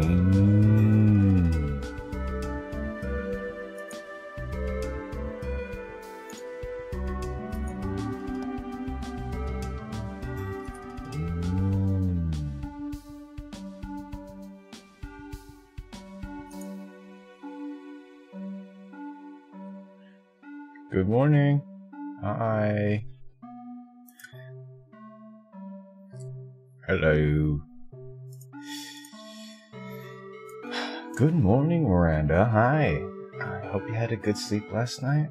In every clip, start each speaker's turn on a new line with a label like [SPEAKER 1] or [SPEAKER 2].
[SPEAKER 1] Mm. Good morning. Hi. Hello. Good morning, Miranda. Hi. I hope you had a good sleep last night.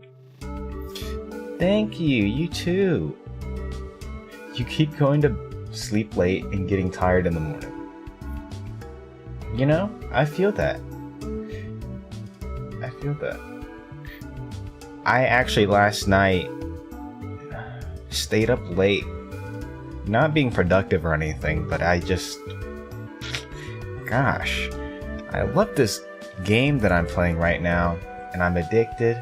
[SPEAKER 1] Thank you. You too. You keep going to sleep late and getting tired in the morning. You know, I feel that. I actually last night stayed up late. Not being productive or anything, but gosh, I love this game that I'm playing right now, and I'm addicted.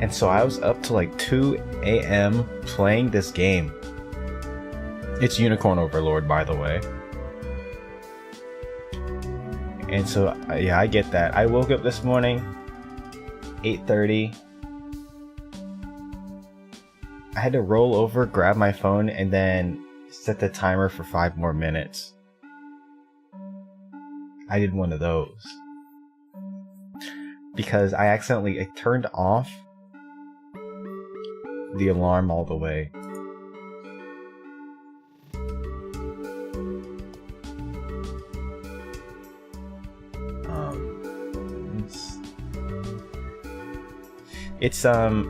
[SPEAKER 1] And so I was up to like 2 a.m. playing this game. It's Unicorn Overlord, by the way. And so, yeah, I get that. I woke up this morning, 8:30. I had to roll over, grab my phone, and then set the timer for 5 more minutes. I did one of those. Because I accidentally turned off the alarm all the way.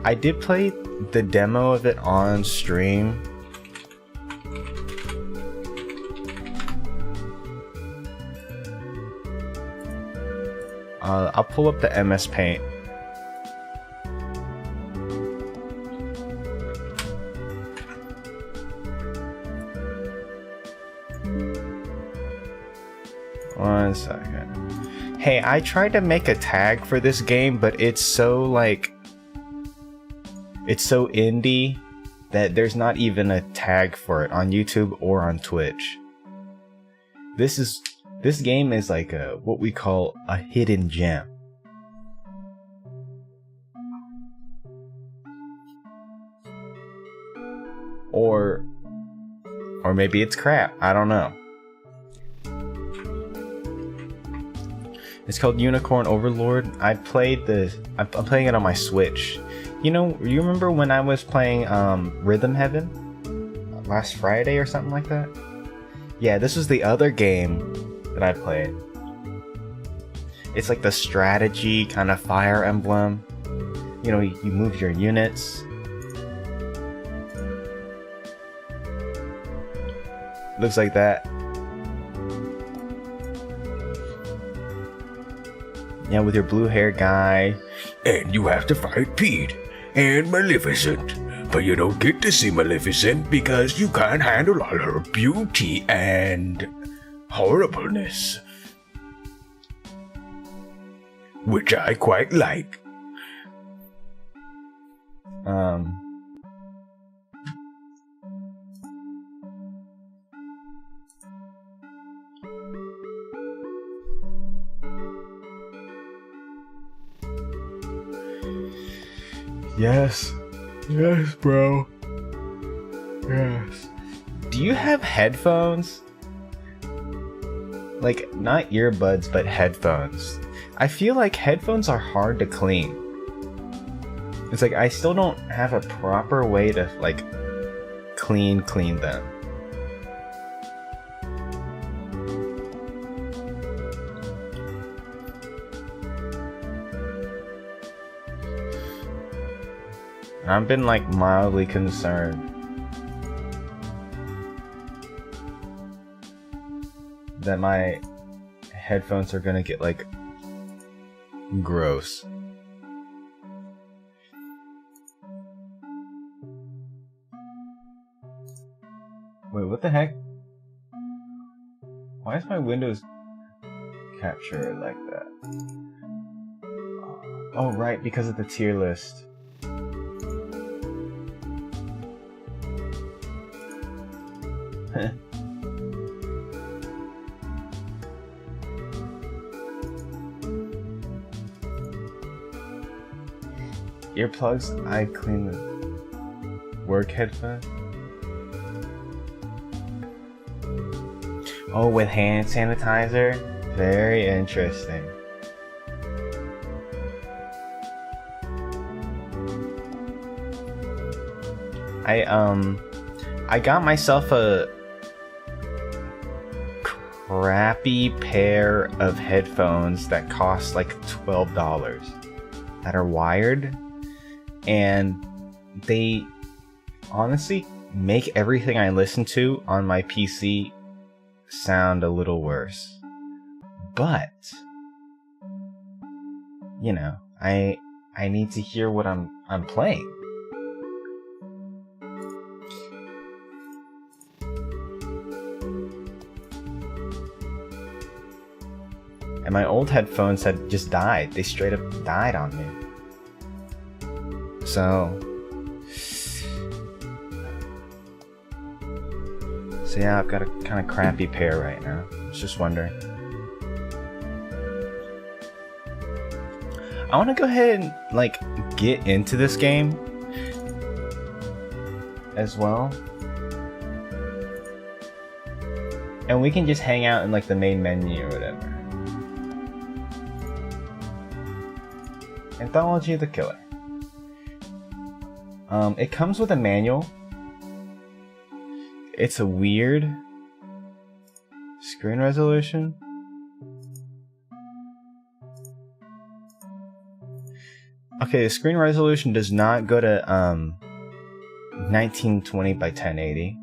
[SPEAKER 1] I did play the demo of it on stream. I'll pull up the MS Paint. One second. Hey, I tried to make a tag for this game, but it's so indie that there's not even a tag for it on YouTube or on Twitch. This game is like what we call a hidden gem. Or maybe it's crap. I don't know. It's called Unicorn Overlord. I'm playing it on my Switch. You remember when I was playing Rhythm Heaven last Friday or something like that? Yeah, this was the other game that I played. It's like the strategy kind of Fire Emblem. You move your units. Looks like that. Yeah, with your blue hair guy.
[SPEAKER 2] And you have to fight Pete and Maleficent. But you don't get to see Maleficent because you can't handle all her beauty and horribleness. Which I quite like.
[SPEAKER 1] Yes, bro. Yes. Do you have headphones? Like, not earbuds, but headphones. I feel like headphones are hard to clean. It's like I still don't have a proper way to clean them. I've been mildly concerned that my headphones are gonna get gross. Wait, what the heck? Why is my Windows capture like that? Oh, right, because of the tier list. Earplugs, I clean the work headphones. Oh, with hand sanitizer? Very interesting. I got myself a crappy pair of headphones that cost like $12 that are wired, and they honestly make everything I listen to on my PC sound a little worse. But you know, I need to hear what I'm playing. And my old headphones had just died. They straight up died on me. So yeah, I've got a kind of crappy pair right now. I was just wondering. I want to go ahead and like get into this game as well. And we can just hang out in like the main menu or whatever. Anthology of the Killer. It comes with a manual. It's a weird screen resolution. Okay, the screen resolution does not go to 1920 by 1080.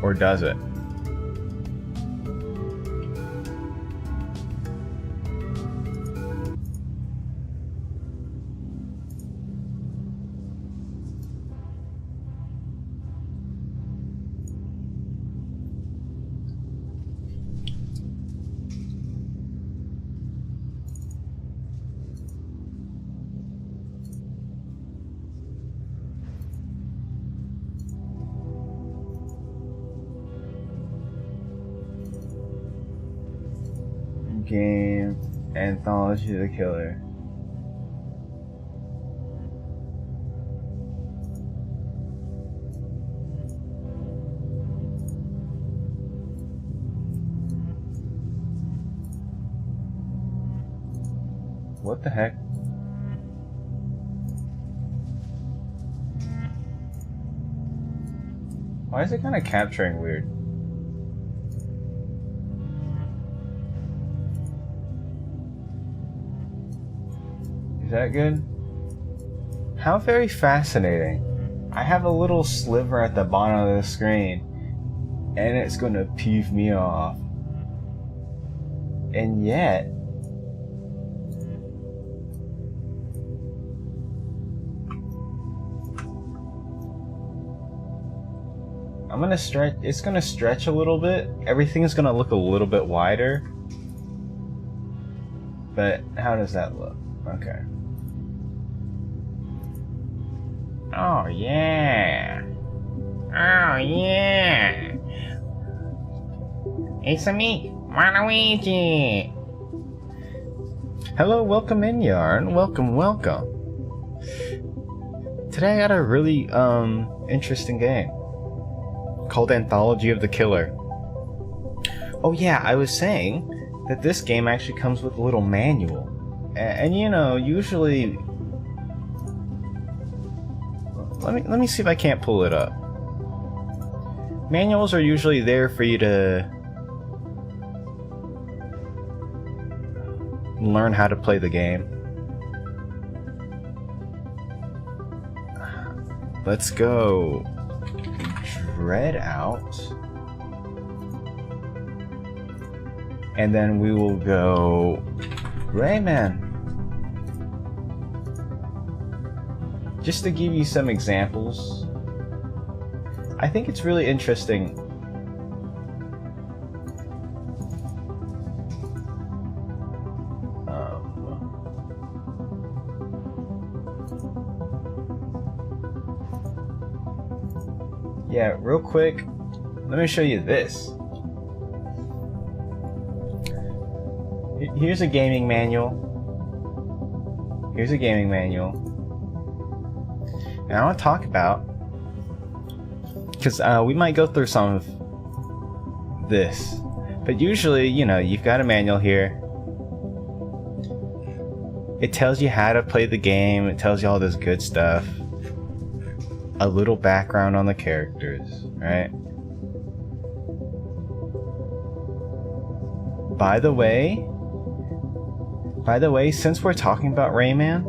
[SPEAKER 1] Or does it? Game Anthology of the Killer. What the heck? Why is it kind of capturing weird? Is that good? How very fascinating. I have a little sliver at the bottom of the screen, and it's gonna peeve me off. And yet, I'm gonna stretch, it's gonna stretch a little bit. Everything's gonna look a little bit wider. But how does that look? Okay. Oh yeah. Oh yeah. It's me, Waluigi. Hello, welcome in, Yarn. Welcome, welcome. Today I got a really interesting game called Anthology of the Killer. Oh yeah, I was saying that this game actually comes with a little manual. And you know, usually let me see if I can't pull it up. Manuals are usually there for you to learn how to play the game. Let's go Dread out. And then we will go Rayman. Just to give you some examples, I think it's really interesting. Yeah, real quick, let me show you this. Here's a gaming manual. Here's a gaming manual. And I want to talk about, because we might go through some of this, but usually, you know, you've got a manual here. It tells you how to play the game. It tells you all this good stuff. A little background on the characters, right? By the way, since we're talking about Rayman,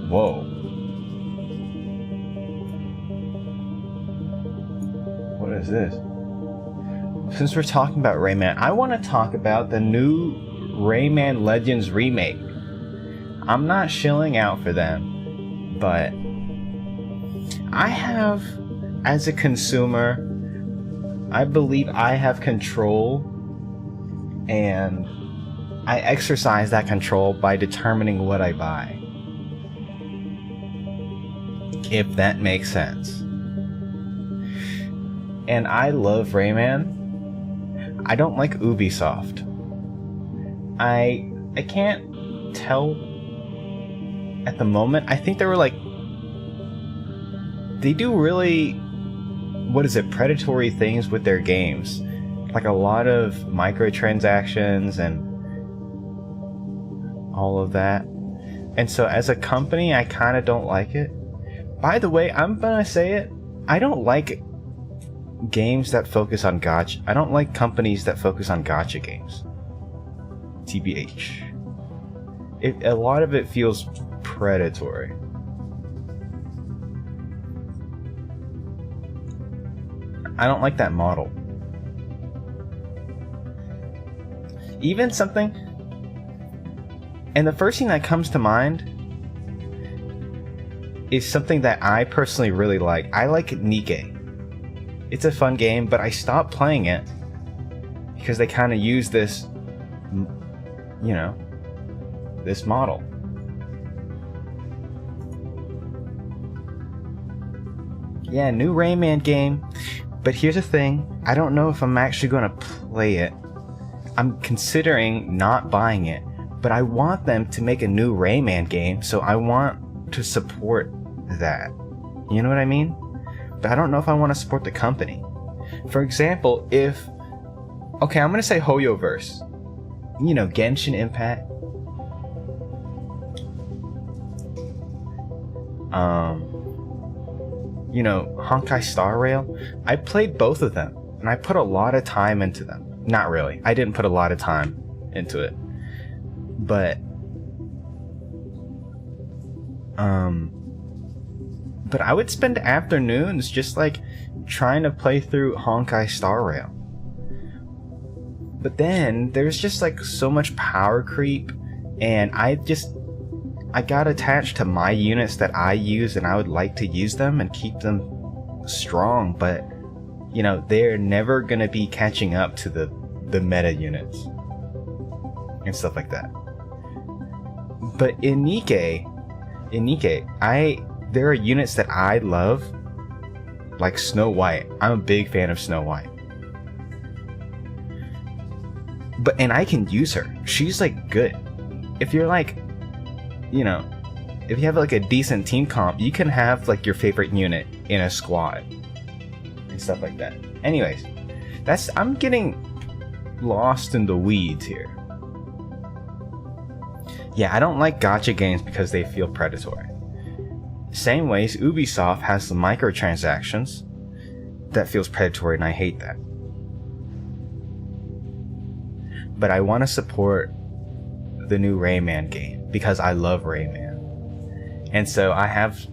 [SPEAKER 1] whoa. What is this? Since we're talking about Rayman, I want to talk about the new Rayman Legends remake. I'm not shilling out for them, but I have, as a consumer, I believe I have control, and I exercise that control by determining what I buy. If that makes sense. And I love Rayman. I don't like Ubisoft. I can't tell at the moment. I think they do really, what is it, predatory things with their games. Like a lot of microtransactions and all of that. And so as a company, I kind of don't like it. By the way, I'm gonna say it, I don't like games that focus on gacha. I don't like companies that focus on gacha games. TBH. A lot of it feels predatory. I don't like that model. Even something, and the first thing that comes to mind is something that I personally really like. I like Nikke. It's a fun game, but I stopped playing it because they kind of use this, you know, this model. Yeah, new Rayman game, but here's the thing, I don't know if I'm actually going to play it. I'm considering not buying it, but I want them to make a new Rayman game, so I want to support that. You know what I mean? But I don't know if I want to support the company. For example, if... Okay, I'm going to say Hoyoverse. You know, Genshin Impact. You know, Honkai Star Rail. I played both of them, and I put a lot of time into them. Not really. I didn't put a lot of time into it. But I would spend afternoons just like trying to play through Honkai Star Rail. But then there's just like so much power creep, and I got attached to my units that I use, and I would like to use them and keep them strong, but you know, they're never gonna be catching up to the meta units and stuff like that. But in Nikke, there are units that I love, like Snow White. I'm a big fan of Snow White. And I can use her. She's like good. If you're like, you know, if you have like a decent team comp, you can have like your favorite unit in a squad and stuff like that. Anyways, I'm getting lost in the weeds here. Yeah, I don't like gacha games because they feel predatory. Same ways, Ubisoft has the microtransactions that feels predatory, and I hate that. But I want to support the new Rayman game because I love Rayman, and so I have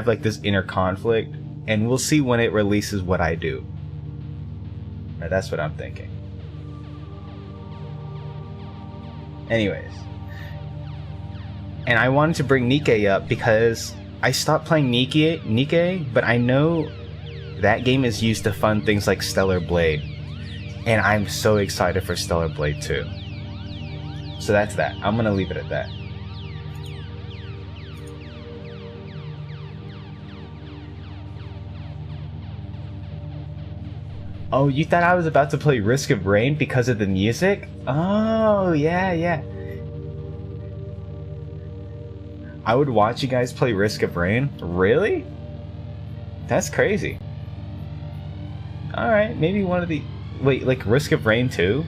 [SPEAKER 1] like this inner conflict, and we'll see when it releases what I do. Now, that's what I'm thinking. Anyways, and I wanted to bring Nikke up because I stopped playing Nikke, but I know that game is used to fund things like Stellar Blade, and I'm so excited for Stellar Blade 2. So that's that. I'm gonna leave it at that. Oh, you thought I was about to play Risk of Rain because of the music? Oh, yeah, yeah. I would watch you guys play Risk of Rain? Really? That's crazy. Alright, maybe one of the... Wait, like Risk of Rain 2?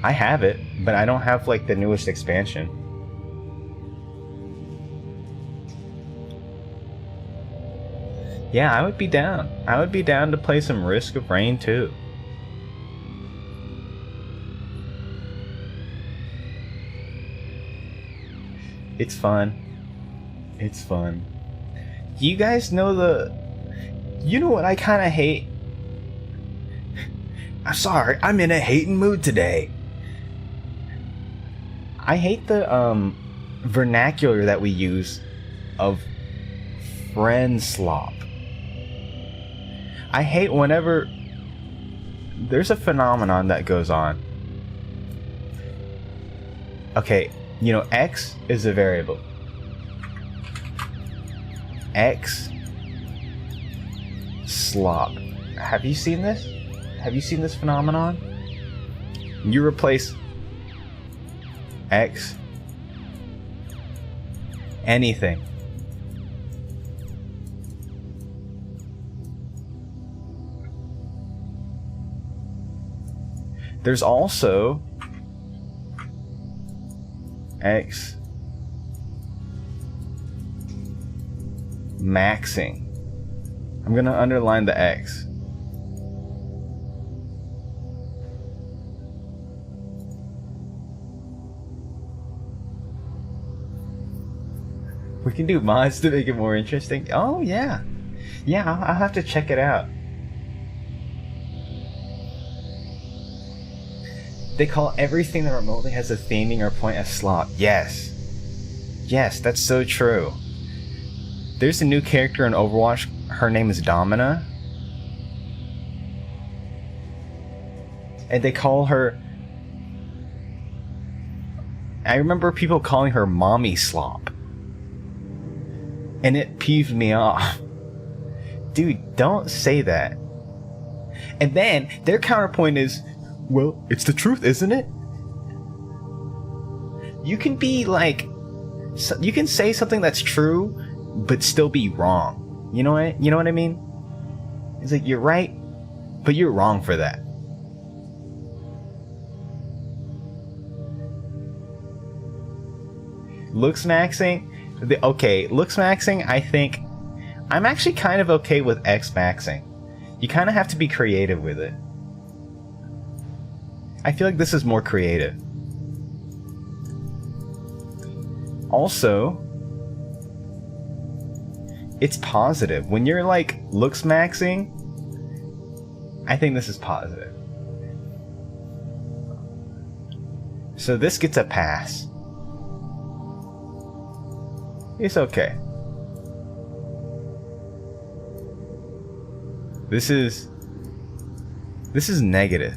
[SPEAKER 1] I have it, but I don't have like the newest expansion. Yeah, I would be down. I would be down to play some Risk of Rain 2. It's fun. It's fun. You guys know the... You know what I kind of hate?
[SPEAKER 2] I'm sorry, I'm in a hating mood today.
[SPEAKER 1] I hate the vernacular that we use of friend slop. I hate whenever there's a phenomenon that goes on. Okay, you know, X is a variable. X slop. Have you seen this? Have you seen this phenomenon? You replace X anything. There's also X maxing. I'm gonna underline the X. We can do mods to make it more interesting. Oh yeah, yeah. I'll have to check it out. They call everything that remotely has a theming or point a slop. Yes. Yes, that's so true. There's a new character in Overwatch. Her name is Domina. And they call her... I remember people calling her Mommy Slop. And it peeved me off. Dude, don't say that. And then their counterpoint is... Well, it's the truth, isn't it? You can be like... You can say something that's true, but still be wrong. You know what I mean? It's like, you're right, but you're wrong for that. Looks maxing? Looks maxing, I think... I'm actually kind of okay with X maxing. You kind of have to be creative with it. I feel like this is more creative. Also, it's positive. When you're like looks maxing, I think this is positive. So this gets a pass. It's okay. This is negative.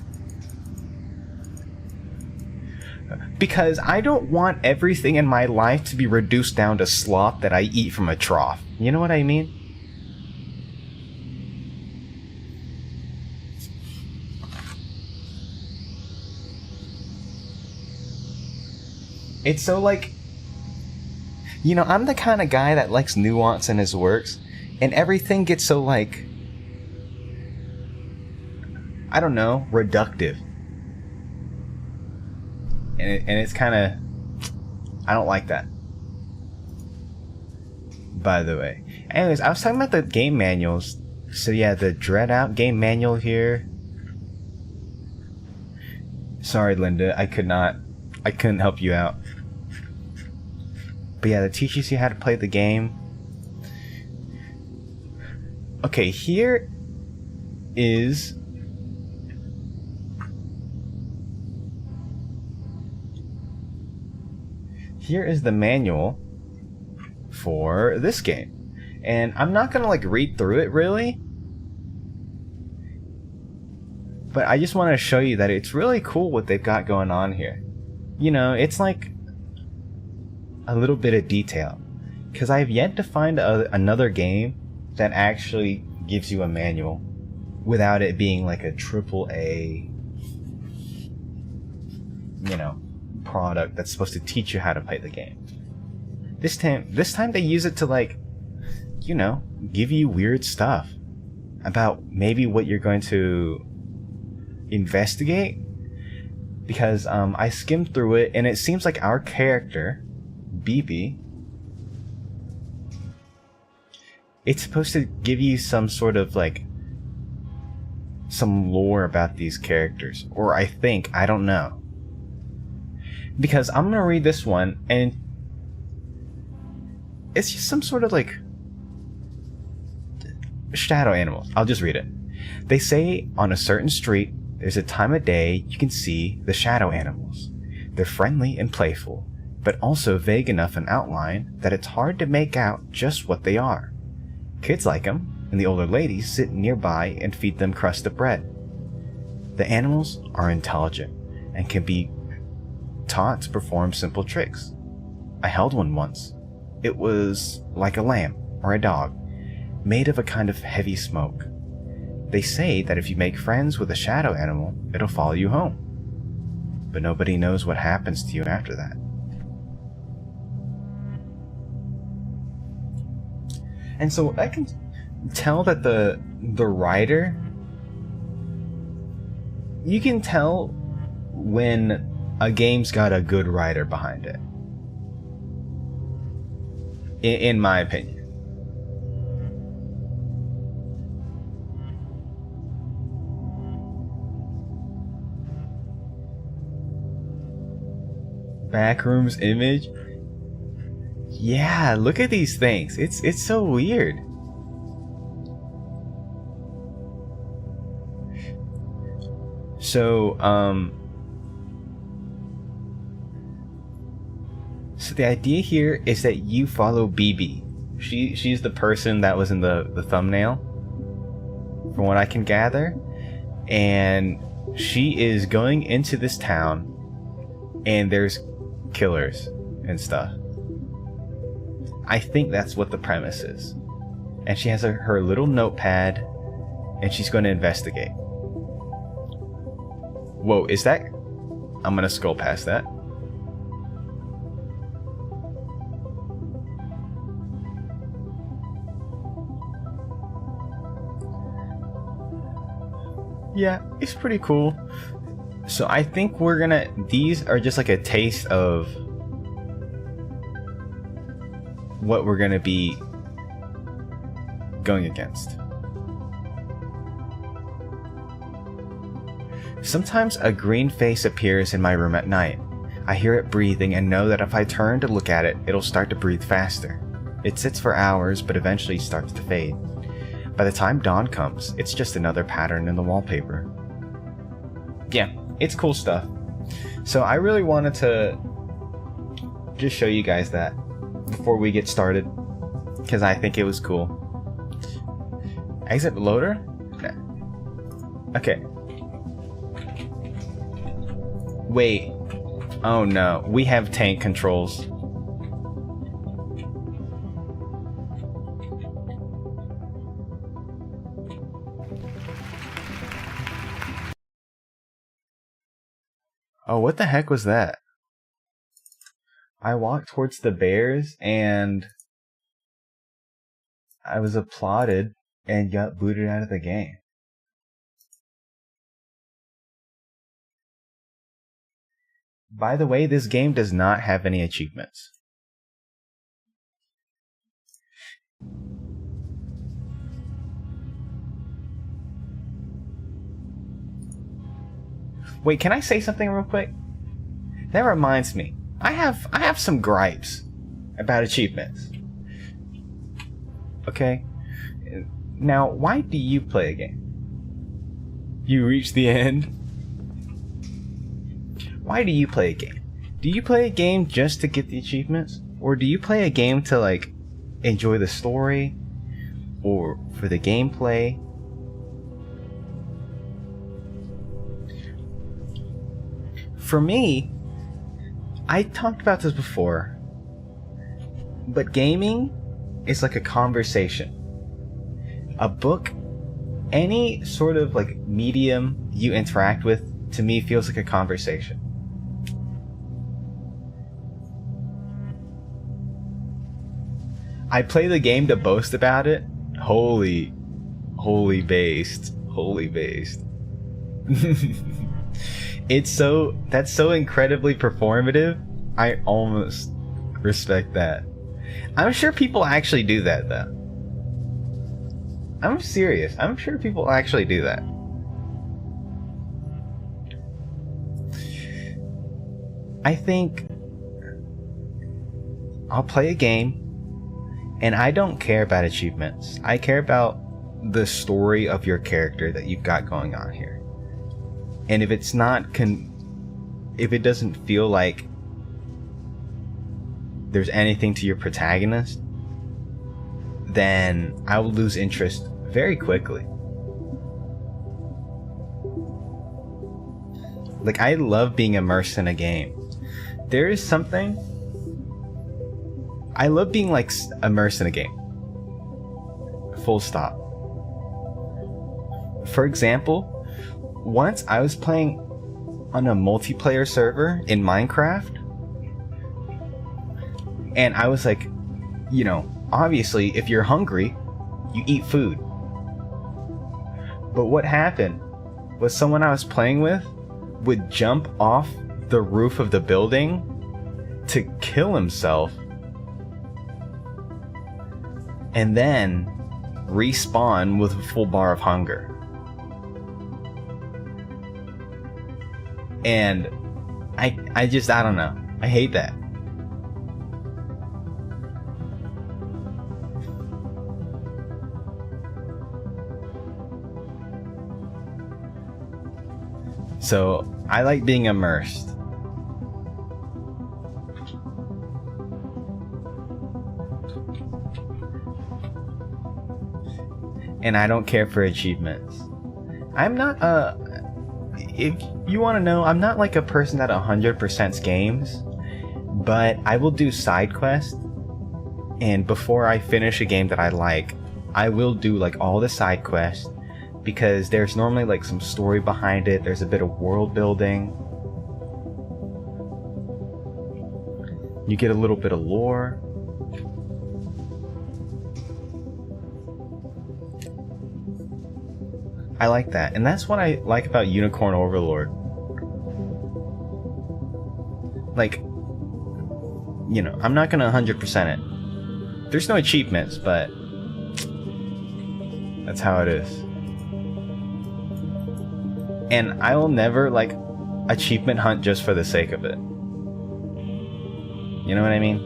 [SPEAKER 1] Because I don't want everything in my life to be reduced down to slop that I eat from a trough. You know what I mean? It's so like... You know, I'm the kind of guy that likes nuance in his works, and everything gets so like... I don't know, reductive. And it's kind of... I don't like that. By the way. Anyways, I was talking about the game manuals. So yeah, the Dread Out game manual here. Sorry, Linda, I couldn't help you out. But yeah, that teaches you how to play the game. Okay, here is... Here is the manual for this game. And I'm not gonna like read through it really, but I just want to show you that it's really cool what they've got going on here. You know, it's like a little bit of detail, because I've yet to find another game that actually gives you a manual. without it being like a triple A, you know, product that's supposed to teach you how to play the game. This time they use it to, like, you know, give you weird stuff about maybe what you're going to investigate. Because I skimmed through it and it seems like our character, BB, it's supposed to give you some sort of, like, some lore about these characters. Or I don't know. Because I'm gonna read this one and it's just some sort of, like, shadow animals. I'll just read it. They say on a certain street there's a time of day you can see the shadow animals. They're friendly and playful, but also vague enough in outline that it's hard to make out just what they are. Kids like them, and the older ladies sit nearby and feed them crust of bread. The animals are intelligent and can be taught to perform simple tricks. I held one once. It was like a lamb or a dog, made of a kind of heavy smoke. They say that if you make friends with a shadow animal, it'll follow you home. But nobody knows what happens to you after that. And so I can tell that the writer, you can tell when a game's got a good writer behind it. In my opinion. Backrooms image. Yeah, look at these things. It's so weird. So so the idea here is that you follow BB. She's the person that was in the thumbnail, from what I can gather, and she is going into this town and there's killers and stuff. I think that's what the premise is. And she has her little notepad and she's going to investigate. Whoa, is that? I'm gonna scroll past that. Yeah, it's pretty cool. So I think these are just like a taste of what we're gonna be going against. Sometimes a green face appears in my room at night. I hear it breathing and know that if I turn to look at it, it'll start to breathe faster. It sits for hours, but eventually starts to fade. By the time dawn comes, it's just another pattern in the wallpaper. Yeah, it's cool stuff. So I really wanted to just show you guys that before we get started, because I think it was cool. Exit loader? Nah. Okay. Wait. Oh no, we have tank controls. Oh, what the heck was that? I walked towards the bears and I was applauded and got booted out of the game. By the way, this game does not have any achievements. Wait, can I say something real quick? That reminds me. I have some gripes about achievements. Okay? Now, why do you play a game? You reach the end? Why do you play a game? Do you play a game just to get the achievements? Or do you play a game to, like, enjoy the story? Or for the gameplay? For me, I talked about this before, but gaming is like a conversation. A book Any sort of like medium you interact with, to me, feels like a conversation. I play the game to boast about it. Holy based. That's so incredibly performative. I almost respect that. I'm sure people actually do that though. I'm serious. I'm sure people actually do that. I think I'll play a game and I don't care about achievements. I care about the story of your character that you've got going on here. And if it's not if it doesn't feel like there's anything to your protagonist, then I will lose interest very quickly. Like, I love being immersed in a game. There is something... I love being, like, immersed in a game. Full stop. For example, once I was playing on a multiplayer server in Minecraft, and I was like, you know, obviously, if you're hungry, you eat food. But what happened was someone I was playing with would jump off the roof of the building to kill himself and then respawn with a full bar of hunger. And I don't know. I hate that. So, I like being immersed. And I don't care for achievements. I'm not if you want to know, I'm not like a person that 100% games, but I will do side quests, and before I finish a game that I like, I will do like all the side quests, because there's normally like some story behind it, there's a bit of world building, you get a little bit of lore. I like that, and that's what I like about Unicorn Overlord. Like, you know, I'm not gonna 100% it. There's no achievements, but that's how it is. And I will never, like, achievement hunt just for the sake of it. You know what I mean?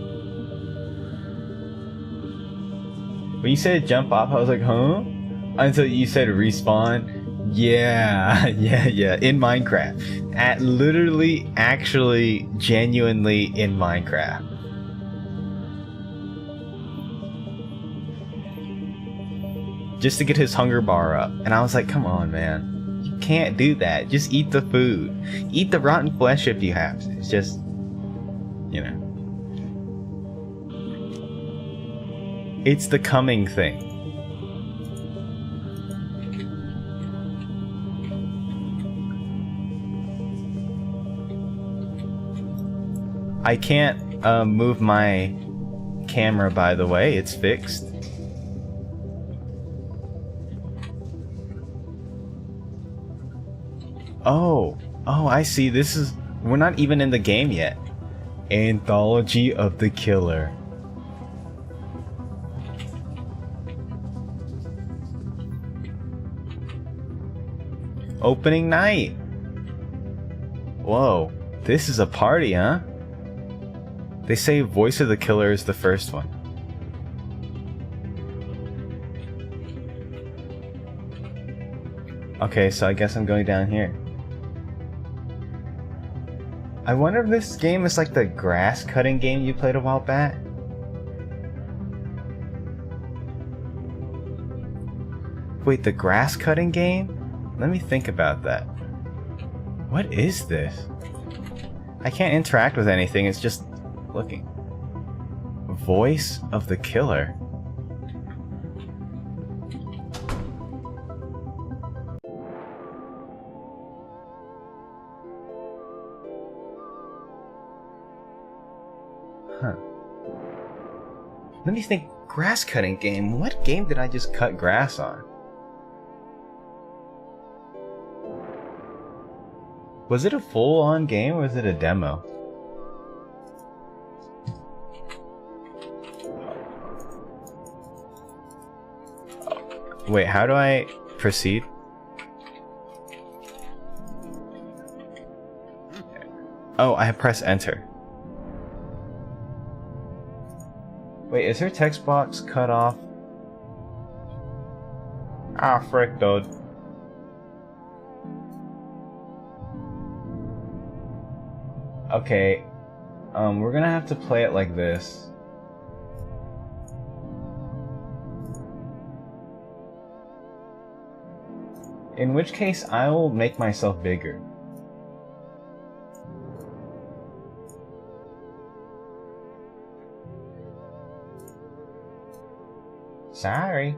[SPEAKER 1] When you said jump off, I was like, huh? Until you said respawn. Yeah, in Minecraft. At literally, actually, genuinely in Minecraft. Just to get his hunger bar up. And I was like, come on, man. You can't do that. Just eat the food. Eat the rotten flesh if you have to. It's just, you know. It's the coming thing. I can't move my camera, by the way. It's fixed. Oh, I see. This is... We're not even in the game yet. Anthology of the Killer. Opening night. Whoa. This is a party, huh? They say Voice of the Killer is the first one. Okay, so I guess I'm going down here. I wonder if this game is like the grass cutting game you played a while back. Wait, the grass cutting game? Let me think about that. What is this? I can't interact with anything, it's just looking. Voice of the Killer. Huh. Let me think. Grass cutting game. What game did I just cut grass on? Was it a full-on game or was it a demo? Wait, how do I proceed? Oh, I press enter. Wait, is her text box cut off? Ah, frick, dude. Okay, we're gonna have to play it like this. In which case, I will make myself bigger. Sorry.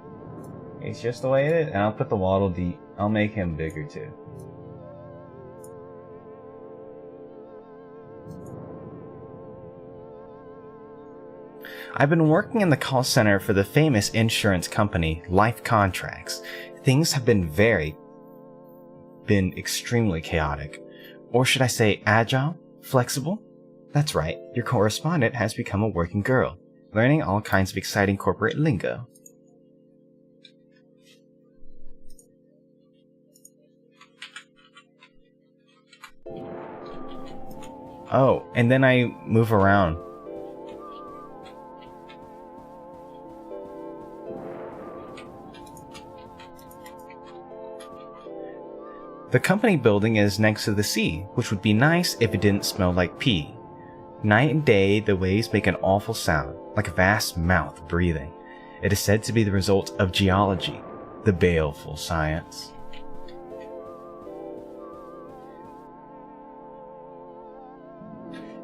[SPEAKER 1] It's just the way it is. And I'll put the Waddle Dee. I'll make him bigger too. I've been working in the call center for the famous insurance company, Life Contracts. Things have been extremely chaotic. Or should I say agile? Flexible? That's right, your correspondent has become a working girl, learning all kinds of exciting corporate lingo. Oh, and then I move around. The company building is next to the sea, which would be nice if it didn't smell like pee. Night and day, the waves make an awful sound, like a vast mouth breathing. It is said to be the result of geology, the baleful science.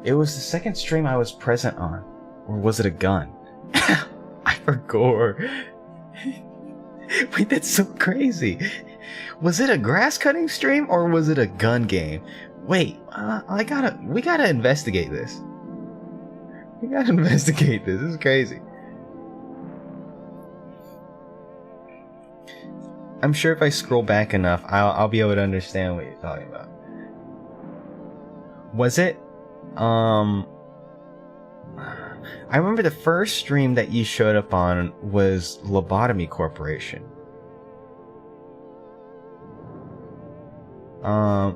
[SPEAKER 1] It was the second stream I was present on. Or was it a gun? I forgot. Wait, that's so crazy. Was it a grass cutting stream or was it a gun game? Wait, we gotta investigate this. We gotta investigate this. This is crazy. I'm sure if I scroll back enough, I'll be able to understand what you're talking about. Was it? I remember the first stream that you showed up on was Lobotomy Corporation.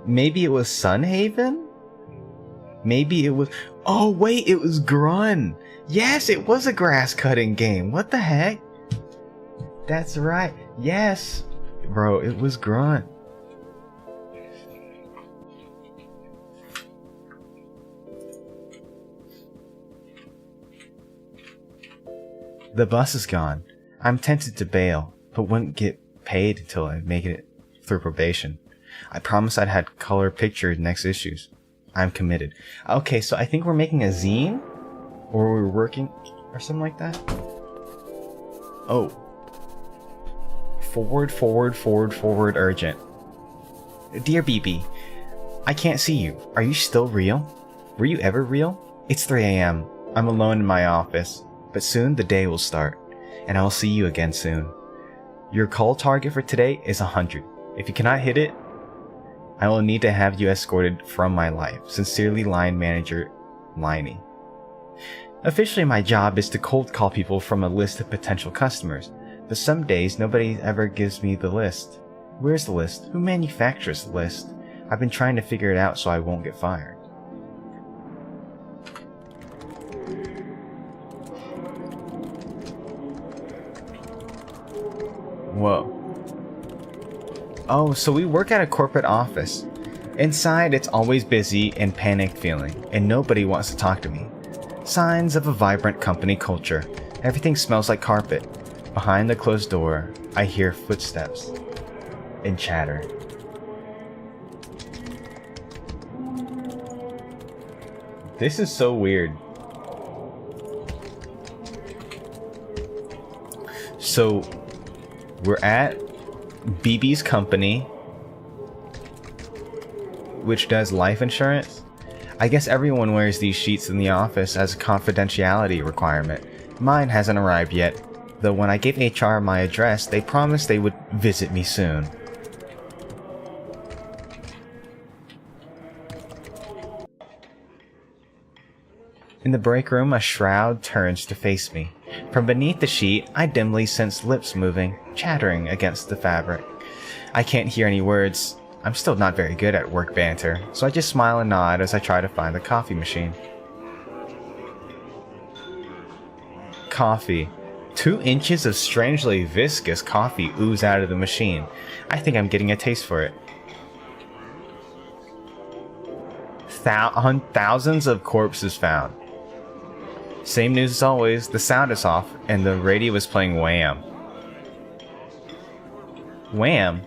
[SPEAKER 1] Maybe it was Sunhaven? Maybe it was... Oh, wait, it was Grun! Yes, it was a grass cutting game. What the heck? That's right. Yes. Bro, it was Grun. The bus is gone. I'm tempted to bail, but wouldn't get paid until I make it through probation. I promised I'd had color pictured next issues. I'm committed. Okay, so I think we're making a zine? Or we're working... or something like that? Oh. Forward, urgent. Dear BB, I can't see you. Are you still real? Were you ever real? It's 3 a.m. I'm alone in my office. But soon the day will start, and I will see you again soon. Your call target for today is 100. If you cannot hit it, I will need to have you escorted from my life. Sincerely, line manager, Liney. Officially, my job is to cold call people from a list of potential customers, but some days nobody ever gives me the list. Where's the list? Who manufactures the list? I've been trying to figure it out so I won't get fired. Whoa. Oh, so we work at a corporate office. Inside, it's always busy and panicked feeling, and nobody wants to talk to me. Signs of a vibrant company culture. Everything smells like carpet. Behind the closed door, I hear footsteps and chatter. This is so weird. So, we're at BB's company, which does life insurance. I guess everyone wears these sheets in the office as a confidentiality requirement. Mine hasn't arrived yet, though when I gave HR my address, they promised they would visit me soon. In the break room, a shroud turns to face me. From beneath the sheet, I dimly sense lips moving, chattering against the fabric. I can't hear any words. I'm still not very good at work banter, so I just smile and nod as I try to find the coffee machine. Coffee. 2 inches of strangely viscous coffee ooze out of the machine. I think I'm getting a taste for it. Thousands of corpses found. Same news as always, the sound is off, and the radio is playing Wham. Wham?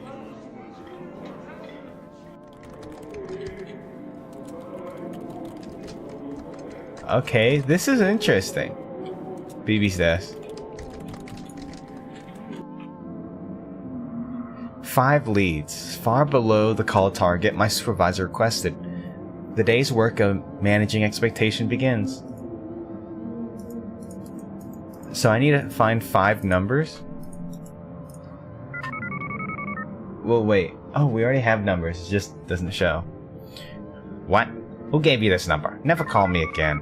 [SPEAKER 1] Okay, this is interesting. BB's desk. 5 leads, far below the call target my supervisor requested. The day's work of managing expectation begins. So I need to find 5 numbers? Well, wait. Oh, we already have numbers. It just doesn't show. What? Who gave you this number? Never call me again.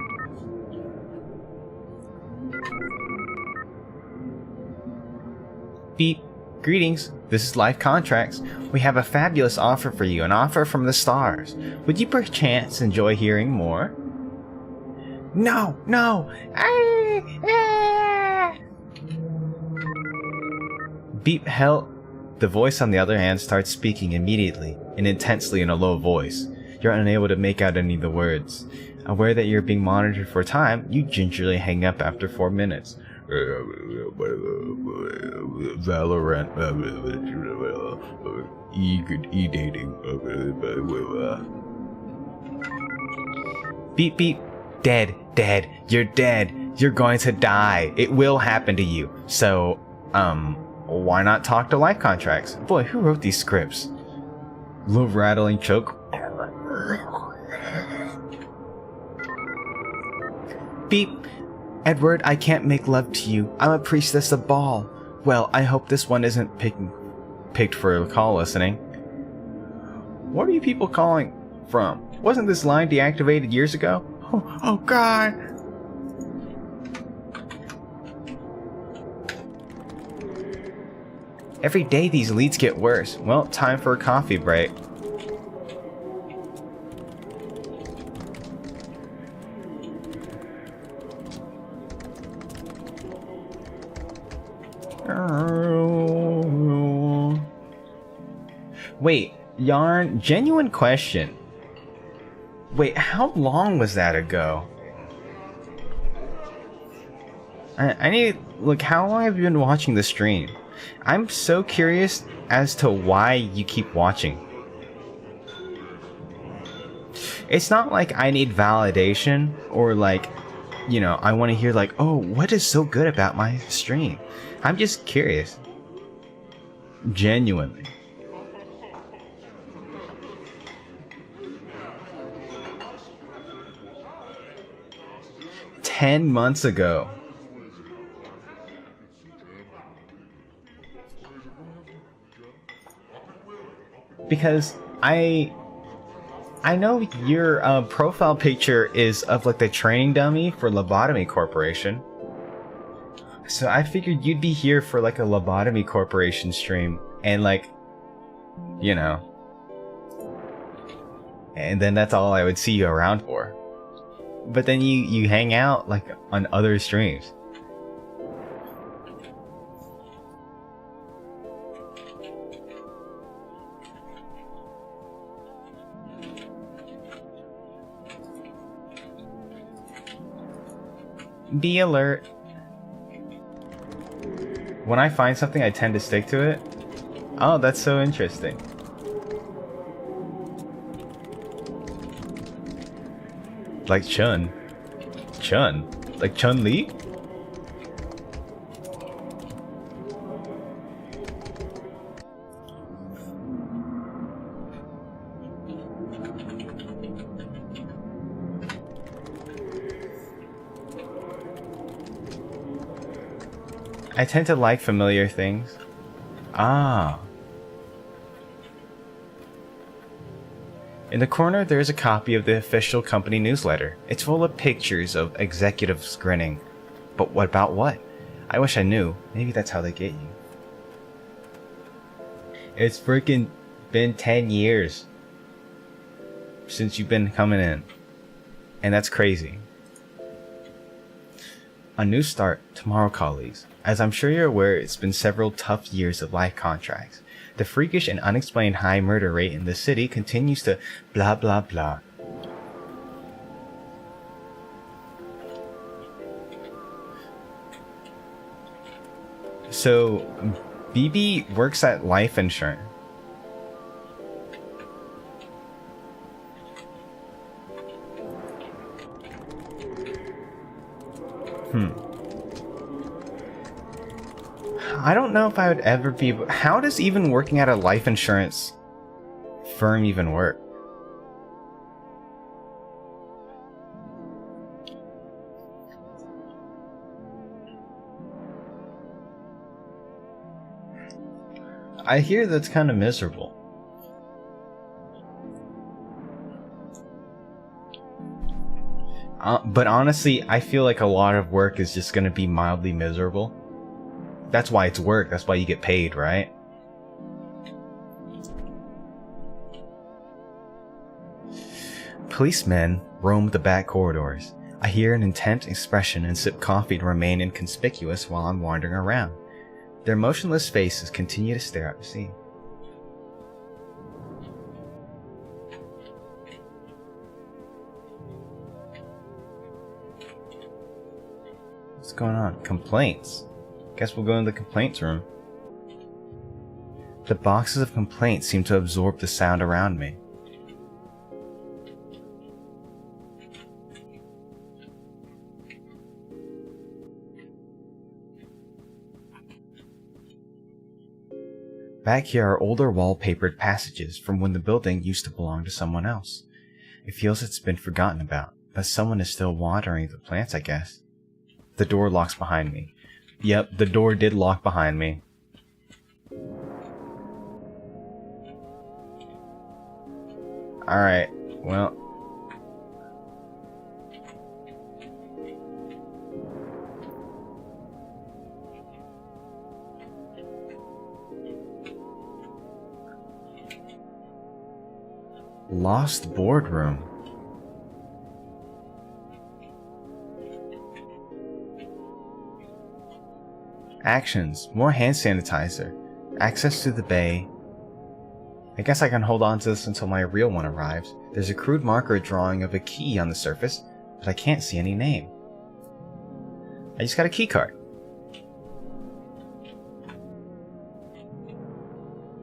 [SPEAKER 1] Beep. Greetings. This is Life Contracts. We have a fabulous offer for you. An offer from the stars. Would you perchance enjoy hearing more? No! No! Beep, hell. The voice on the other hand starts speaking immediately and intensely in a low voice. You're unable to make out any of the words. Aware that you're being monitored for time, you gingerly hang up after 4 minutes. Valorant, e-dating. Beep, beep. Dead, dead. You're dead. You're going to die. It will happen to you. So, why not talk to Life Contracts? Boy, who wrote these scripts? Little rattling choke. Beep. Edward, I can't make love to you. I'm a priestess of Baal. Well, I hope this one isn't picked for call listening. What are you people calling from? Wasn't this line deactivated years ago? Oh God. Every day these leads get worse. Well, time for a coffee break. Wait, Yarn, genuine question. Wait, how long was that ago? I need, look, how long have you been watching the stream? I'm so curious as to why you keep watching. It's not like I need validation or like, you know, I want to hear like, oh, what is so good about my stream? I'm just curious. Genuinely. $10 months ago. Because I know your profile picture is of like the training dummy for Lobotomy Corporation. So I figured you'd be here for like a Lobotomy Corporation stream and like, you know. And then that's all I would see you around for. But then you hang out like on other streams. Be alert. When I find something, I tend to stick to it. Oh, that's so interesting. Like Chun. Chun? Like Chun-Li? I tend to like familiar things. Ah. In the corner, there is a copy of the official company newsletter. It's full of pictures of executives grinning. But what about what? I wish I knew. Maybe that's how they get you. It's freaking been 10 years since you've been coming in. And that's crazy. A new start tomorrow, colleagues. As I'm sure you're aware, it's been several tough years of life contracts. The freakish and unexplained high murder rate in the city continues to blah blah blah. So, BB works at life insurance. I don't know if I would ever be... How does even working at a life insurance firm even work? I hear that's kind of miserable. But honestly, I feel like a lot of work is just going to be mildly miserable. That's why it's work. That's why you get paid, right? Policemen roam the back corridors. I hear an intent expression and sip coffee to remain inconspicuous while I'm wandering around. Their motionless faces continue to stare at the scene. What's going on? Complaints. Guess we'll go in the complaints room. The boxes of complaints seem to absorb the sound around me. Back here are older wallpapered passages from when the building used to belong to someone else. It feels it's been forgotten about, but someone is still watering the plants, I guess. The door locks behind me. Yep, the door did lock behind me. Alright, well. Lost boardroom. Actions. More hand sanitizer. Access to the bay. I guess I can hold on to this until my real one arrives. There's a crude marker drawing of a key on the surface, but I can't see any name. I just got a key card.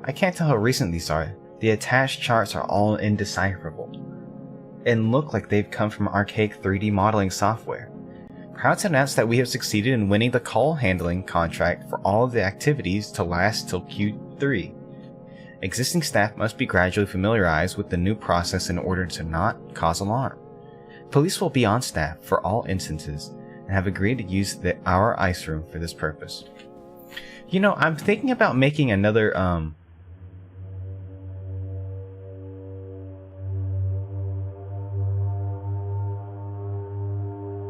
[SPEAKER 1] I can't tell how recent these are. The attached charts are all indecipherable and look like they've come from archaic 3D modeling software. Proud to announce that we have succeeded in winning the call handling contract for all of the activities to last till Q3. Existing staff must be gradually familiarized with the new process in order to not cause alarm. Police will be on staff for all instances and have agreed to use our ice room for this purpose. You know, I'm thinking about making another,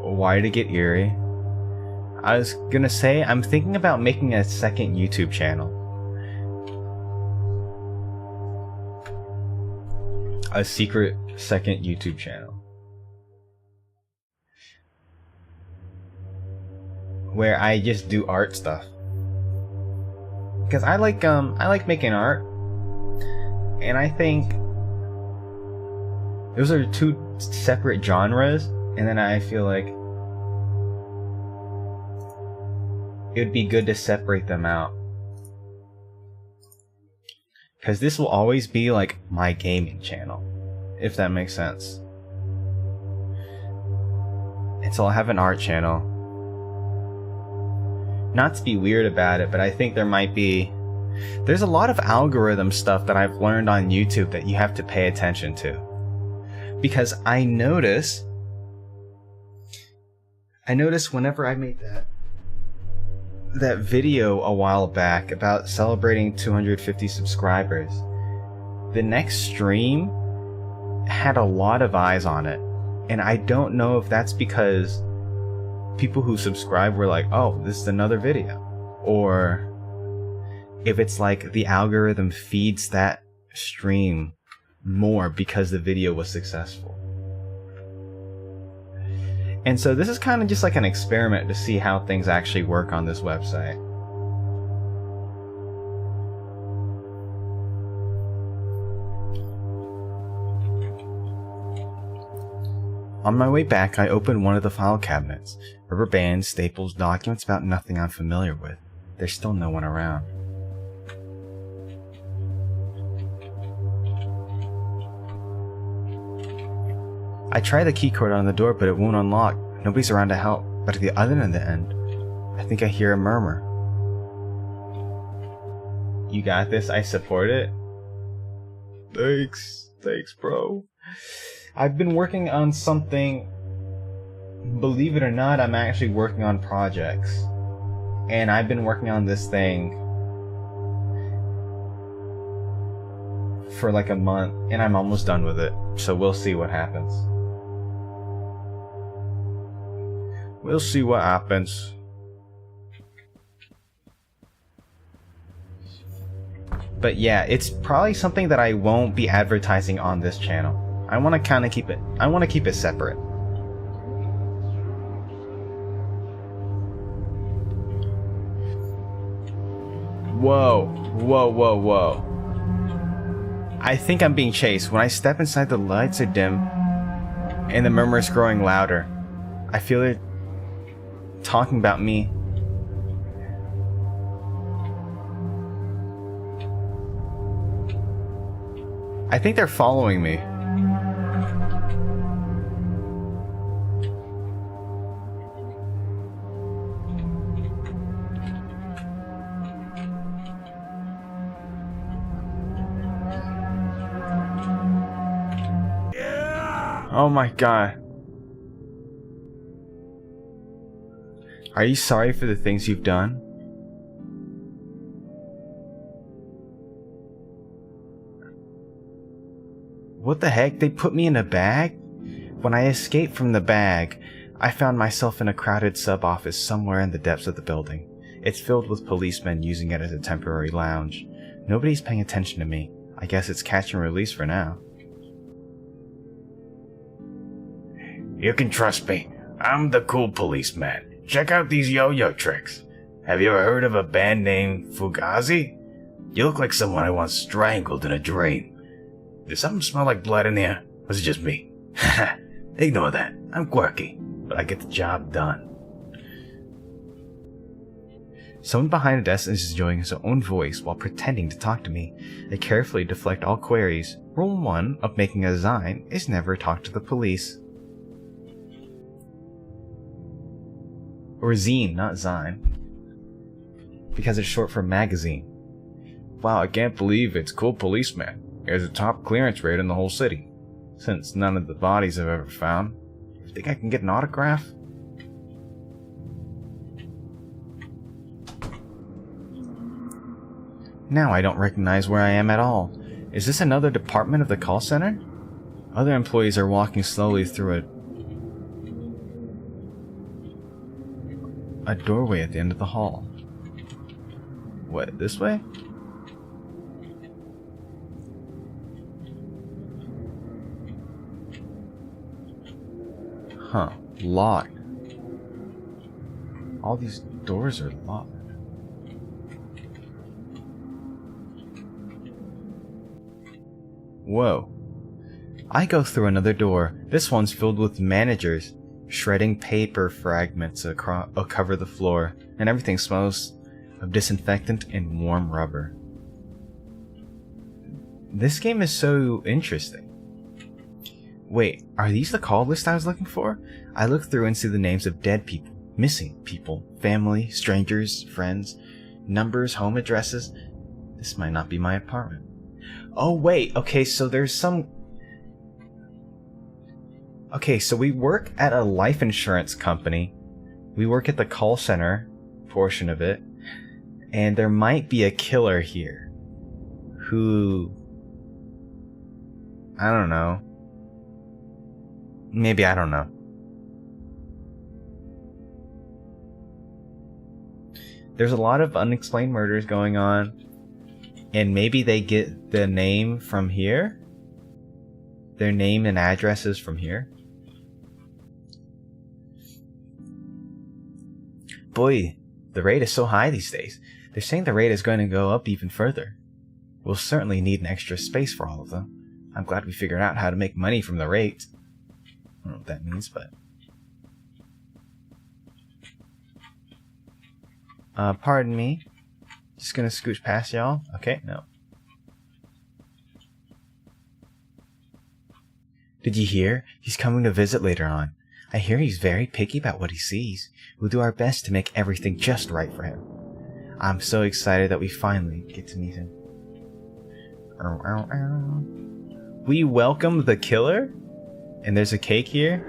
[SPEAKER 1] Why to get eerie? I was gonna say, I'm thinking about making a second YouTube channel. A secret second YouTube channel. Where I just do art stuff. Because I like making art. And I think those are two separate genres, and then I feel like it would be good to separate them out. Because this will always be like my gaming channel, if that makes sense. Until I have an art channel. Not to be weird about it, but I think there's a lot of algorithm stuff that I've learned on YouTube that you have to pay attention to. Because I notice whenever I make that that video a while back about celebrating 250 subscribers. The next stream had a lot of eyes on it, and I don't know if that's because people who subscribe were like, oh, this is another video, or if it's like the algorithm feeds that stream more because the video was successful. And so this is kind of just like an experiment to see how things actually work on this website. On my way back, I opened one of the file cabinets. Rubber bands, staples, documents about nothing I'm familiar with. There's still no one around. I tried the keycord on the door, but it won't unlock. Nobody's around to help. But at the other end of the end, I think I hear a murmur. You got this, I support it. Thanks, bro. I've been working on something. Believe it or not, I'm actually working on projects. And I've been working on this thing for like a month, and I'm almost done with it. So we'll see what happens. We'll see what happens. But yeah, it's probably something that I won't be advertising on this channel. I want to kind of keep it separate. Whoa. I think I'm being chased. When I step inside, the lights are dim and the murmur is growing louder. I feel it talking about me. I think they're following me. Oh my god. Are you sorry for the things you've done? What the heck? They put me in a bag? When I escaped from the bag, I found myself in a crowded sub-office somewhere in the depths of the building. It's filled with policemen using it as a temporary lounge. Nobody's paying attention to me. I guess it's catch and release for now.
[SPEAKER 2] You can trust me. I'm the cool policeman. Check out these yo-yo tricks. Have you ever heard of a band named Fugazi? You look like someone I once strangled in a dream. Does something smell like blood in here? Or is it just me? Ignore that. I'm quirky, but I get the job done.
[SPEAKER 1] Someone behind a desk is enjoying his own voice while pretending to talk to me. I carefully deflect all queries. Rule 1 of making a design is never talk to the police. Or zine, not zine. Because it's short for magazine. Wow, I can't believe it's cool policeman. He has a top clearance rate in the whole city. Since none of the bodies I've ever found. You think I can get an autograph? Now I don't recognize where I am at all. Is this another department of the call center? Other employees are walking slowly through a doorway at the end of the hall. What, this way? Huh, locked. All these doors are locked. Whoa. I go through another door. This one's filled with managers. Shredding paper fragments cover the floor, and everything smells of disinfectant and warm rubber. This game is so interesting. Wait, are these the call list I was looking for? I look through and see the names of dead people, missing people, family, strangers, friends, numbers, home addresses. This might not be my apartment. Oh wait, okay, so there's some... Okay, so we work at a life insurance company. We work at the call center, portion of it. And there might be a killer here who, I don't know. Maybe I don't know. There's a lot of unexplained murders going on, and maybe they get the name from here. Their name and addresses from here. Boy, the rate is so high these days. They're saying the rate is going to go up even further. We'll certainly need an extra space for all of them. I'm glad we figured out how to make money from the rate. I don't know what that means, but... pardon me. Just gonna scooch past y'all. Okay, no. Did you hear? He's coming to visit later on. I hear he's very picky about what he sees. We'll do our best to make everything just right for him. I'm so excited that we finally get to meet him. We welcome the killer? And there's a cake here?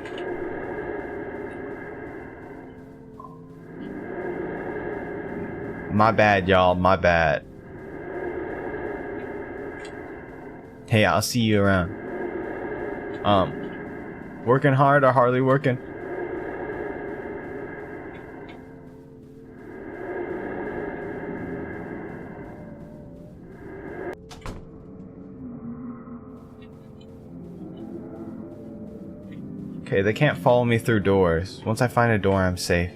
[SPEAKER 1] My bad, y'all. My bad. Hey, I'll see you around. Working hard or hardly working? Okay, they can't follow me through doors. Once I find a door, I'm safe.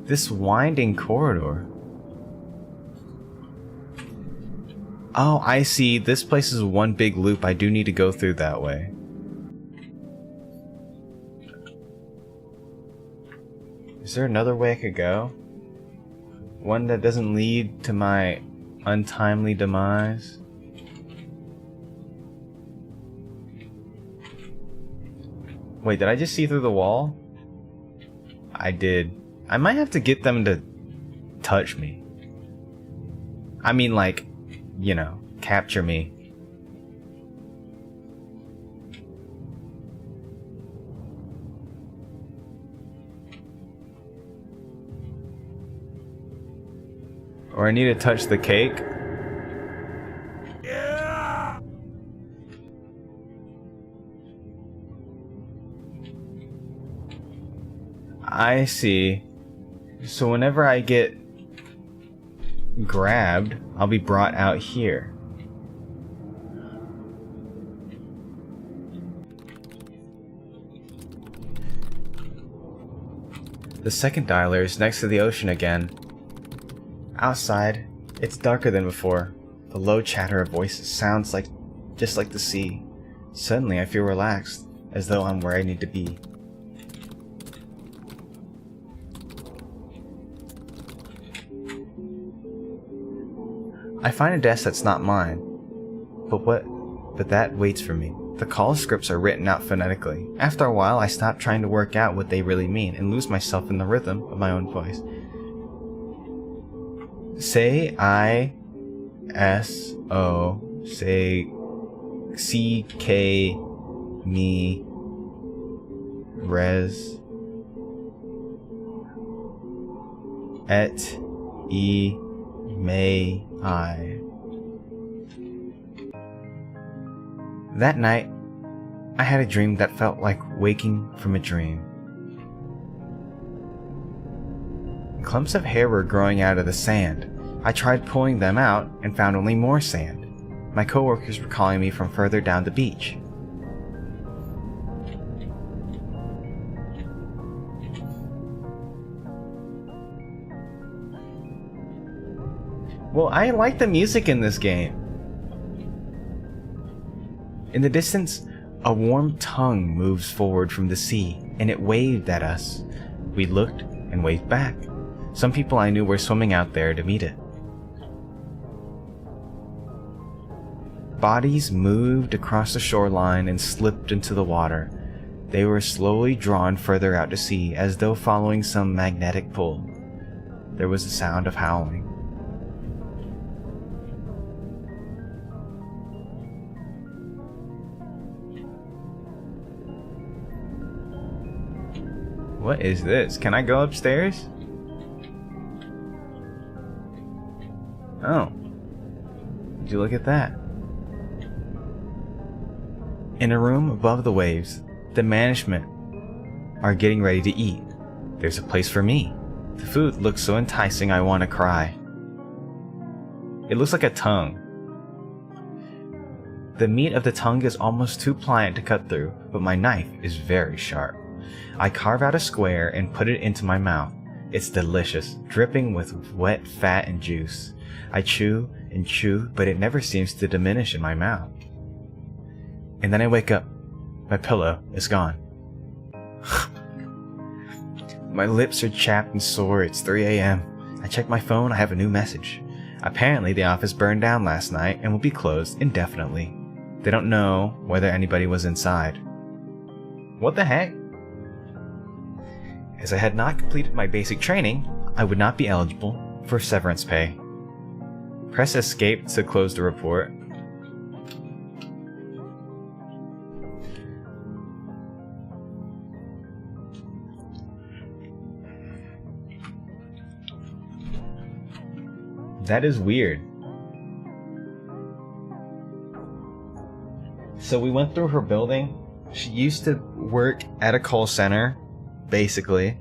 [SPEAKER 1] This winding corridor. Oh, I see. This place is one big loop. I do need to go through that way. Is there another way I could go? One that doesn't lead to my untimely demise? Wait, did I just see through the wall? I did. I might have to get them to touch me. I mean, like, you know, capture me. Or I need to touch the cake.
[SPEAKER 2] Yeah.
[SPEAKER 1] I see. So whenever I get grabbed, I'll be brought out here. The second dialer is next to the ocean again. Outside, it's darker than before. The low chatter of voices sounds just like the sea. Suddenly I feel relaxed, as though I'm where I need to be. I find a desk that's not mine, but that waits for me. The call scripts are written out phonetically. After a while, I stop trying to work out what they really mean and lose myself in the rhythm of my own voice. Say I, S, O, say C, K, me, res, et, e, may, I. That night, I had a dream that felt like waking from a dream. Clumps of hair were growing out of the sand. I tried pulling them out and found only more sand. My coworkers were calling me from further down the beach. Well, I like the music in this game. In the distance, a warm tongue moves forward from the sea, and it waved at us. We looked and waved back. Some people I knew were swimming out there to meet it. Bodies moved across the shoreline and slipped into the water. They were slowly drawn further out to sea, as though following some magnetic pull. There was a sound of howling. What is this? Can I go upstairs? Oh. Would you look at that? In a room above the waves, the management are getting ready to eat. There's a place for me. The food looks so enticing I want to cry. It looks like a tongue. The meat of the tongue is almost too pliant to cut through, but my knife is very sharp. I carve out a square and put it into my mouth. It's delicious, dripping with wet fat and juice. I chew and chew, but it never seems to diminish in my mouth. And then I wake up. My pillow is gone. My lips are chapped and sore. It's 3 a.m. I check my phone. I have a new message. Apparently the office burned down last night and will be closed indefinitely. They don't know whether anybody was inside. What the heck? As I had not completed my basic training, I would not be eligible for severance pay. Press escape to close the report. That is weird. So we went through her building. She used to work at a call center, basically.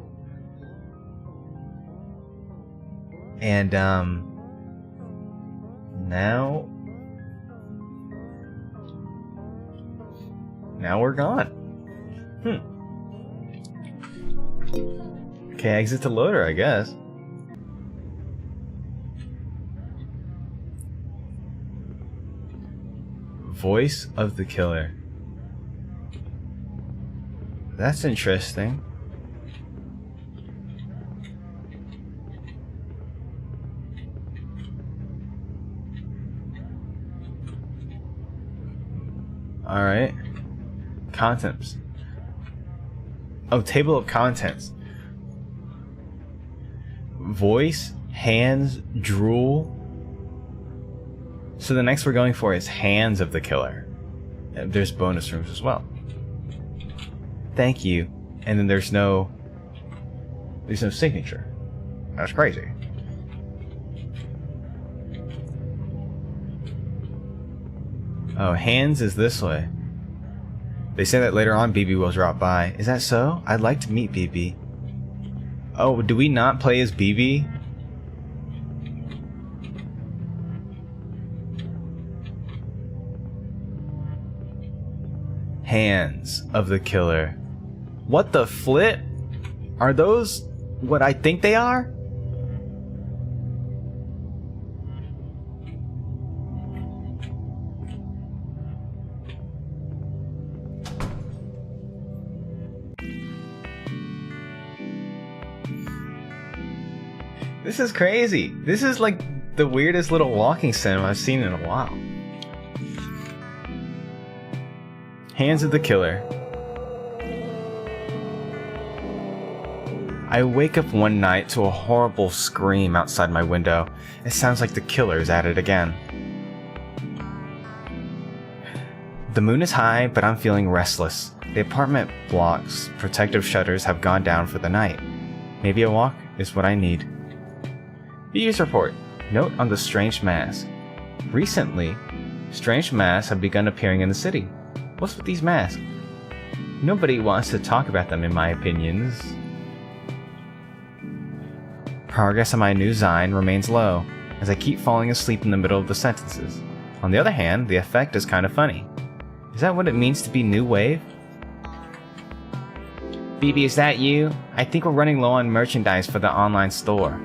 [SPEAKER 1] And now we're gone. Okay, exit to loader, I guess. Voice of the killer. That's interesting. Alright. Contents. Oh, table of contents. Voice, hands, drool. So the next we're going for is hands of the killer. There's bonus rooms as well. Thank you. And then there's no signature. That's crazy. Oh, hands is this way. They say that later on BB will drop by. Is that so? I'd like to meet BB. Oh, do we not play as BB? Hands of the killer. What the flip? Are those what I think they are? This is crazy. This is like the weirdest little walking sim I've seen in a while. Hands of the killer. I wake up one night to a horrible scream outside my window. It sounds like the killer is at it again. The moon is high, but I'm feeling restless. The apartment block's protective shutters have gone down for the night. Maybe a walk is what I need. Views report. Note on the strange masks. Recently, strange masks have begun appearing in the city. What's with these masks? Nobody wants to talk about them in my opinions. Progress on my new Zine remains low, as I keep falling asleep in the middle of the sentences. On the other hand, the effect is kind of funny. Is that what it means to be new wave? BB, is that you? I think we're running low on merchandise for the online store.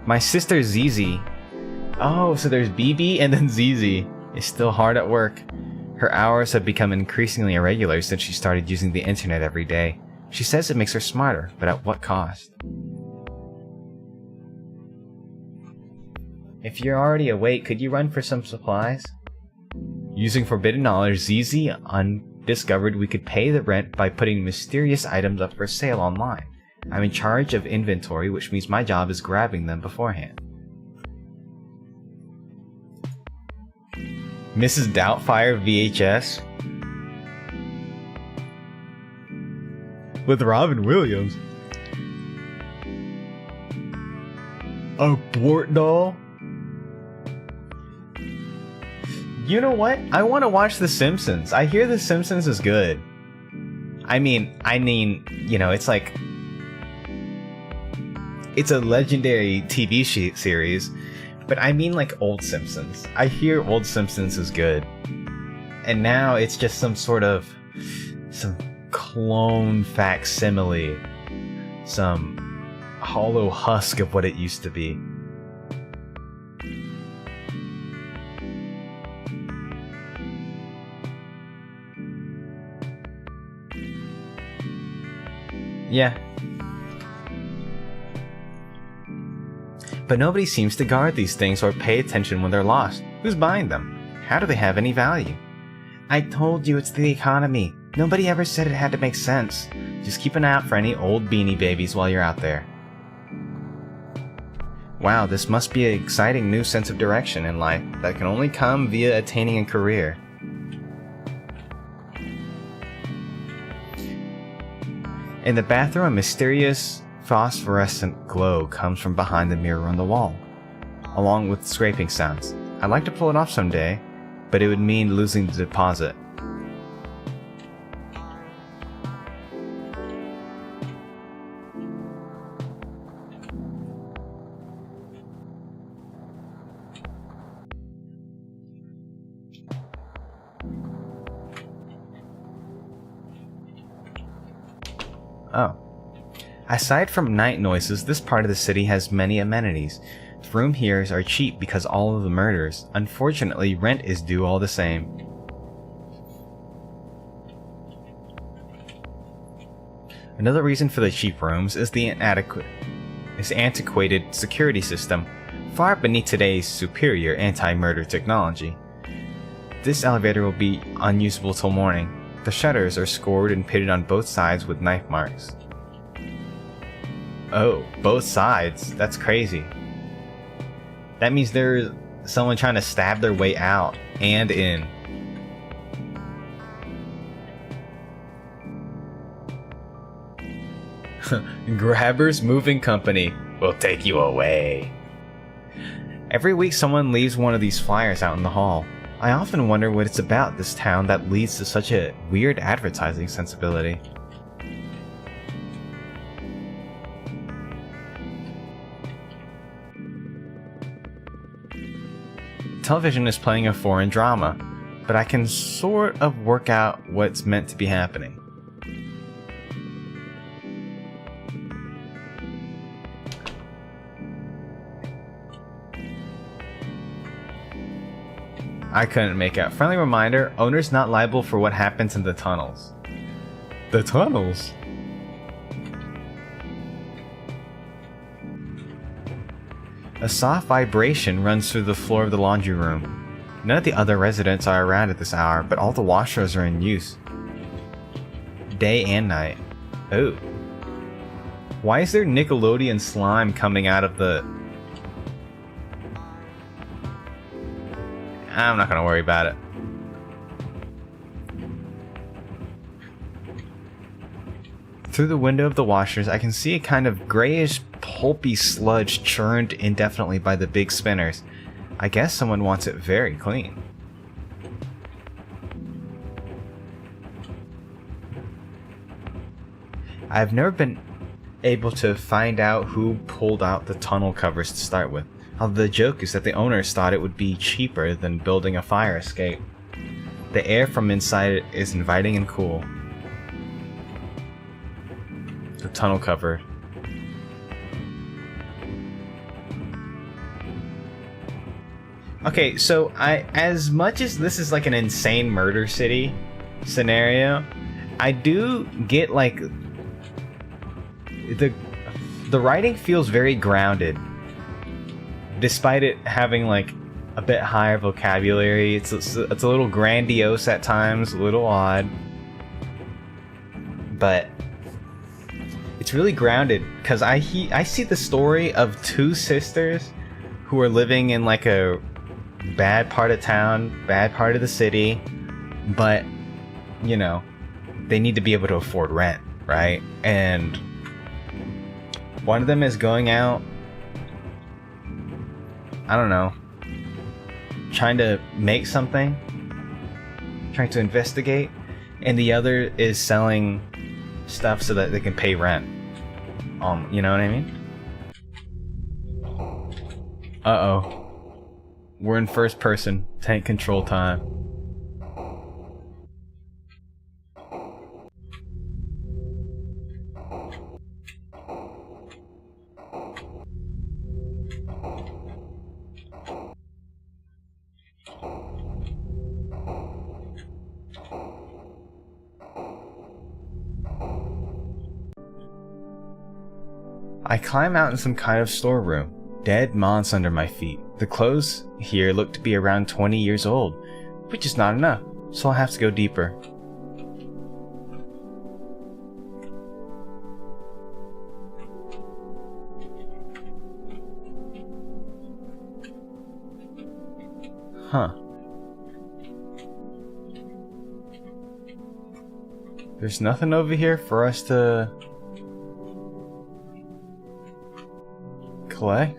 [SPEAKER 1] My sister ZZ. Oh, so there's BB and then ZZ is still hard at work. Her hours have become increasingly irregular since she started using the internet every day. She says it makes her smarter, but at what cost? If you're already awake, could you run for some supplies? Using forbidden knowledge, ZZ undiscovered we could pay the rent by putting mysterious items up for sale online. I'm in charge of inventory, which means my job is grabbing them beforehand. Mrs. Doubtfire VHS? with Robin Williams. A Bort doll? You know what? I want to watch The Simpsons. I hear The Simpsons is good. I mean, you know, it's like... It's a legendary TV series, but I mean like old Simpsons. I hear old Simpsons is good. And now it's just some clone facsimile. Some hollow husk of what it used to be. Yeah. But nobody seems to guard these things or pay attention when they're lost. Who's buying them? How do they have any value? I told you it's the economy. Nobody ever said it had to make sense. Just keep an eye out for any old Beanie Babies while you're out there. Wow, this must be an exciting new sense of direction in life that can only come via attaining a career. In the bathroom, a mysterious phosphorescent glow comes from behind the mirror on the wall, along with scraping sounds. I'd like to pull it off someday, but it would mean losing the deposit. Oh. Aside from night noises, this part of the city has many amenities. The room here are cheap because all of the murders. Unfortunately, rent is due all the same. Another reason for the cheap rooms is the antiquated security system, far beneath today's superior anti-murder technology. This elevator will be unusable till morning. The shutters are scored and pitted on both sides with knife marks. Oh, both sides? That's crazy. That means there's someone trying to stab their way out and in. Grabbers Moving Company will take you away. Every week someone leaves one of these flyers out in the hall. I often wonder what it's about this town that leads to such a weird advertising sensibility. Television is playing a foreign drama, but I can sort of work out what's meant to be happening. I couldn't make out. Friendly reminder, owner's not liable for what happens in the tunnels. The tunnels? A soft vibration runs through the floor of the laundry room. None of the other residents are around at this hour, but all the washers are in use. Day and night. Oh. Why is there Nickelodeon slime coming out of the... I'm not gonna worry about it. Through the window of the washers, I can see a kind of grayish, pulpy sludge churned indefinitely by the big spinners. I guess someone wants it very clean. I've never been able to find out who pulled out the tunnel covers to start with. The joke is that the owners thought it would be cheaper than building a fire escape. The air from inside is inviting and cool. The tunnel cover. Okay, so as much as this is like an insane murder city scenario, I do get like the writing feels very grounded. Despite it having like a bit higher vocabulary, it's a little grandiose at times, a little odd, but it's really grounded because I see the story of two sisters who are living in like a bad part of town, bad part of the city, but you know, they need to be able to afford rent, right? And one of them is going out, I don't know, trying to make something, trying to investigate, and the other is selling stuff so that they can pay rent. You know what I mean? Uh-oh. We're in first person, tank control time. I climb out in some kind of storeroom. Dead moss under my feet. The clothes here look to be around 20 years old, which is not enough, so I'll have to go deeper. Huh. There's nothing over here for us to collect?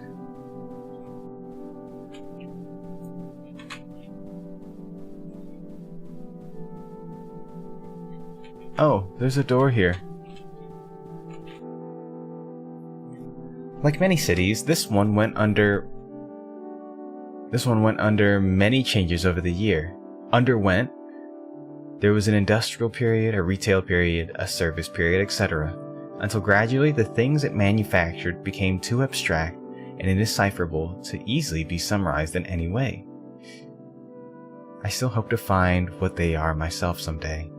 [SPEAKER 1] Oh, there's a door here. Like many cities, this one went under many changes over the year. Underwent. There was an industrial period, a retail period, a service period, etc. Until gradually the things it manufactured became too abstract and indecipherable to easily be summarized in any way. I still hope to find what they are myself someday.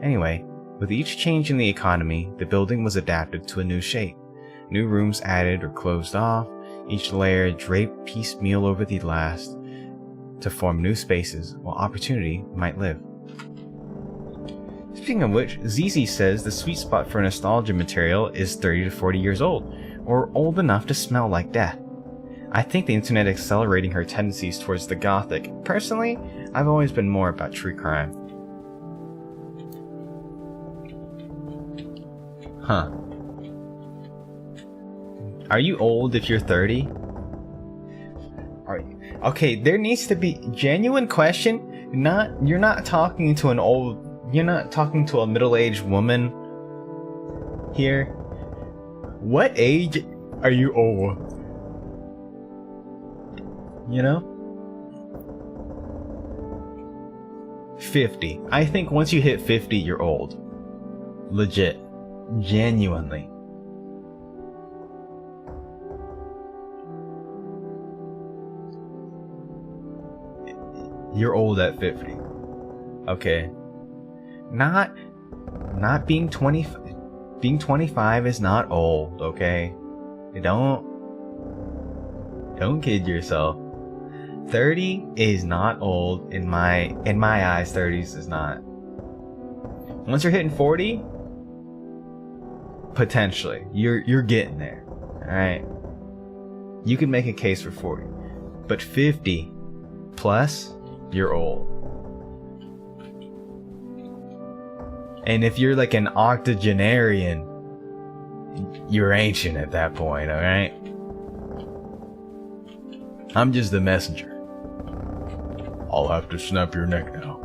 [SPEAKER 1] Anyway, with each change in the economy, the building was adapted to a new shape. New rooms added or closed off, each layer draped piecemeal over the last to form new spaces while opportunity might live. Speaking of which, ZZ says the sweet spot for nostalgia material is 30 to 40 years old, or old enough to smell like death. I think the internet is accelerating her tendencies towards the gothic. Personally, I've always been more about true crime. Huh. Are you old if you're 30? Okay, there needs to be genuine question. You're not talking to a middle-aged woman here. What age are you old? You know? 50. I think once you hit 50, you're old. Legit. Genuinely. You're old at 50. Okay. Not being 20. Being 25 is not old, okay? Don't kid yourself. 30 is not old in my eyes. 30s is not. Once you're hitting 40, potentially you're getting there. All right. You can make a case for 40, but 50 plus, you're old. And if you're like an octogenarian, you're ancient at that point, alright? I'm just the messenger. I'll have to snap your neck now.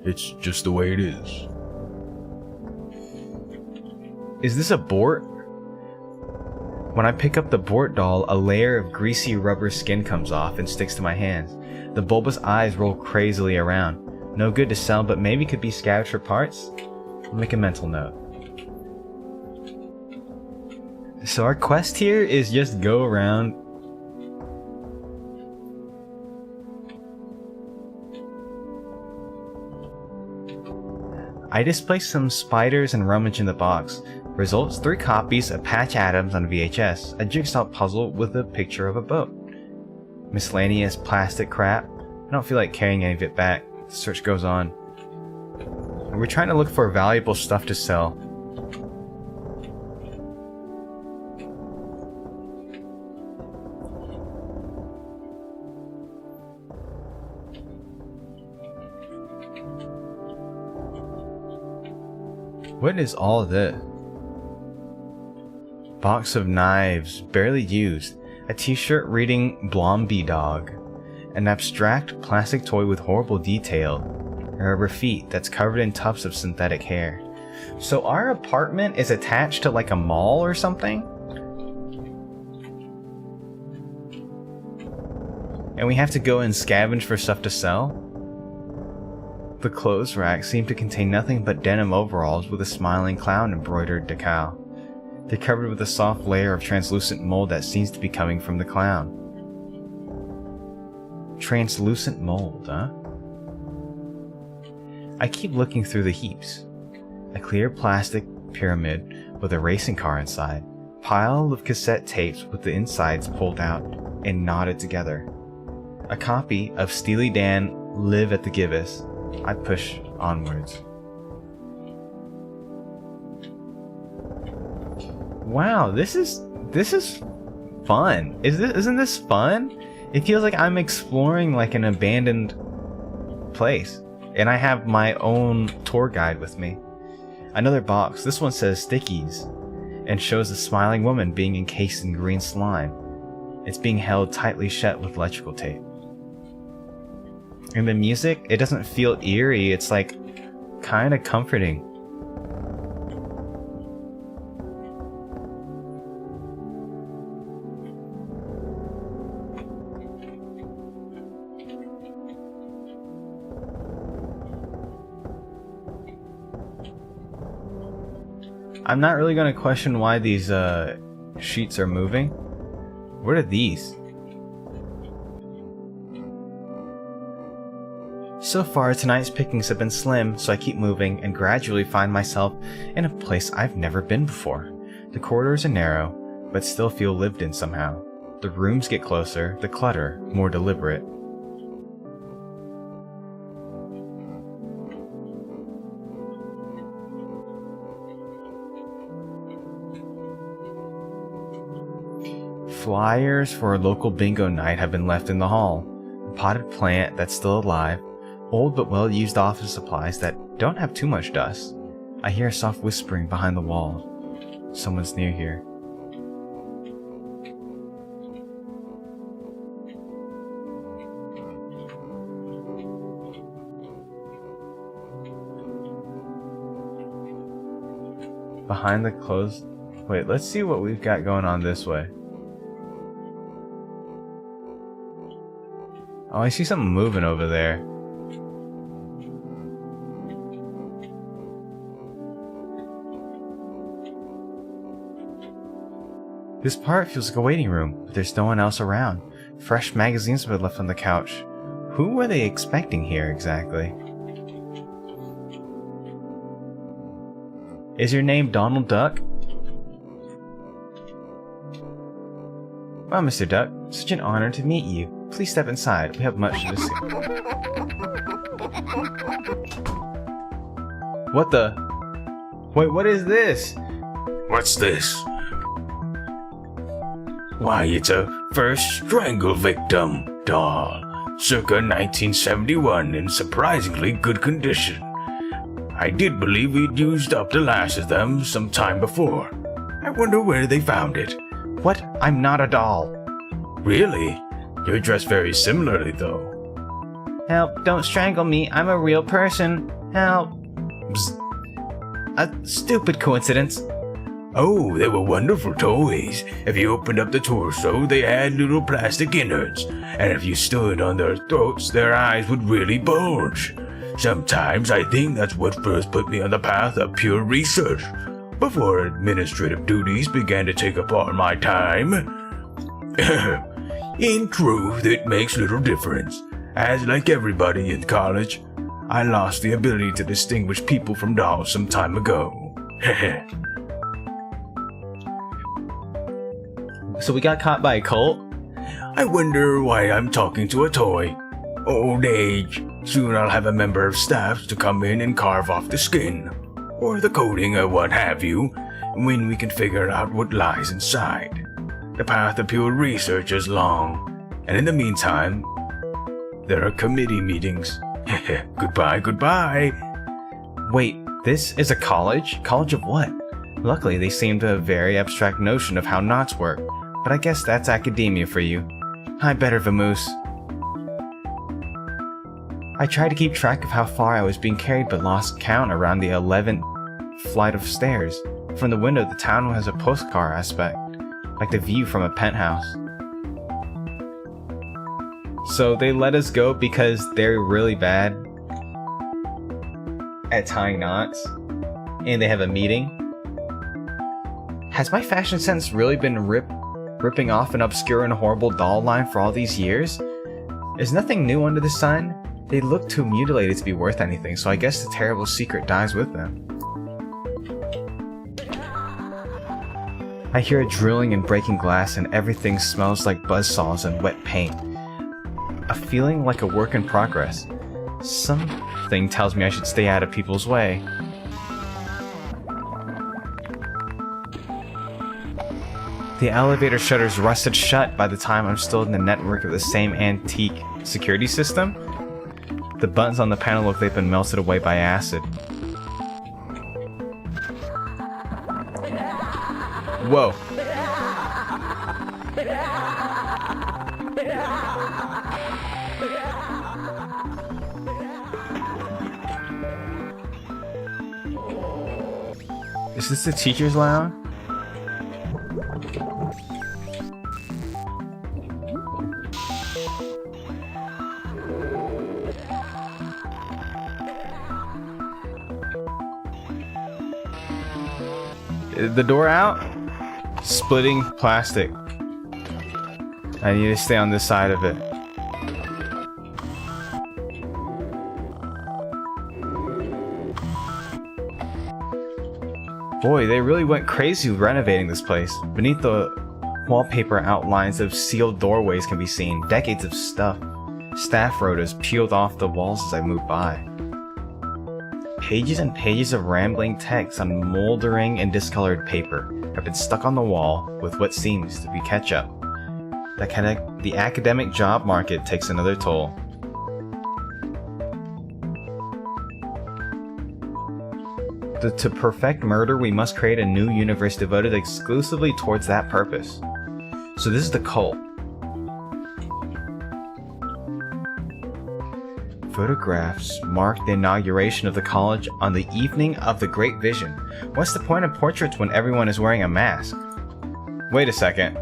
[SPEAKER 1] It's just the way it is. Is this a Bort? When I pick up the Bort doll, a layer of greasy rubber skin comes off and sticks to my hands. The bulbous eyes roll crazily around. No good to sell, but maybe could be scavenged for parts? I'll make a mental note. So our quest here is just go around. I displaced some spiders and rummage in the box. Results: 3 copies of Patch Adams on VHS, a jigsaw puzzle with a picture of a boat. Miscellaneous plastic crap. I don't feel like carrying any of it back. The search goes on. We're trying to look for valuable stuff to sell. What is all this? Box of knives, barely used. A t-shirt reading Blomby Dog. An abstract plastic toy with horrible detail. A rubber feet that's covered in tufts of synthetic hair. So our apartment is attached to like a mall or something? And we have to go and scavenge for stuff to sell? The clothes rack seem to contain nothing but denim overalls with a smiling clown embroidered decal. They're covered with a soft layer of translucent mold that seems to be coming from the clown. Translucent mold, huh? I keep looking through the heaps. A clear plastic pyramid with a racing car inside. Pile of cassette tapes with the insides pulled out and knotted together. A copy of Steely Dan Live at the Gibbous. I push onwards. Wow, this is fun. Isn't this fun? It feels like I'm exploring like an abandoned place, and I have my own tour guide with me. Another box. This one says stickies, and shows a smiling woman being encased in green slime. It's being held tightly shut with electrical tape. And the music, it doesn't feel eerie. It's like kind of comforting. I'm not really going to question why these sheets are moving. What are these? So far, tonight's pickings have been slim, so I keep moving and gradually find myself in a place I've never been before. The corridors are narrow, but still feel lived in somehow. The rooms get closer, the clutter more deliberate. Flyers for a local bingo night have been left in the hall. A potted plant that's still alive. Old but well-used office supplies that don't have too much dust. I hear a soft whispering behind the wall. Someone's near here. Behind the closed... Wait, let's see what we've got going on this way. Oh, I see something moving over there. This part feels like a waiting room, but there's no one else around. Fresh magazines have been left on the couch. Who were they expecting here exactly? Is your name Donald Duck? Well, Mr. Duck, such an honor to meet you. Please step inside. We have much to discuss. What the? Wait, what is this?
[SPEAKER 2] What's this? Why, it's a first strangle victim doll, circa 1971, in surprisingly good condition. I did believe we'd used up the last of them some time before. I wonder where they found it.
[SPEAKER 1] What? I'm not a doll.
[SPEAKER 2] Really? You're dressed very similarly, though.
[SPEAKER 1] Help, don't strangle me. I'm a real person. Help. Bzz. A stupid coincidence.
[SPEAKER 2] Oh, they were wonderful toys. If you opened up the torso, they had little plastic innards, and if you stood on their throats, their eyes would really bulge. Sometimes I think that's what first put me on the path of pure research, before administrative duties began to take up all my time. In truth, it makes little difference, as like everybody in college, I lost the ability to distinguish people from dolls some time ago.
[SPEAKER 1] So we got caught by a cult?
[SPEAKER 2] I wonder why I'm talking to a toy. Old age. Soon I'll have a member of staff to come in and carve off the skin, or the coating or what have you, when we can figure out what lies inside. The path of pure research is long, and in the meantime, there are committee meetings. Goodbye, goodbye.
[SPEAKER 1] Wait, This is a college? College of what? Luckily, they seem to have a very abstract notion of how knots work, but I guess that's academia for you. I better vamoose. I tried to keep track of how far I was being carried but lost count around the 11th flight of stairs. From the window, the town has a postcard aspect, like the view from a penthouse. So they let us go because they're really bad at tying knots, and they have a meeting. Has my fashion sense really been ripping off an obscure and horrible doll line for all these years? Is nothing new under the sun? They look too mutilated to be worth anything, so I guess the terrible secret dies with them. I hear a drilling and breaking glass, and everything smells like buzzsaws and wet paint. A feeling like a work in progress. Something tells me I should stay out of people's way. The elevator shutters rusted shut by the time I'm still in the network of the same antique security system. The buttons on the panel look like they've been melted away by acid. Whoa. Is this the teacher's lounge? Is the door out? Splitting plastic. I need to stay on this side of it. Boy, they really went crazy renovating this place. Beneath the wallpaper, outlines of sealed doorways can be seen. Decades of staff rotors peeled off the walls as I moved by. Pages and pages of rambling text on moldering and discolored paper have been stuck on the wall with what seems to be ketchup. The academic job market takes another toll. To perfect murder, we must create a new universe devoted exclusively towards that purpose. So this is the cult. Photographs mark the inauguration of the college on the evening of the Great Vision. What's the point of portraits when everyone is wearing a mask? Wait a second.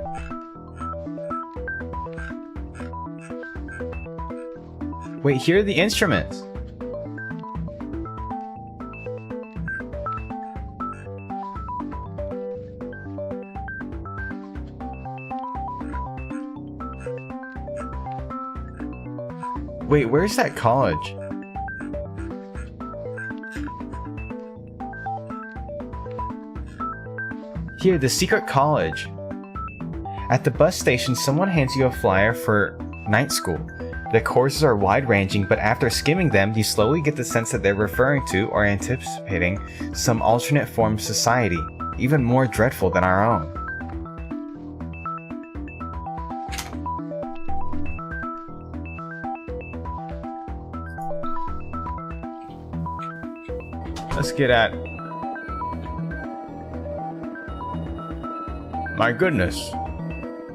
[SPEAKER 1] Wait, here are the instruments. Wait, where's that college? Here, the secret college. At the bus station, someone hands you a flyer for night school. The courses are wide-ranging, but after skimming them, you slowly get the sense that they're referring to or anticipating some alternate form of society, even more dreadful than our own. Let's get at... My goodness.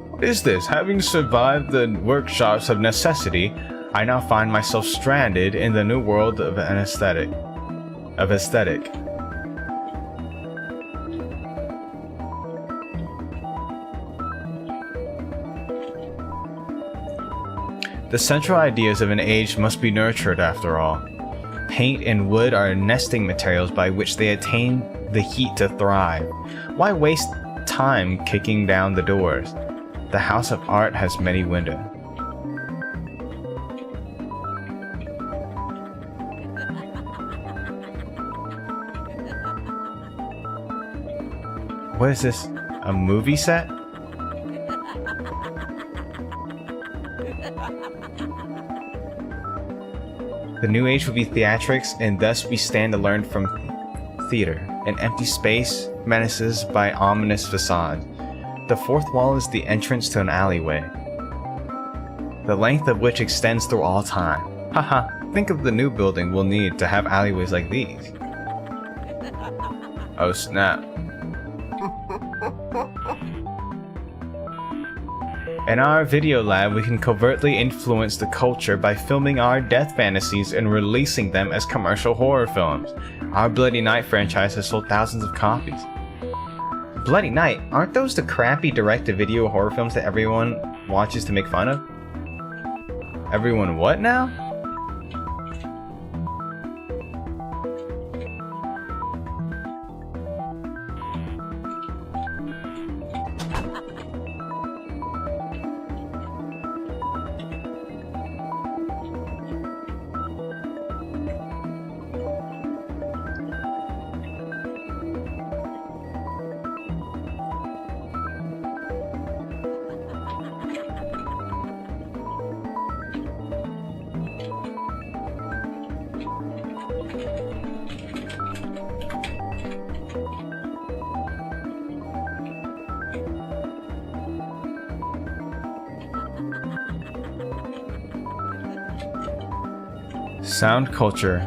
[SPEAKER 1] What is this? Having survived the workshops of necessity, I now find myself stranded in the new world of aesthetic. The central ideas of an age must be nurtured after all. Paint and wood are nesting materials by which they attain the heat to thrive. Why waste time kicking down the doors? The house of art has many windows. What is this? A movie set? The new age will be theatrics, and thus we stand to learn from theater. An empty space menaces by ominous facade. The fourth wall is the entrance to an alleyway, the length of which extends through all time. Haha, think of the new building we'll need to have alleyways like these. Oh snap. In our video lab, we can covertly influence the culture by filming our death fantasies and releasing them as commercial horror films. Our Bloody Night franchise has sold thousands of copies. Bloody Night? Aren't those the crappy direct-to-video horror films that everyone watches to make fun of? Everyone what now? Sound culture.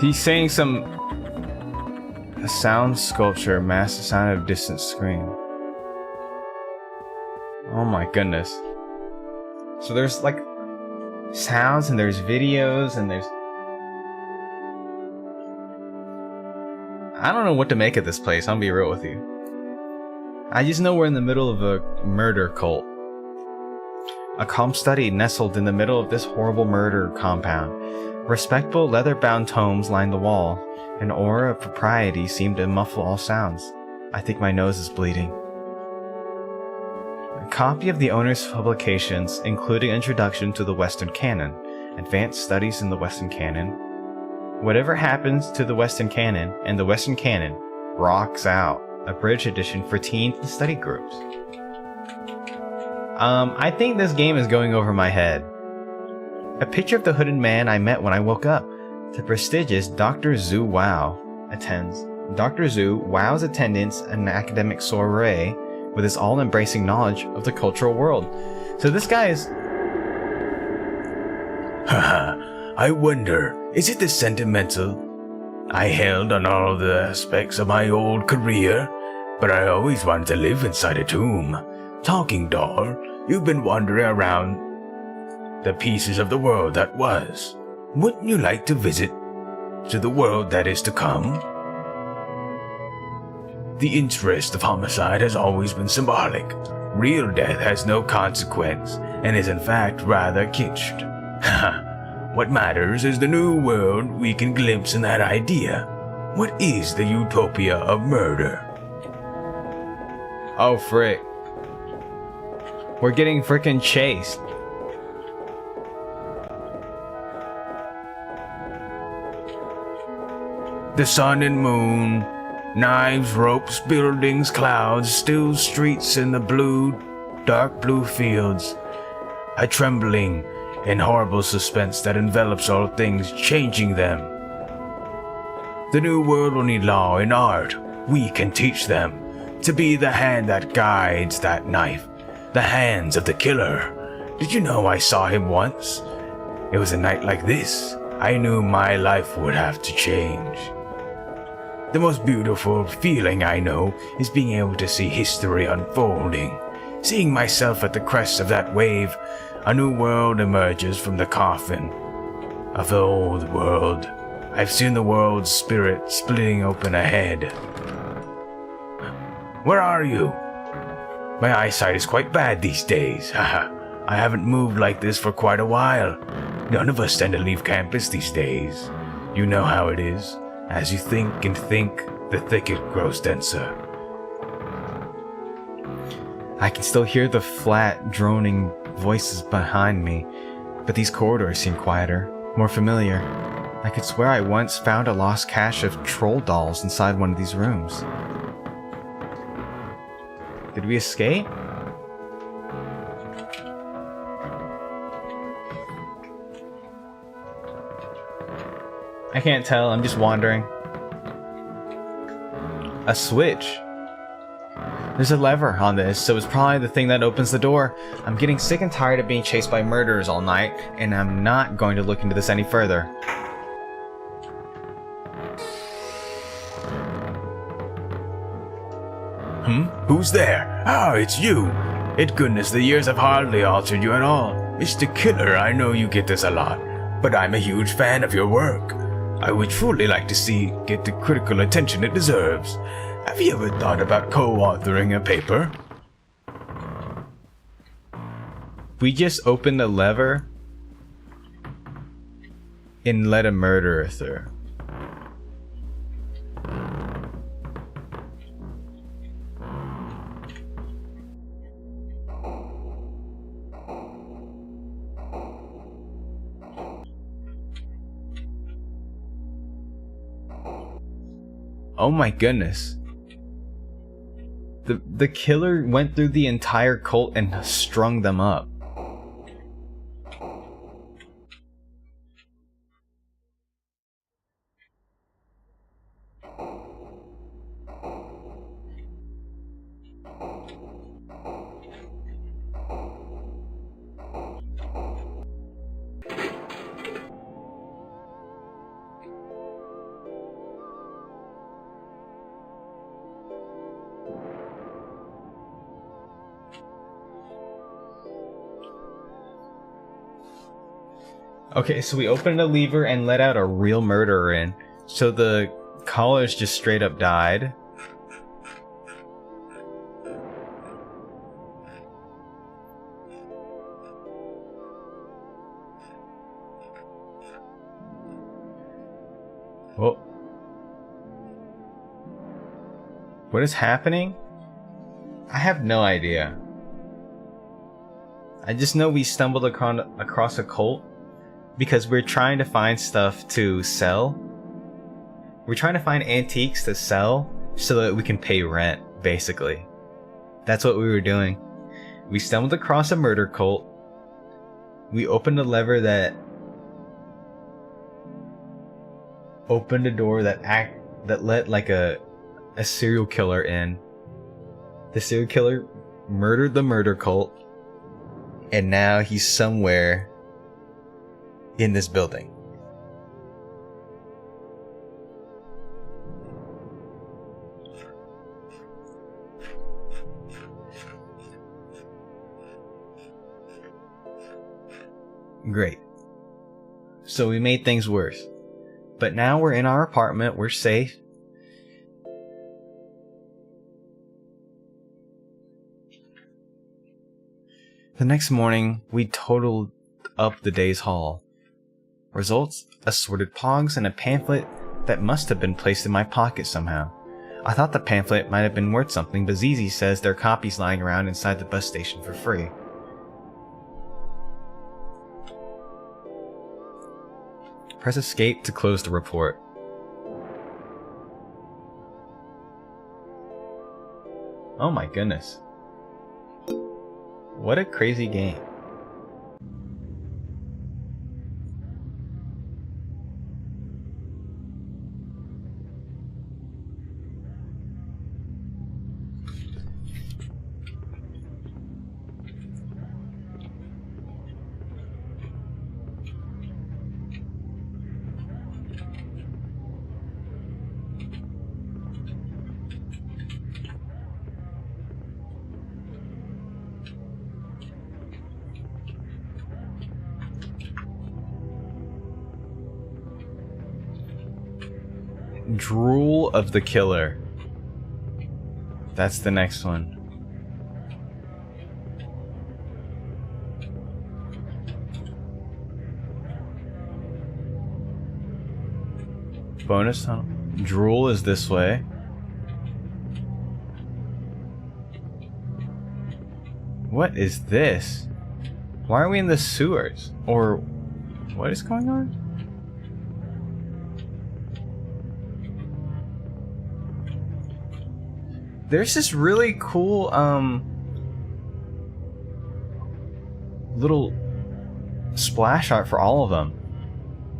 [SPEAKER 1] He's saying a sound sculpture masks the sound of distant scream. Oh my goodness. So there's like sounds and there's videos and there's... I don't know what to make of this place, I'll be real with you. I just know we're in the middle of a murder cult. A calm study nestled in the middle of this horrible murder compound. Respectable leather-bound tomes lined the wall. An aura of propriety seemed to muffle all sounds. I think my nose is bleeding. A copy of the owner's publications, including Introduction to the Western Canon, Advanced Studies in the Western Canon. Whatever happens to the Western Canon, and the Western Canon rocks out. Abridged edition for teens and study groups. I think this game is going over my head. A picture of the hooded man I met when I woke up. The prestigious Dr. Zhu Wow attends. Dr. Zhu wows attendance at an academic soiree with his all-embracing knowledge of the cultural world. So this guy is...
[SPEAKER 2] Haha, I wonder, is it the sentimental I held on all the aspects of my old career? But I always wanted to live inside a tomb. Talking doll, you've been wandering around the pieces of the world that was. Wouldn't you like to visit to the world that is to come? The interest of homicide has always been symbolic. Real death has no consequence and is in fact rather kitsched. What matters is the new world we can glimpse in that idea. What is the utopia of murder?
[SPEAKER 1] Oh frick. We're getting frickin' chased.
[SPEAKER 2] The sun and moon, knives, ropes, buildings, clouds, still streets in the blue, dark blue fields. A trembling and horrible suspense that envelops all things, changing them. The new world will need law and art. We can teach them to be the hand that guides that knife, the hands of the killer. Did you know I saw him once? It was a night like this. I knew my life would have to change. The most beautiful feeling I know is being able to see history unfolding. Seeing myself at the crest of that wave, a new world emerges from the coffin of the old world. I've seen the world's spirit splitting open ahead. Where are you? My eyesight is quite bad these days. I haven't moved like this for quite a while. None of us tend to leave campus these days. You know how it is. As you think and think, the thicket grows denser.
[SPEAKER 1] I can still hear the flat, droning voices behind me, but these corridors seem quieter, more familiar. I could swear I once found a lost cache of troll dolls inside one of these rooms. Did we escape? I can't tell, I'm just wandering. A switch. There's a lever on this, so it's probably the thing that opens the door. I'm getting sick and tired of being chased by murderers all night, and I'm not going to look into this any further.
[SPEAKER 2] Who's there? Ah, it's you. It goodness, the years have hardly altered you at all. Mr. Killer, I know you get this a lot, but I'm a huge fan of your work. I would truly like to see get the critical attention it deserves. Have you ever thought about co-authoring a paper?
[SPEAKER 1] We just opened a lever and let a murderer through. Oh my goodness. The killer went through the entire cult and strung them up. Okay, so we opened a lever and let out a real murderer in. So the collars just straight up died. Whoa. What is happening? I have no idea. I just know we stumbled across a cult. Because we're trying to find stuff to sell. We're trying to find antiques to sell so that we can pay rent, basically. That's what we were doing. We stumbled across a murder cult. We opened a lever that opened a door that let like a serial killer in. The serial killer murdered the murder cult. And now he's somewhere in this building. Great. So we made things worse. But now we're in our apartment, we're safe. The next morning, we totaled up the day's haul. Results, assorted pogs and a pamphlet that must have been placed in my pocket somehow. I thought the pamphlet might have been worth something, but Zizi says there are copies lying around inside the bus station for free. Press escape to close the report. Oh my goodness. What a crazy game. Drool of the Killer. That's the next one. Bonus tunnel. Drool is this way. What is this? Why are we in the sewers? Or what is going on? There's this really cool little splash art for all of them.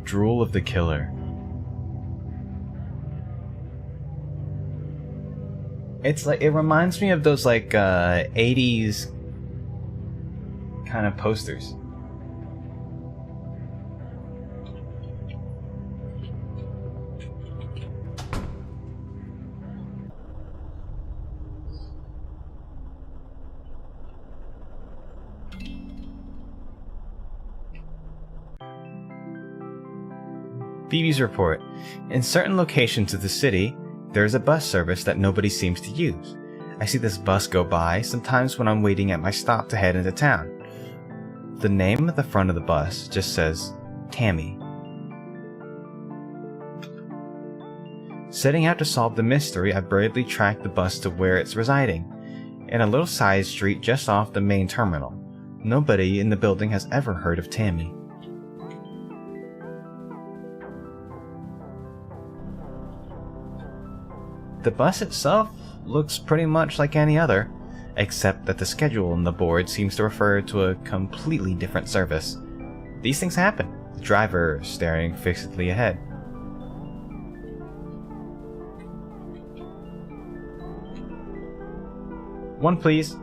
[SPEAKER 1] Drool of the Killer. It's like, it reminds me of those like 80s kind of posters. Phoebe's report. In certain locations of the city, there is a bus service that nobody seems to use. I see this bus go by sometimes when I'm waiting at my stop to head into town. The name at the front of the bus just says Tammy. Setting out to solve the mystery, I bravely track the bus to where it's residing, in a little side street just off the main terminal. Nobody in the building has ever heard of Tammy. The bus itself looks pretty much like any other, except that the schedule on the board seems to refer to a completely different service. These things happen, the driver staring fixedly ahead. One please.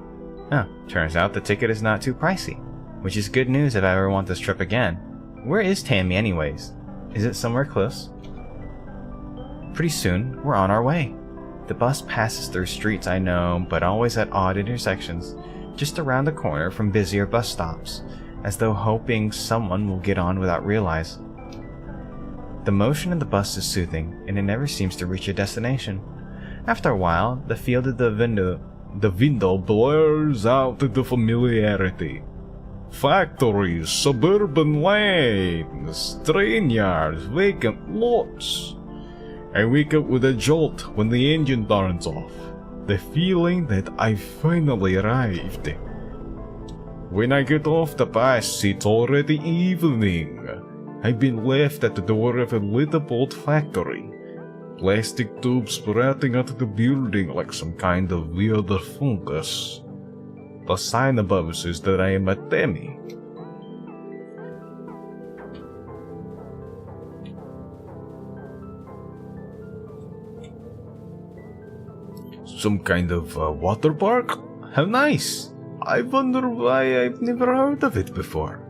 [SPEAKER 1] Oh, turns out the ticket is not too pricey, which is good news if I ever want this trip again. Where is Tammy anyways? Is it somewhere close? Pretty soon, we're on our way. The bus passes through streets I know, but always at odd intersections, just around the corner from busier bus stops, as though hoping someone will get on without realize. The motion of the bus is soothing, and it never seems to reach a destination. After a while, the field of the window blurs out into familiarity. Factories, suburban lanes, train yards, vacant lots. I wake up with a jolt when the engine turns off, the feeling that I finally arrived. When I get off the bus, it's already evening. I've been left at the door of a lit-up old factory, plastic tubes sprouting out of the building like some kind of weird fungus. The sign above says that I am a Tammy. Some kind of water park? How nice! I wonder why I've never heard of it before.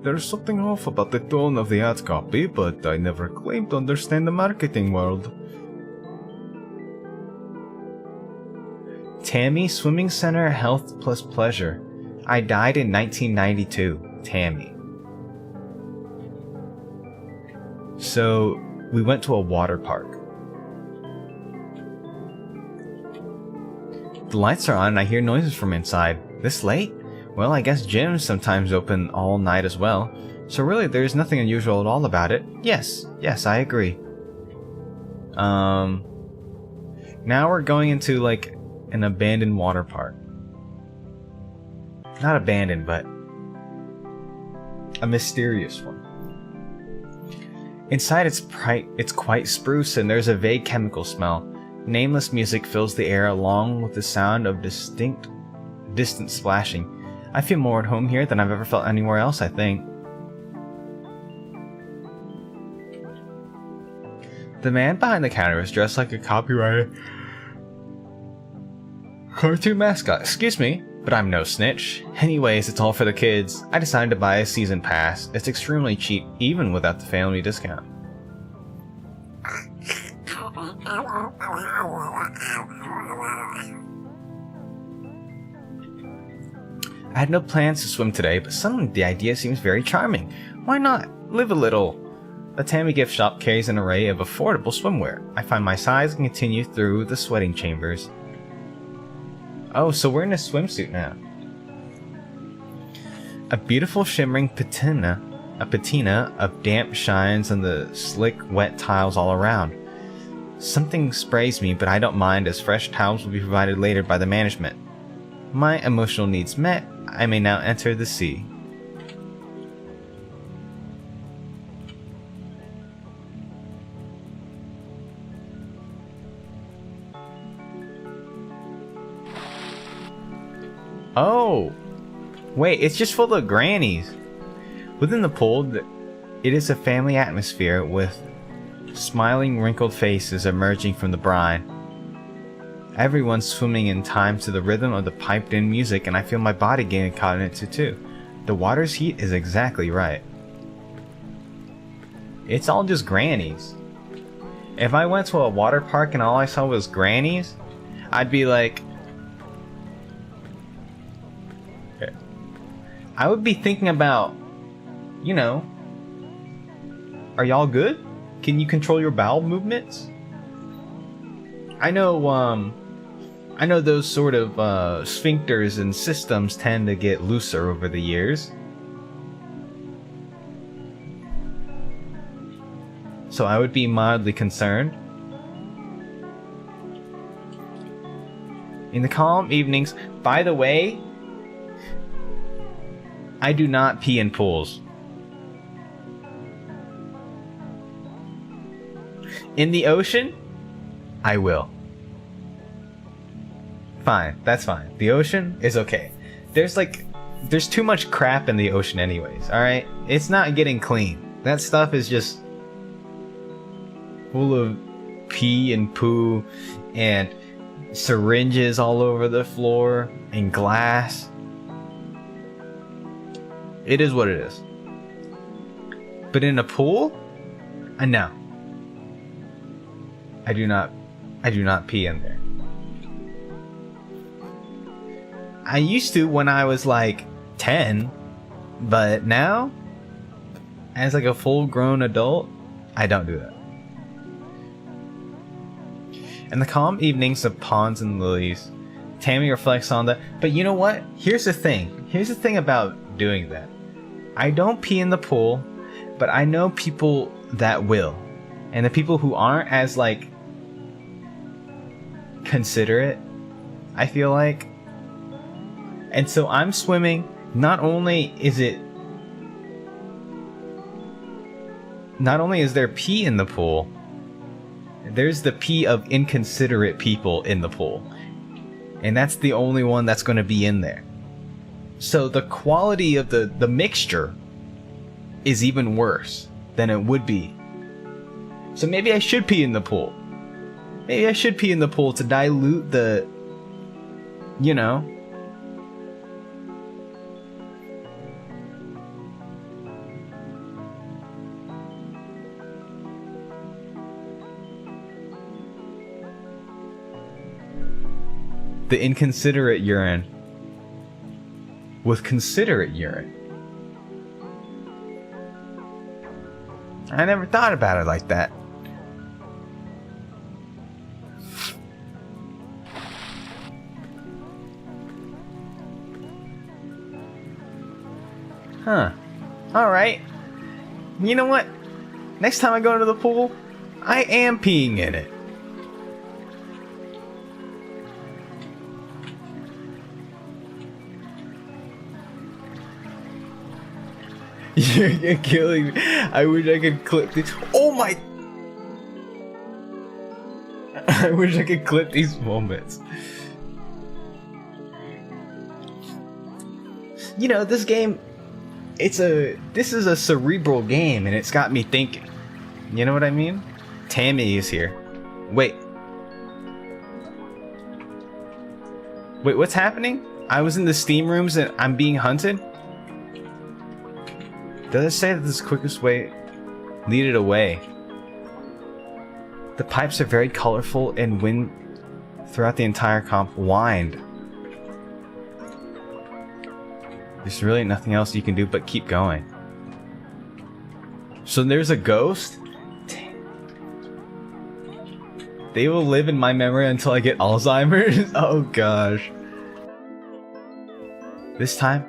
[SPEAKER 1] There's something off about the tone of the ad copy, but I never claimed to understand the marketing world. Tammy Swimming Center Health Plus Pleasure. I died in 1992. Tammy. So, we went to a water park. The lights are on and I hear noises from inside. This late? Well, I guess gyms sometimes open all night as well. So really, there's nothing unusual at all about it. Yes, I agree. Now we're going into like an abandoned water park. Not abandoned, but a mysterious one. Inside it's quite spruce and there's a vague chemical smell. Nameless music fills the air along with the sound of distant splashing. I feel more at home here than I've ever felt anywhere else, I think. The man behind the counter is dressed like a copyrighted cartoon mascot. Excuse me, but I'm no snitch. Anyways, it's all for the kids. I decided to buy a season pass. It's extremely cheap, even without the family discount. I had no plans to swim today, but suddenly the idea seems very charming. Why not? Live a little. The Tammy gift shop carries an array of affordable swimwear. I find my size and continue through the sweating chambers. Oh, so we're in a swimsuit now. A beautiful shimmering patina of damp shines on the slick, wet tiles all around. Something sprays me, but I don't mind as fresh towels will be provided later by the management. My emotional needs met, I may now enter the sea. Oh! Wait, it's just full of grannies. Within the pool, it is a family atmosphere with smiling, wrinkled faces emerging from the brine. Everyone's swimming in time to the rhythm of the piped-in music, and I feel my body getting caught in it too. The water's heat is exactly right. It's all just grannies. If I went to a water park and all I saw was grannies, I'd be like... I would be thinking about, you know, are y'all good? Can you control your bowel movements? I know those sort of sphincters and systems tend to get looser over the years. So I would be mildly concerned. In the calm evenings, by the way, I do not pee in pools. In the ocean, I will. Fine, that's fine. The ocean is okay. There's too much crap in the ocean anyways, alright? It's not getting clean. That stuff is just full of pee and poo and syringes all over the floor and glass. It is what it is. But in a pool? No. I do not pee in there. I used to when I was like 10, but now, as like a full-grown adult, I don't do that. In the calm evenings of ponds and lilies, Tammy reflects on that. But you know what? Here's the thing. Here's the thing about doing that. I don't pee in the pool, but I know people that will. And the people who aren't as, like, considerate, I feel like. And so I'm swimming. Not only is there pee in the pool, there's the pee of inconsiderate people in the pool. And that's the only one that's going to be in there. So the quality of the mixture is even worse than it would be. So maybe I should pee in the pool. Maybe I should pee in the pool to dilute the, you know, the inconsiderate urine with considerate urine. I never thought about it like that. Huh. Alright. You know what? Next time I go into the pool, I am peeing in it. You're killing me. I wish I could clip these. Oh my! I wish I could clip these moments. You know, this game, this is a cerebral game, and it's got me thinking. You know what I mean? Tammy is here. Wait, what's happening? I was in the steam rooms and I'm being hunted? Does it say that this quickest way lead it away? The pipes are very colorful and wind throughout the entire comp wind. There's really nothing else you can do but keep going. So there's a ghost? They will live in my memory until I get Alzheimer's? Oh gosh. This time?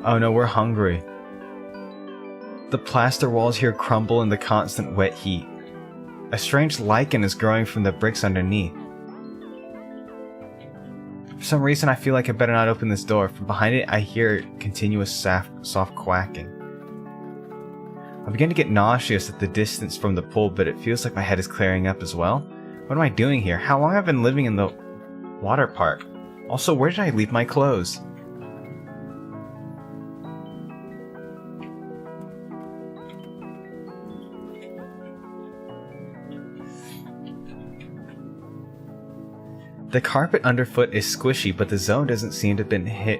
[SPEAKER 1] Oh no, we're hungry. The plaster walls here crumble in the constant wet heat. A strange lichen is growing from the bricks underneath. For some reason I feel like I better not open this door. From behind it I hear continuous soft quacking. I begin to get nauseous at the distance from the pool, but it feels like my head is clearing up as well. What am I doing here? How long have I been living in the water park? Also, where did I leave my clothes? The carpet underfoot is squishy, but the zone doesn't seem to have been hit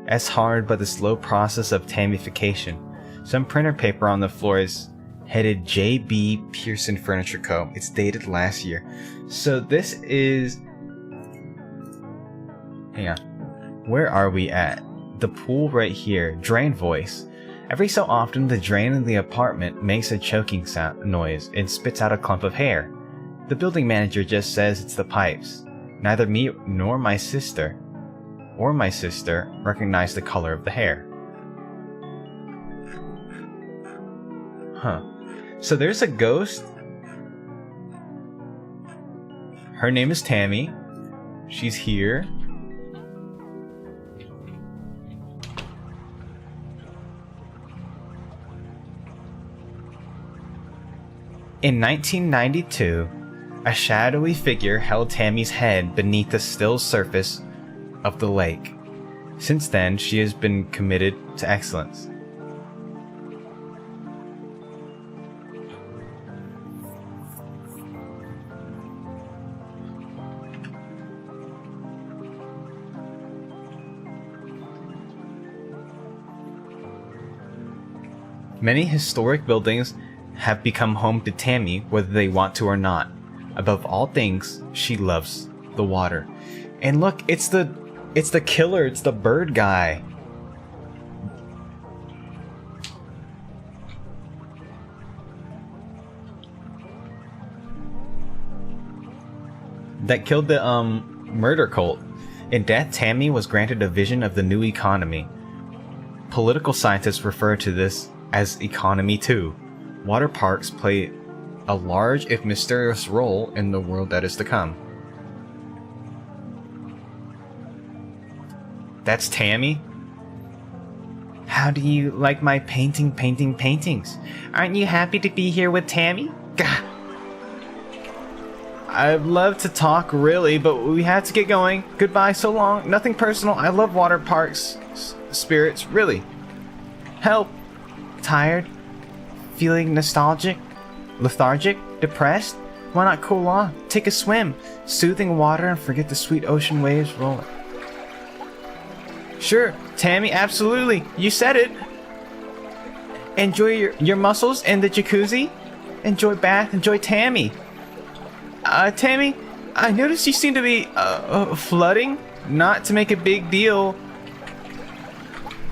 [SPEAKER 1] as hard by the slow process of tamification. Some printer paper on the floor is headed J.B. Pearson Furniture Co. It's dated last year. So this is... Hang on. Where are we at? The pool right here. Drain voice. Every so often, the drain in the apartment makes a choking noise and spits out a clump of hair. The building manager just says it's the pipes. Neither me nor my sister recognize the color of the hair. Huh. So there's a ghost. Her name is Tammy. She's here. In 1992, a shadowy figure held Tammy's head beneath the still surface of the lake. Since then, she has been committed to excellence. Many historic buildings have become home to Tammy, whether they want to or not. Above all things, she loves the water. And look, it's the killer, it's the bird guy. That killed the murder cult. In death, Tammy was granted a vision of the new economy. Political scientists refer to this as economy 2. Water parks play a large, if mysterious, role in the world that is to come. That's Tammy? How do you like my paintings? Aren't you happy to be here with Tammy? Gah. I'd love to talk, really, but we have to get going. Goodbye, so long. Nothing personal. I love water parks. Spirits, really. Help. Tired? Feeling nostalgic? Lethargic? Depressed? Why not cool off? Take a swim. Soothing water and forget the sweet ocean waves rolling. Sure, Tammy, absolutely. You said it. Enjoy your muscles in the jacuzzi. Enjoy bath. Enjoy Tammy. Tammy, I noticed you seem to be flooding. Not to make a big deal.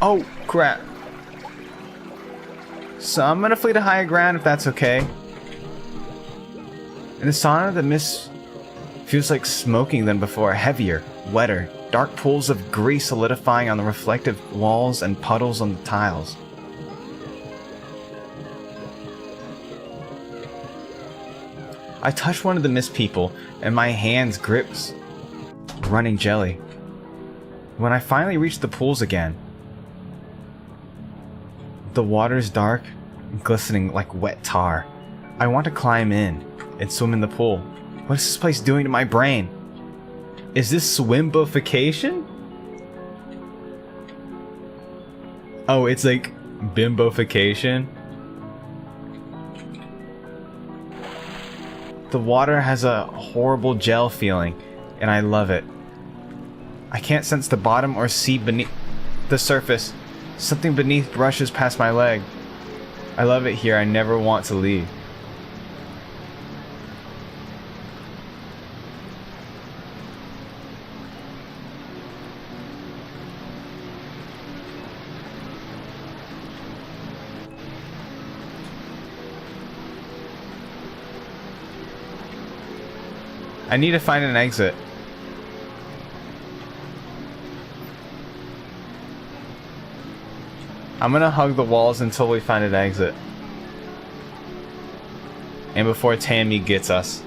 [SPEAKER 1] Oh, crap. So I'm gonna flee to higher ground if that's okay. In the sauna, the mist feels like smoking than before, heavier, wetter, dark pools of grease solidifying on the reflective walls and puddles on the tiles. I touch one of the mist people, and my hands grips running jelly. When I finally reach the pools again, the water's dark and glistening like wet tar. I want to climb in and swim in the pool. What is this place doing to my brain? Is this swimbification? Oh, it's like bimbofication. The water has a horrible gel feeling, and I love it. I can't sense the bottom or see beneath the surface. Something beneath brushes past my leg. I love it here. I never want to leave. I need to find an exit. I'm gonna hug the walls until we find an exit. And before Tammy gets us.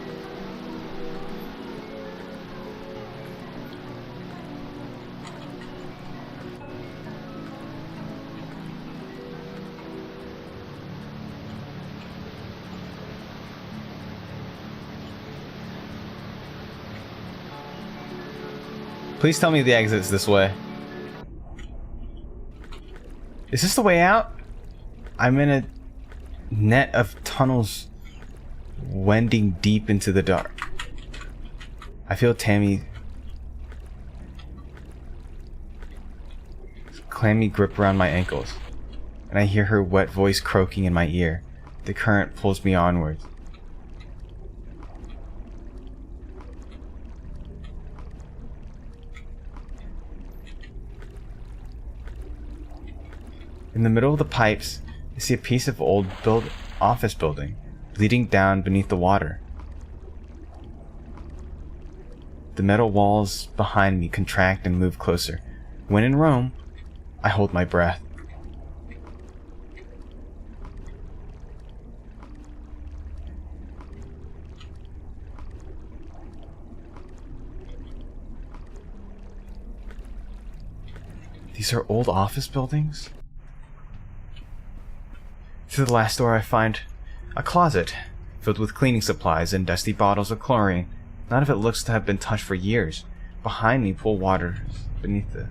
[SPEAKER 1] Please tell me the exit's this way. Is this the way out? I'm in a net of tunnels wending deep into the dark. I feel Tammy's clammy grip around my ankles, and I hear her wet voice croaking in my ear. The current pulls me onwards. In the middle of the pipes, I see a piece of old office building leading down beneath the water. The metal walls behind me contract and move closer. When in Rome, I hold my breath. These are old office buildings? Through the last door I find a closet filled with cleaning supplies and dusty bottles of chlorine. None of it looks to have been touched for years. Behind me, pool waters beneath the...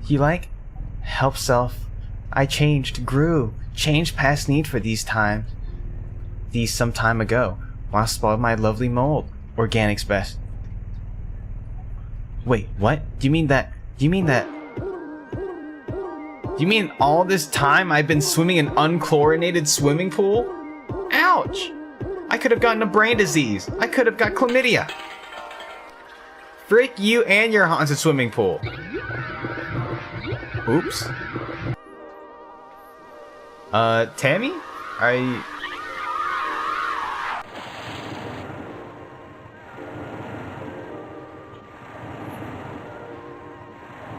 [SPEAKER 1] You like? Help self. I changed, grew, changed past need for these times. These some time ago, while spoiled my lovely mold. Organics best. Wait, what? Do you mean that? Do you mean all this time I've been swimming in unchlorinated swimming pool? Ouch! I could have gotten a brain disease. I could have got chlamydia. Frick you and your haunted swimming pool. Oops. Tammy?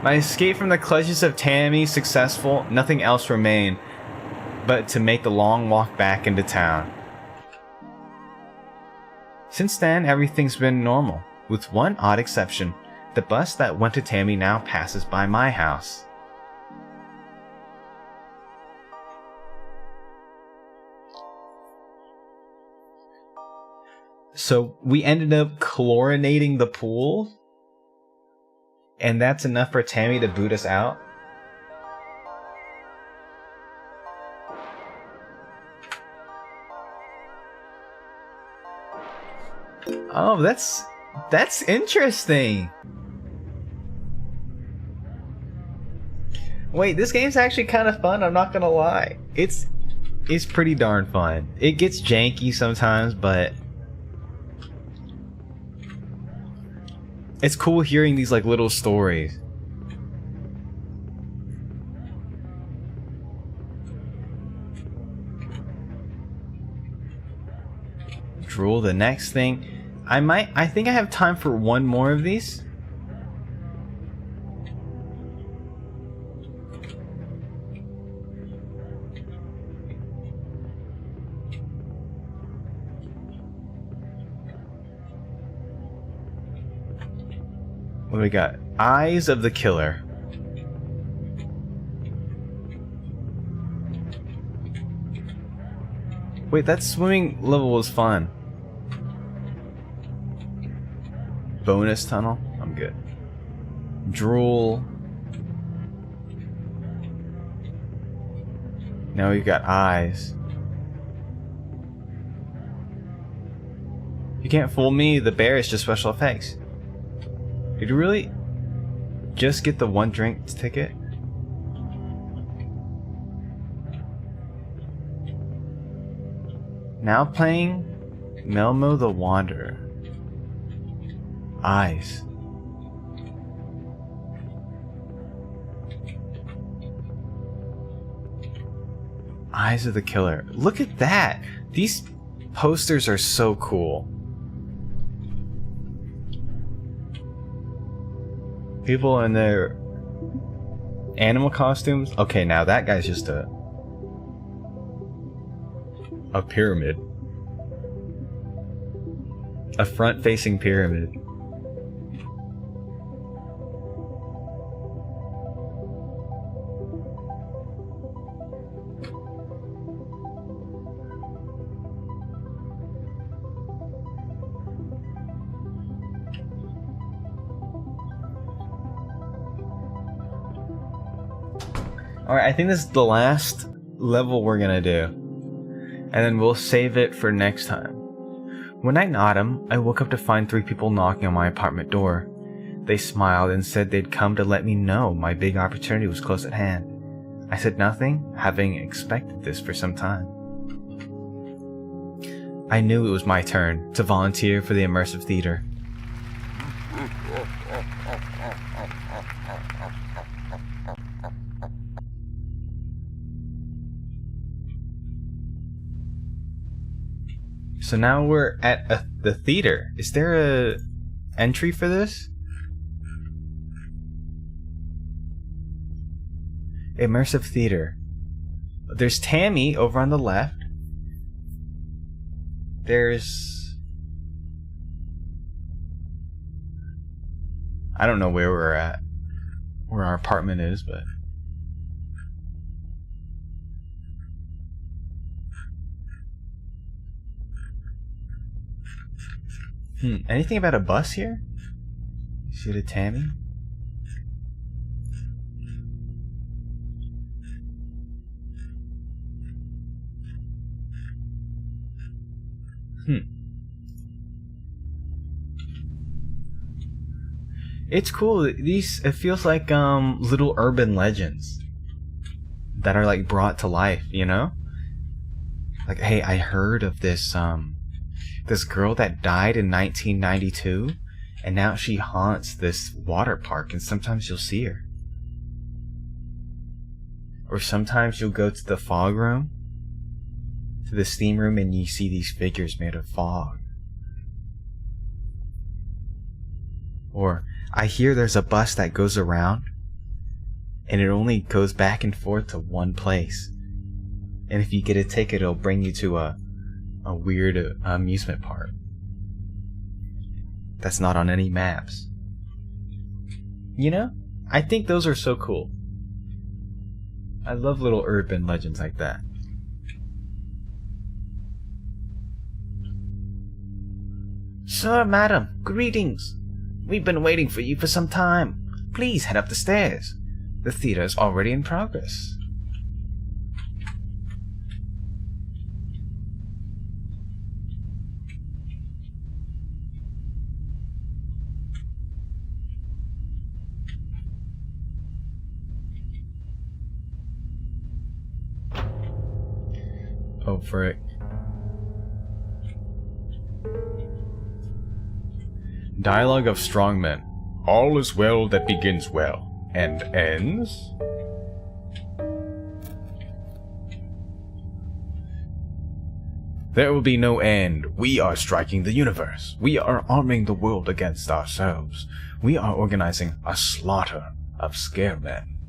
[SPEAKER 1] My escape from the clutches of Tammy successful, nothing else remained but to make the long walk back into town. Since then, everything's been normal, with one odd exception. The bus that went to Tammy now passes by my house. So we ended up chlorinating the pool? And that's enough for Tammy to boot us out? Oh, that's interesting. Wait, this game's actually kind of fun, I'm not gonna lie. It's pretty darn fun. It gets janky sometimes, but it's cool hearing these like little stories. Drool, the next thing. I think I have time for one more of these. What do we got? Eyes of the Killer. Wait, that swimming level was fun. Bonus tunnel? I'm good. Drool. Now we've got eyes. You can't fool me, the bear is just special effects. Did you really just get the one drink ticket? Now playing Melmo the Wanderer. Eyes. Eyes of the Killer. Look at that! These posters are so cool. People in their animal costumes. Okay, now that guy's just a pyramid. A front-facing pyramid. Alright, I think this is the last level we're gonna do. And then we'll save it for next time. One night in autumn, I woke up to find 3 people knocking on my apartment door. They smiled and said they'd come to let me know my big opportunity was close at hand. I said nothing, having expected this for some time. I knew it was my turn to volunteer for the immersive theater. So now we're at the theater. Is there a entry for this? Immersive theater. There's Tammy over on the left. There's... I don't know where we're at. Where our apartment is, but... Anything about a bus here? See the Tammy? It's cool. These, it feels like little urban legends that are like brought to life, you know? Like, hey, I heard of this this girl that died in 1992, and now she haunts this water park, and sometimes you'll see her. Or sometimes you'll go to the fog room, to the steam room, and you see these figures made of fog. Or I hear there's a bus that goes around, and it only goes back and forth to one place. And if you get a ticket, it'll bring you to a weird amusement park that's not on any maps. You know? I think those are so cool. I love little urban legends like that. Sir, madam, greetings. We've been waiting for you for some time. Please head up the stairs. The theater is already in progress. Oh, frick. Dialogue of strongmen. All is well that begins well, and ends? There will be no end. We are striking the universe. We are arming the world against ourselves. We are organizing a slaughter of scaremen.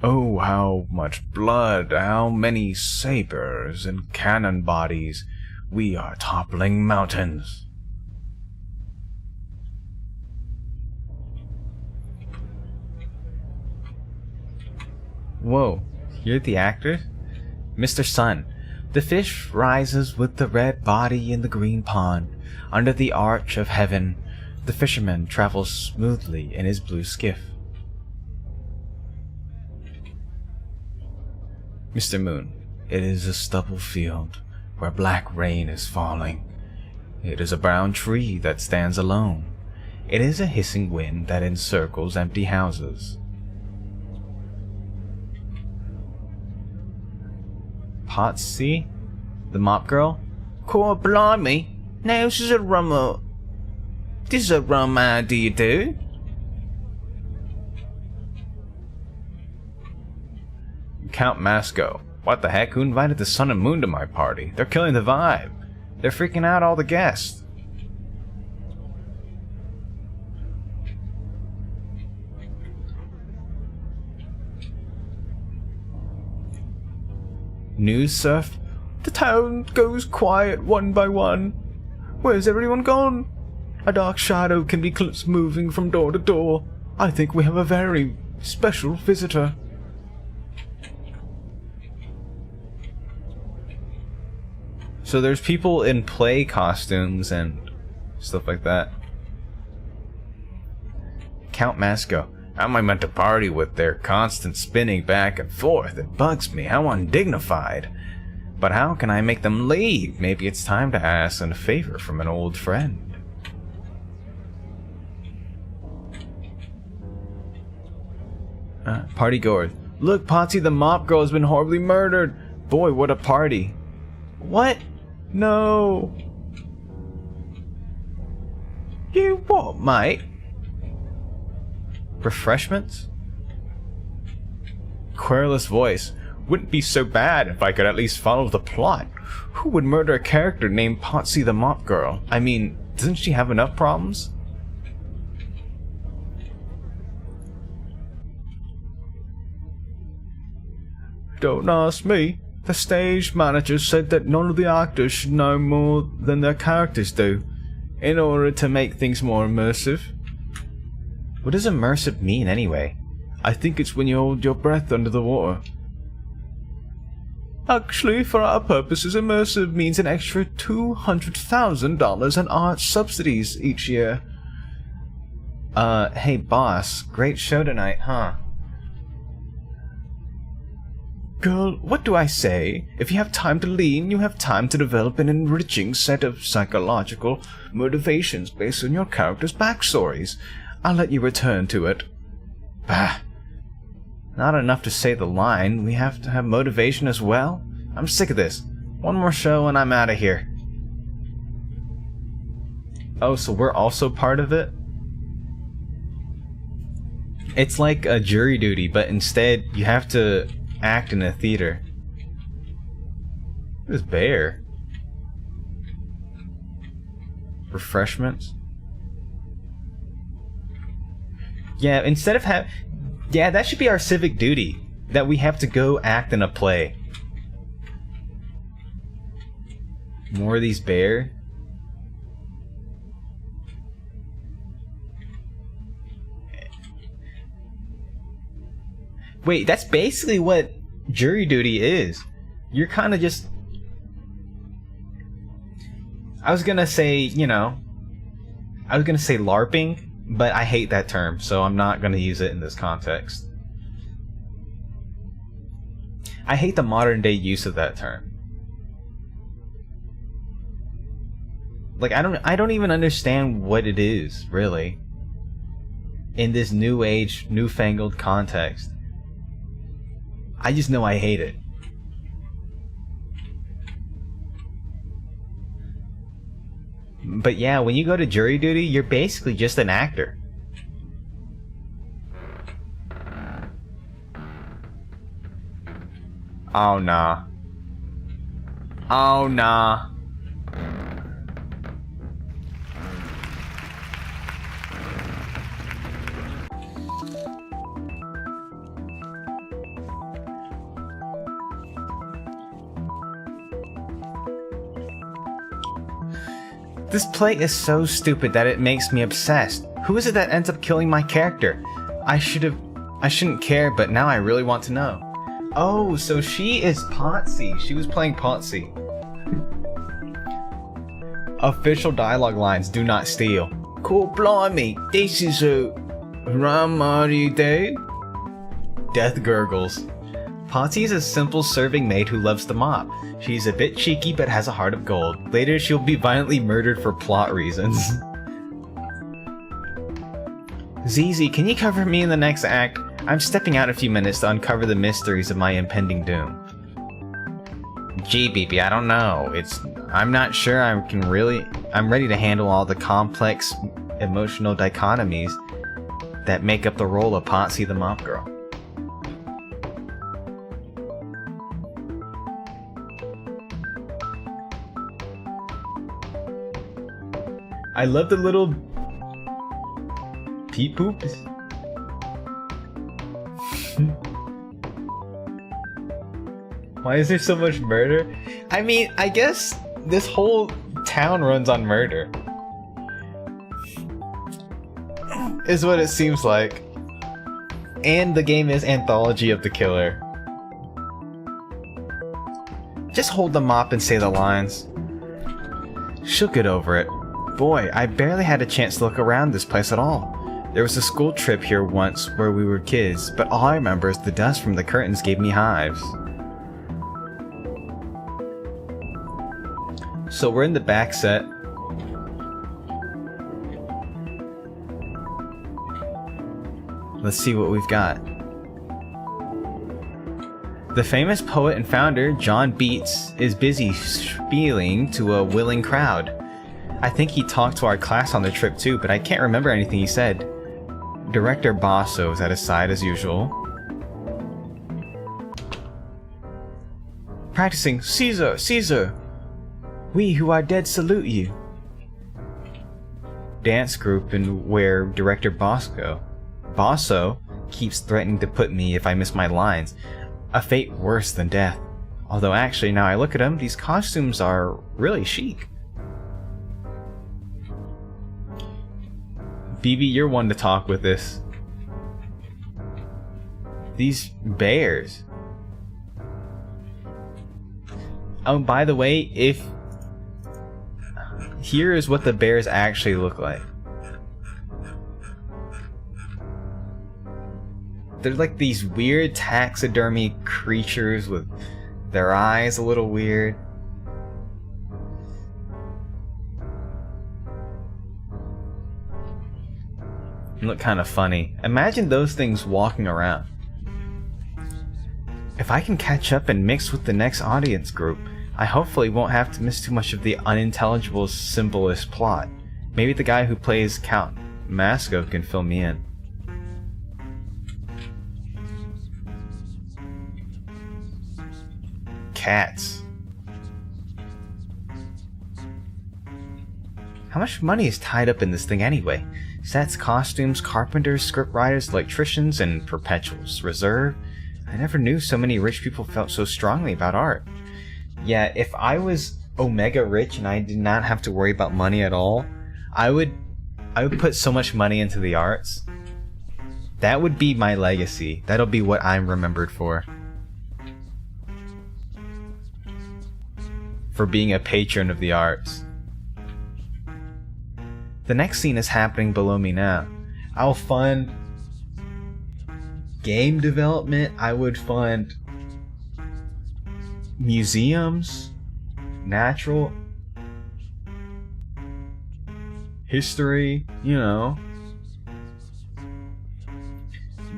[SPEAKER 1] Oh, how much blood, how many sabers and cannon bodies. We are toppling mountains. Whoa, you're the actor? Mr. Sun, the fish rises with the red body in the green pond. Under the arch of heaven, the fisherman travels smoothly in his blue skiff. Mr. Moon, it is a stubble field where black rain is falling. It is a brown tree that stands alone. It is a hissing wind that encircles empty houses. Potsy, the mop girl? Core blimey, now this is a rum idea, dude. Count Masco. What the heck? Who invited the sun and moon to my party? They're killing the vibe. They're freaking out all the guests. News surf. The town goes quiet one by one. Where's everyone gone? A dark shadow can be glimpsed moving from door to door. I think we have a very special visitor. So there's people in play costumes and stuff like that. Count Masco. How am I meant to party with their constant spinning back and forth? It bugs me. How undignified. But how can I make them leave? Maybe it's time to ask a favor from an old friend. Party goers. Look, Patsy the mop girl has been horribly murdered. Boy, what a party. What? No. You what, mate? Refreshments? Querulous voice. Wouldn't be so bad if I could at least follow the plot. Who would murder a character named Patsy the Mop Girl? I mean, doesn't she have enough problems? Don't ask me. The stage manager said that none of the actors should know more than their characters do, in order to make things more immersive. What does immersive mean anyway? I think it's when you hold your breath under the water. Actually, for our purposes, immersive means an extra $200,000 in art subsidies each year. Hey boss, great show tonight, huh? Girl, what do I say? If you have time to lean, you have time to develop an enriching set of psychological motivations based on your character's backstories. I'll let you return to it. Bah. Not enough to say the line, we have to have motivation as well? I'm sick of this. One more show and I'm out of here. Oh, so we're also part of it? It's like a jury duty, but instead you have to act in a theater. This bear. Refreshments. Yeah, instead of yeah, that should be our civic duty. That we have to go act in a play. More of these bear. Wait, that's basically what jury duty is. You're kind of just... I was gonna say, you know... I was gonna say LARPing, but I hate that term, so I'm not gonna use it in this context. I hate the modern day use of that term. Like, I don't even understand what it is, really. In this new age, newfangled context. I just know I hate it. But yeah, when you go to jury duty, you're basically just an actor. Oh nah. Oh nah. This play is so stupid that it makes me obsessed. Who is it that ends up killing my character? I shouldn't care, but now I really want to know. Oh, so she is Potsy. She was playing Potsy. Official dialogue lines, do not steal. Cool, blimey, this is a Ramari Day. Death gurgles. Potsy is a simple serving maid who loves the mop. She's a bit cheeky but has a heart of gold. Later she'll be violently murdered for plot reasons. ZZ, can you cover me in the next act? I'm stepping out a few minutes to uncover the mysteries of my impending doom. Gee, BB, I don't know. I'm not sure I'm ready to handle all the complex emotional dichotomies that make up the role of Potsy the Mop Girl. I love the little peep poops. Why is there so much murder? I mean, I guess this whole town runs on murder. Is what it seems like. And the game is Anthology of the Killer. Just hold the mop and say the lines. She'll get over it. Boy, I barely had a chance to look around this place at all. There was a school trip here once where we were kids, but all I remember is the dust from the curtains gave me hives. So we're in the back set. Let's see what we've got. The famous poet and founder, John Beats, is busy spieling to a willing crowd. I think he talked to our class on the trip too, but I can't remember anything he said. Director Basso is at his side as usual. Practicing, Caesar, Caesar! We who are dead salute you. Dance group and where Director Basso keeps threatening to put me if I miss my lines. A fate worse than death. Although actually, now I look at them, these costumes are really chic. BB, you're one to talk with this. These bears. Oh, by the way, here is what the bears actually look like. They're like these weird taxidermy creatures with their eyes a little weird. They look kind of funny. Imagine those things walking around. If I can catch up and mix with the next audience group, I hopefully won't have to miss too much of the unintelligible simplest plot. Maybe the guy who plays Count Masco can fill me in. Cats. How much money is tied up in this thing anyway? Sets, costumes, carpenters, scriptwriters, electricians, and perpetuals. Reserve? I never knew so many rich people felt so strongly about art. Yeah, if I was Omega rich and I did not have to worry about money at all, I would put so much money into the arts. That would be my legacy. That'll be what I'm remembered for. For being a patron of the arts. The next scene is happening below me now. I'll fund game development. I would fund museums, natural history, you know,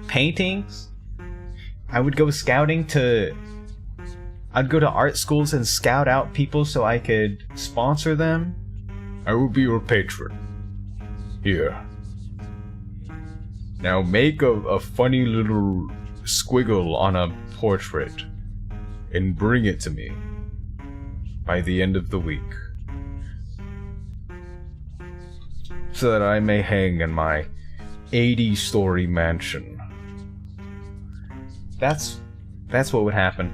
[SPEAKER 1] paintings. I would go scouting I'd go to art schools and scout out people so I could sponsor them. I will be your patron. Here. Now make a funny little squiggle on a portrait and bring it to me by the end of the week, so that I may hang in my 80-story mansion. That's what would happen.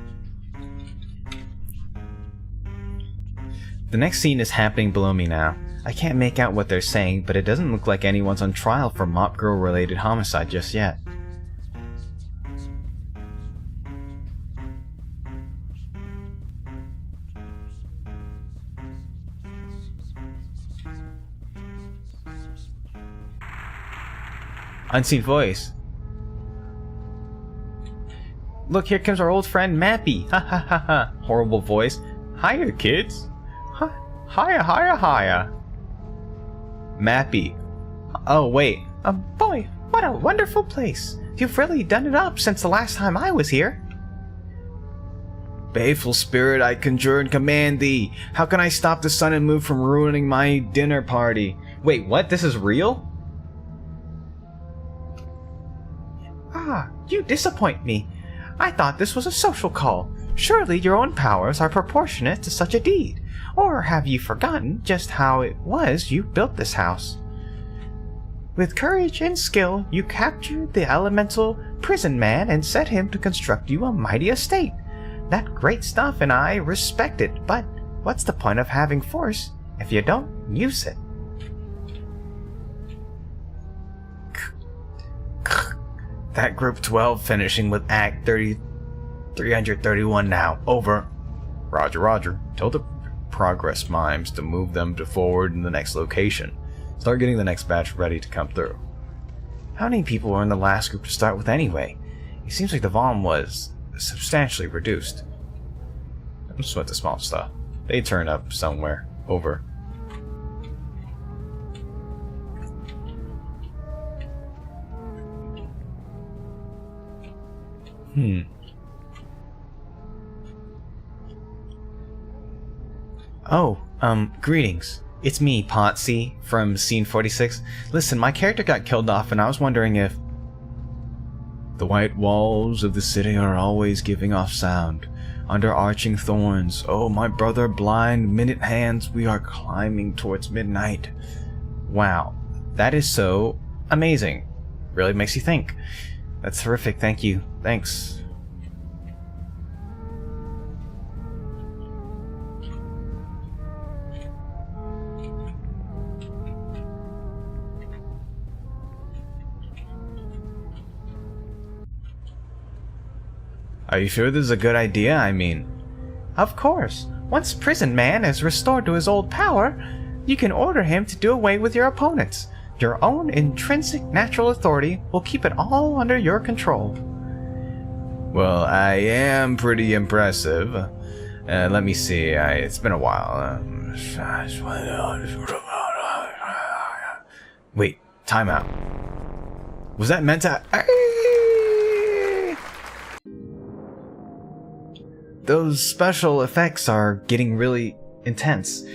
[SPEAKER 1] The next scene is happening below me now. I can't make out what they're saying, but it doesn't look like anyone's on trial for Mop Girl related homicide just yet. Unseen voice. Look, here comes our old friend Mappy. Ha ha ha ha. Horrible voice. Hiya, kids. Hiya, hiya, hiya. Mappy. Oh, wait. Boy, what a wonderful place. You've really done it up since the last time I was here. Baleful spirit, I conjure and command thee. How can I stop the sun and moon from ruining my dinner party? Wait, what? This is real? Ah, you disappoint me. I thought this was a social call. Surely your own powers are proportionate to such a deed. Or have you forgotten just how it was you built this house? With courage and skill, you captured the elemental prison man and set him to construct you a mighty estate. That great stuff, and I respect it, but what's the point of having force if you don't use it? That group 12 finishing with Act 331 now. Over. Roger, roger. Tell the progress mimes to move them to forward in the next location. Start getting the next batch ready to come through. How many people were in the last group to start with anyway? It seems like the volume was substantially reduced. Just went to small stuff. They turn up somewhere. Over. Oh, greetings. It's me, Potsy, from Scene 46. Listen, my character got killed off and I was wondering if... The white walls of the city are always giving off sound. Under arching thorns, oh my brother blind, minute hands, we are climbing towards midnight. Wow, that is so amazing. Really makes you think. That's terrific, thank you. Thanks. Are you sure this is a good idea? I mean... Of course. Once Prison Man is restored to his old power, you can order him to do away with your opponents. Your own intrinsic natural authority will keep it all under your control. Well, I am pretty impressive. Let me see. It's been a while. Wait, time out. Was that meant to... Those special effects are getting really intense.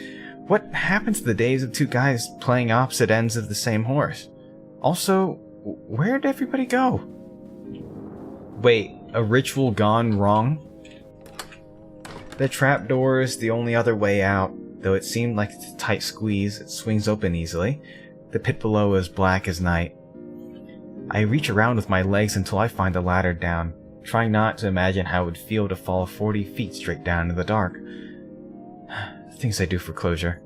[SPEAKER 1] What happened to the days of two guys playing opposite ends of the same horse? Also, where'd everybody go? Wait, a ritual gone wrong? The trapdoor is the only other way out, though it seemed like it's a tight squeeze, it swings open easily. The pit below is black as night. I reach around with my legs until I find a ladder down, trying not to imagine how it would feel to fall 40 feet straight down into the dark. Things I do for closure.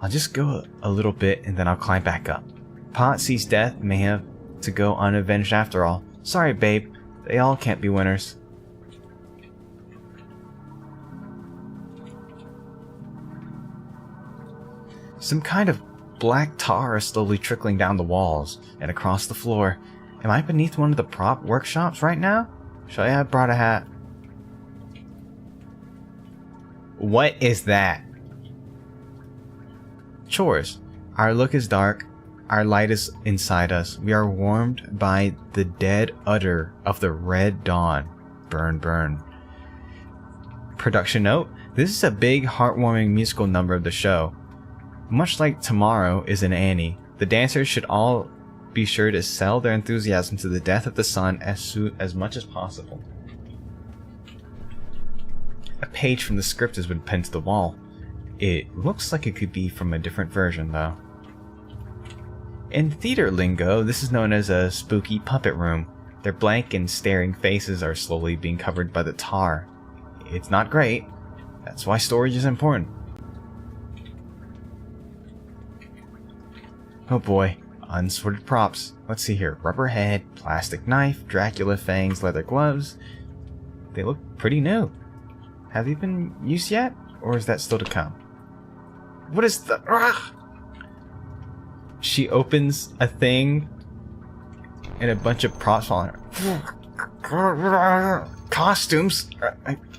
[SPEAKER 1] I'll just go a little bit and then I'll climb back up. Potsy's death may have to go unavenged after all. Sorry, babe. They all can't be winners. Some kind of black tar is slowly trickling down the walls and across the floor. Am I beneath one of the prop workshops right now? Should I have brought a hat? What is that? Chores. Our look is dark. Our light is inside us. We are warmed by the dead udder of the red dawn. Burn, burn. Production note. This is a big, heartwarming musical number of the show. Much like Tomorrow is in Annie, the dancers should all be sure to sell their enthusiasm to the death of the sun as much as possible. A page from the script has been pinned to the wall. It looks like it could be from a different version, though. In theater lingo, this is known as a spooky puppet room. Their blank and staring faces are slowly being covered by the tar. It's not great. That's why storage is important. Oh boy. Unsorted props. Let's see here. Rubber head, plastic knife, Dracula fangs, leather gloves. They look pretty new. Have they been used yet? Or is that still to come? What is the... Ugh! She opens a thing and a bunch of props on her. Costumes?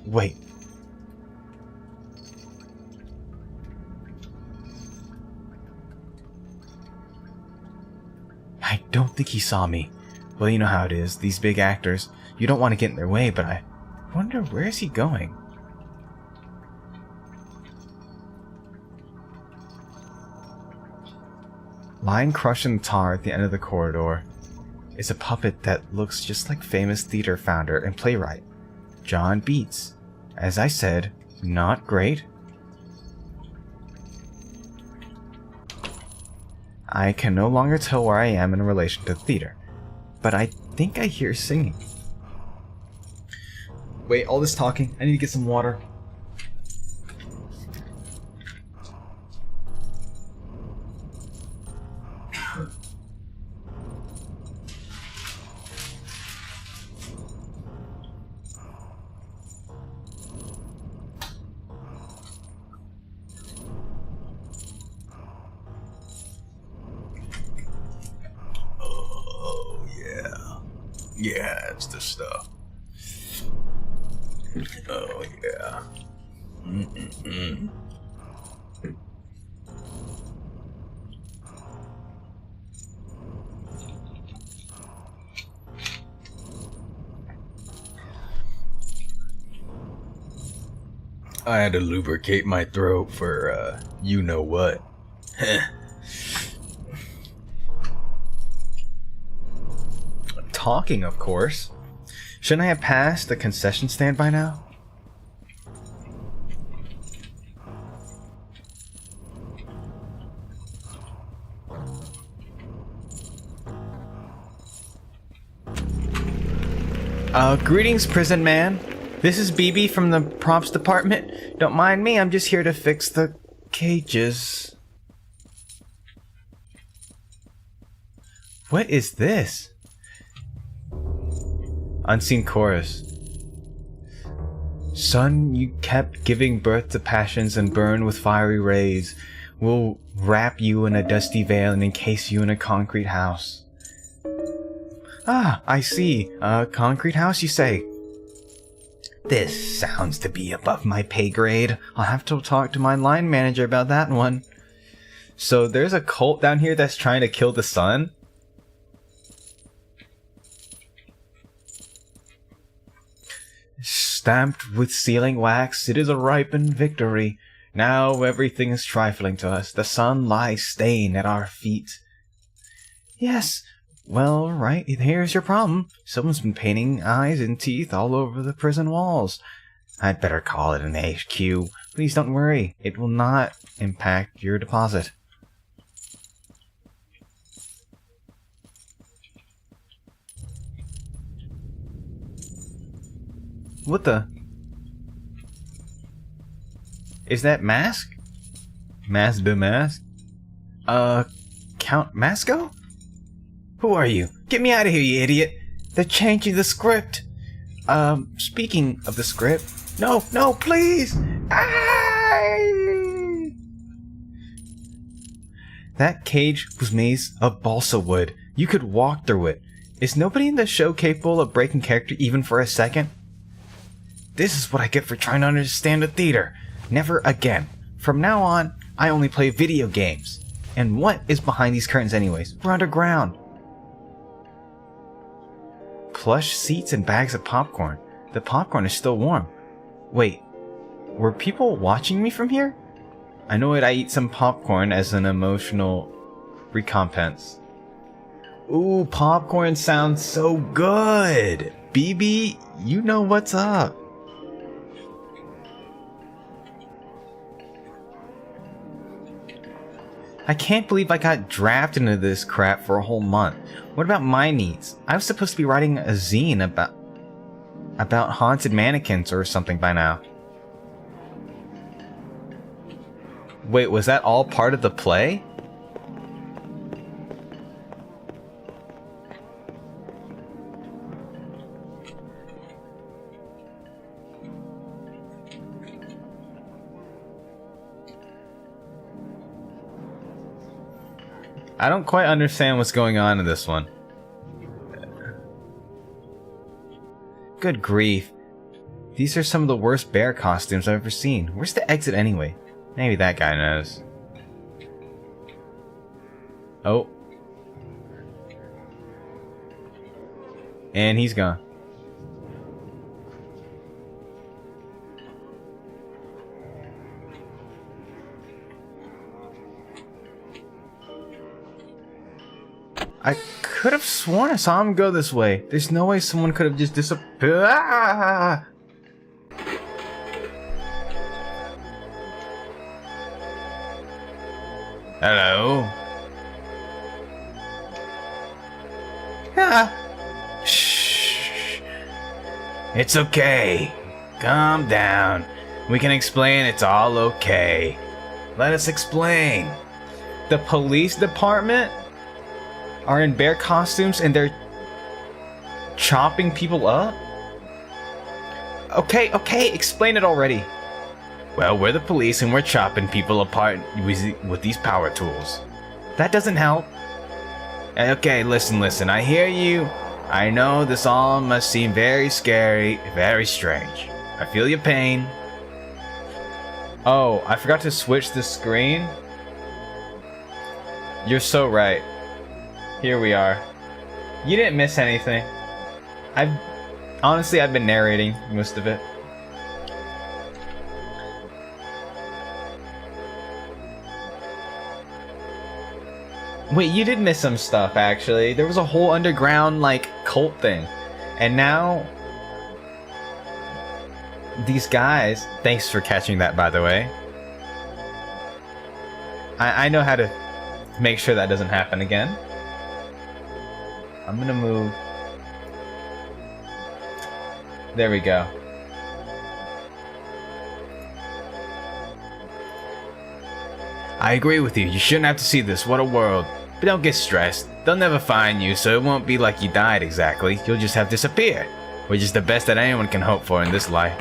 [SPEAKER 1] Wait. I don't think he saw me. Well, you know how it is. These big actors. You don't want to get in their way, but I wonder where is he going? Lying crushed in the tar at the end of the corridor is a puppet that looks just like famous theater founder and playwright, John Beats. As I said, not great. I can no longer tell where I am in relation to theater, but I think I hear singing. Wait, all this talking, I need to get some water.
[SPEAKER 2] Yeah, it's the stuff. Oh, yeah.
[SPEAKER 1] I had to lubricate my throat for, you know what. Talking, of course. Shouldn't I have passed the concession stand by now? Greetings, prison man. This is BB from the props department. Don't mind me, I'm just here to fix the cages. What is this? Unseen chorus. Son, you kept giving birth to passions and burn with fiery rays. We'll wrap you in a dusty veil and encase you in a concrete house. Ah, I see. A concrete house, you say? This sounds to be above my pay grade. I'll have to talk to my line manager about that one. So there's a cult down here that's trying to kill the sun? Stamped with sealing wax, it is a ripened victory. Now everything is trifling to us. The sun lies stained at our feet. Yes. Well, right, here's your problem. Someone's been painting eyes and teeth all over the prison walls. I'd better call it an HQ. Please don't worry. It will not impact your deposit. What the? Is that Mask? Mask de Mask? Count Masco? Who are you? Get me out of here, you idiot! They're changing the script! Speaking of the script... No, please! That cage was made of balsa wood. You could walk through it. Is nobody in the show capable of breaking character even for a second? This is what I get for trying to understand the theater. Never again. From now on, I only play video games. And what is behind these curtains anyways? We're underground. Plush seats and bags of popcorn. The popcorn is still warm. Wait, were people watching me from here? I know it. I eat some popcorn as an emotional recompense. Ooh, popcorn sounds so good. BB, you know what's up. I can't believe I got drafted into this crap for a whole month. What about my needs? I was supposed to be writing a zine about haunted mannequins or something by now. Wait, was that all part of the play? I don't quite understand what's going on in this one. Good grief. These are some of the worst bear costumes I've ever seen. Where's the exit anyway? Maybe that guy knows. Oh. And he's gone. I could have sworn I saw him go this way. There's no way someone could have just disappeared. Ah! Hello? Ah! Shh. It's okay. Calm down. We can explain it's all okay. Let us explain. The police department are in bear costumes and they're chopping people up? Okay, explain it already. Well, we're the police and we're chopping people apart with these power tools. That doesn't help. Okay, listen, I hear you. I know this all must seem very scary, very strange. I feel your pain. Oh, I forgot to switch the screen. You're so right. Here we are. You didn't miss anything. Honestly, I've been narrating most of it. Wait, you did miss some stuff, actually. There was a whole underground, like, cult thing. And now... these guys... Thanks for catching that, by the way. I know how to make sure that doesn't happen again. I'm gonna move... There we go. I agree with you. You shouldn't have to see this. What a world. But don't get stressed. They'll never find you, so it won't be like you died exactly. You'll just have disappeared, which is the best that anyone can hope for in this life.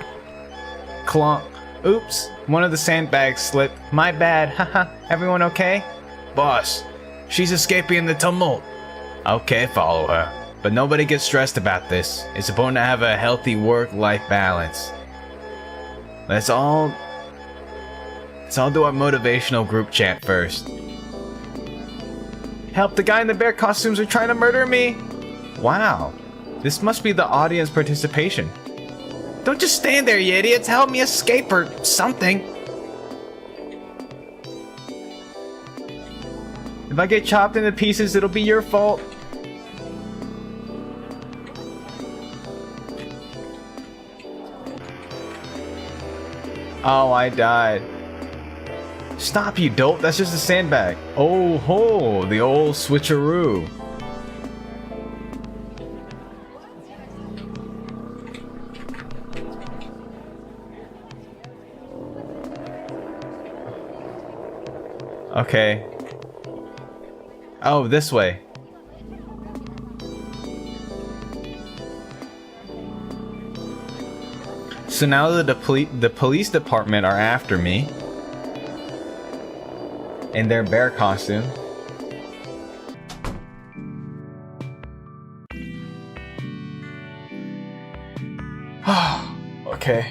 [SPEAKER 1] Clonk. Oops. One of the sandbags slipped. My bad. Haha. Everyone okay?
[SPEAKER 2] Boss, she's escaping the tumult.
[SPEAKER 1] Okay, follow her. But nobody gets stressed about this. It's important to have a healthy work-life balance. Let's all do our motivational group chant first. Help, the guy in the bear costumes are trying to murder me! Wow. This must be the audience participation. Don't just stand there, you idiots! Help me escape or something! If I get chopped into pieces, it'll be your fault. Oh, I died. Stop, you dope. That's just a sandbag. Oh ho, the old switcheroo. Okay. Oh, this way. So now the police department are after me. In their bear costume. Okay.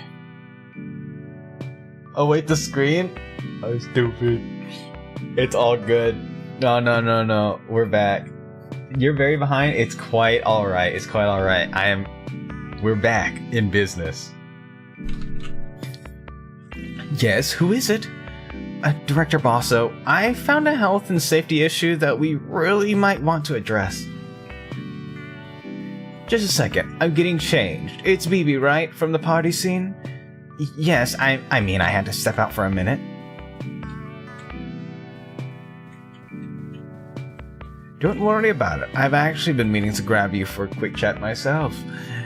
[SPEAKER 1] Oh wait, the screen? Oh, stupid. It's all good. No. We're back. You're very behind. It's quite alright. It's quite alright. We're back in business. Yes, who is it? Director Bosso, I found a health and safety issue that we really might want to address. Just a second, I'm getting changed. It's BB, right? From the party scene? Yes, I mean, I had to step out for a minute. Don't worry about it. I've actually been meaning to grab you for a quick chat myself.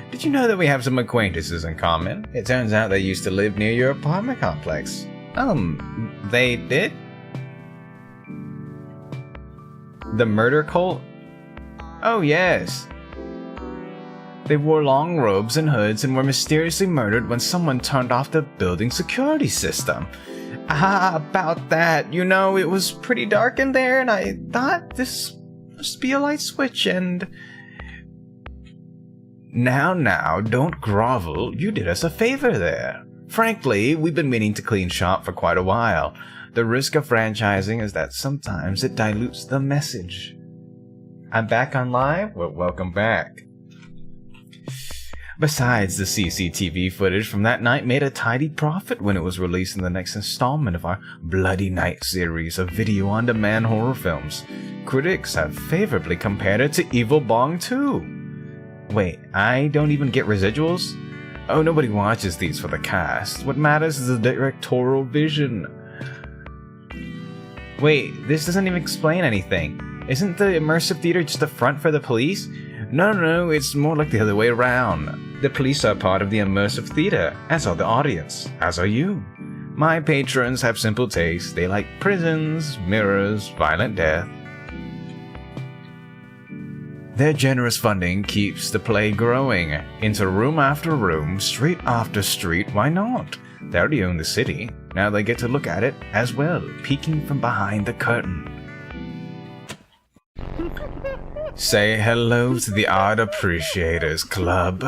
[SPEAKER 1] Did you know that we have some acquaintances in common? It turns out they used to live near your apartment complex. They did? The murder cult? Oh, yes. They wore long robes and hoods and were mysteriously murdered when someone turned off the building security system. Ah, about that. You know, it was pretty dark in there, and I thought this must be a light switch, and... Now, don't grovel. You did us a favor there. Frankly, we've been meaning to clean shop for quite a while. The risk of franchising is that sometimes it dilutes the message. I'm back on live? Well, welcome back. Besides, the CCTV footage from that night made a tidy profit when it was released in the next installment of our Bloody Night series of video-on-demand horror films. Critics have favorably compared it to Evil Bong 2. Wait, I don't even get residuals? Oh, nobody watches these for the cast. What matters is the directorial vision. Wait, this doesn't even explain anything. Isn't the immersive theater just a front for the police? No, it's more like the other way around. The police are part of the immersive theater, as are the audience, as are you. My patrons have simple tastes. They like prisons, mirrors, violent death. Their generous funding keeps the play growing. Into room after room, street after street, why not? They already own the city. Now they get to look at it as well, peeking from behind the curtain. Say hello to the Art Appreciators Club.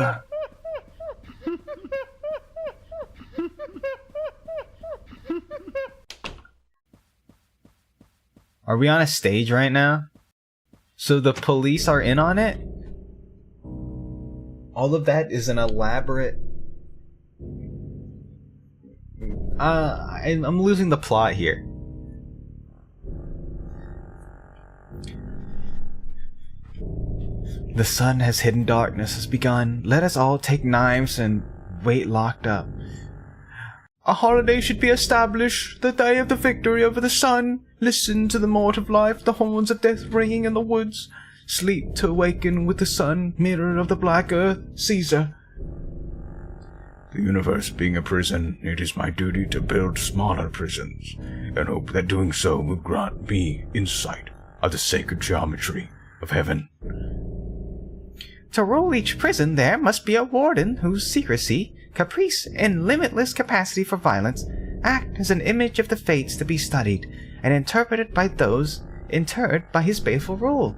[SPEAKER 1] Are we on a stage right now? So the police are in on it? All of that is an elaborate... I'm losing the plot here. The sun has hidden, darkness has begun. Let us all take knives and wait locked up. A holiday should be established, the day of the victory over the sun. Listen to the mort of life, the horns of death ringing in the woods. Sleep to awaken with the sun, mirror of the black earth, Caesar.
[SPEAKER 2] The universe being a prison, it is my duty to build smaller prisons, and hope that doing so will grant me insight of the sacred geometry of heaven.
[SPEAKER 1] To rule each prison there must be a warden whose secrecy, caprice, and limitless capacity for violence act as an image of the fates to be studied and interpreted by those interred by his faithful rule.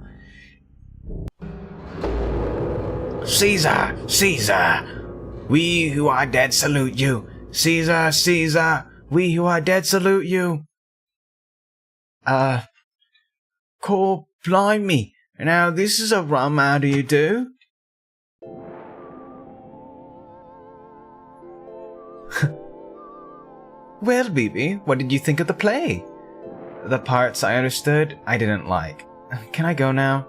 [SPEAKER 2] Caesar! Caesar! We who are dead salute you! Caesar! Caesar! We who are dead salute you!
[SPEAKER 1] Cor blimey! Now this is a rum, how do you do? Well, BB, what did you think of the play? The parts I understood, I didn't like. Can I go now?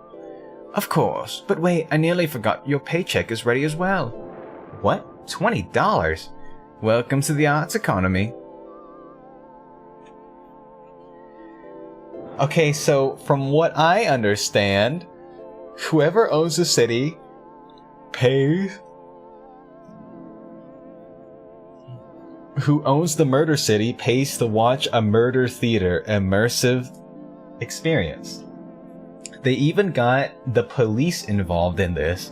[SPEAKER 1] Of course, but wait, I nearly forgot your paycheck is ready as well. What? $20? Welcome to the arts economy. Okay, so from what I understand, whoever owns the city pays... Who owns the murder city pays to watch a murder theater immersive experience. They even got the police involved in this.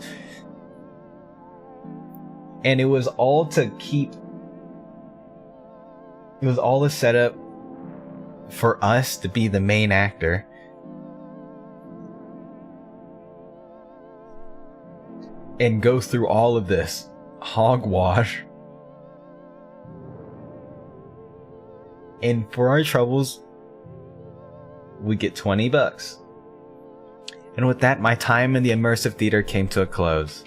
[SPEAKER 1] And it was all to keep... It was all a setup for us to be the main actor. And go through all of this hogwash. And for our troubles, we get $20. And with that, my time in the immersive theater came to a close.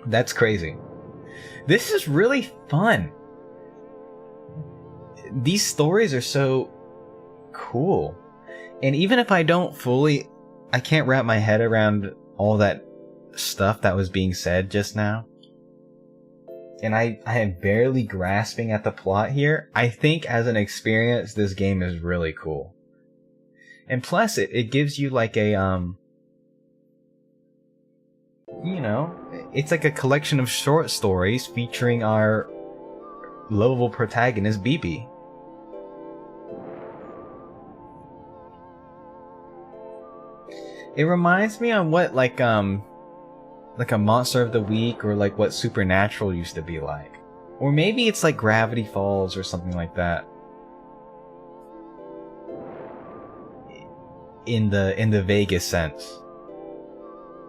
[SPEAKER 1] That's crazy. This is really fun. These stories are so cool. And even if I don't fully... I can't wrap my head around all that stuff that was being said just now. And I am barely grasping at the plot here. I think as an experience, this game is really cool. And plus, it gives you like a, you know, it's like a collection of short stories featuring our lovable protagonist, BB. It reminds me on what, like a Monster of the Week, or like what Supernatural used to be like. Or maybe it's like Gravity Falls or something like that. In the Vegas sense.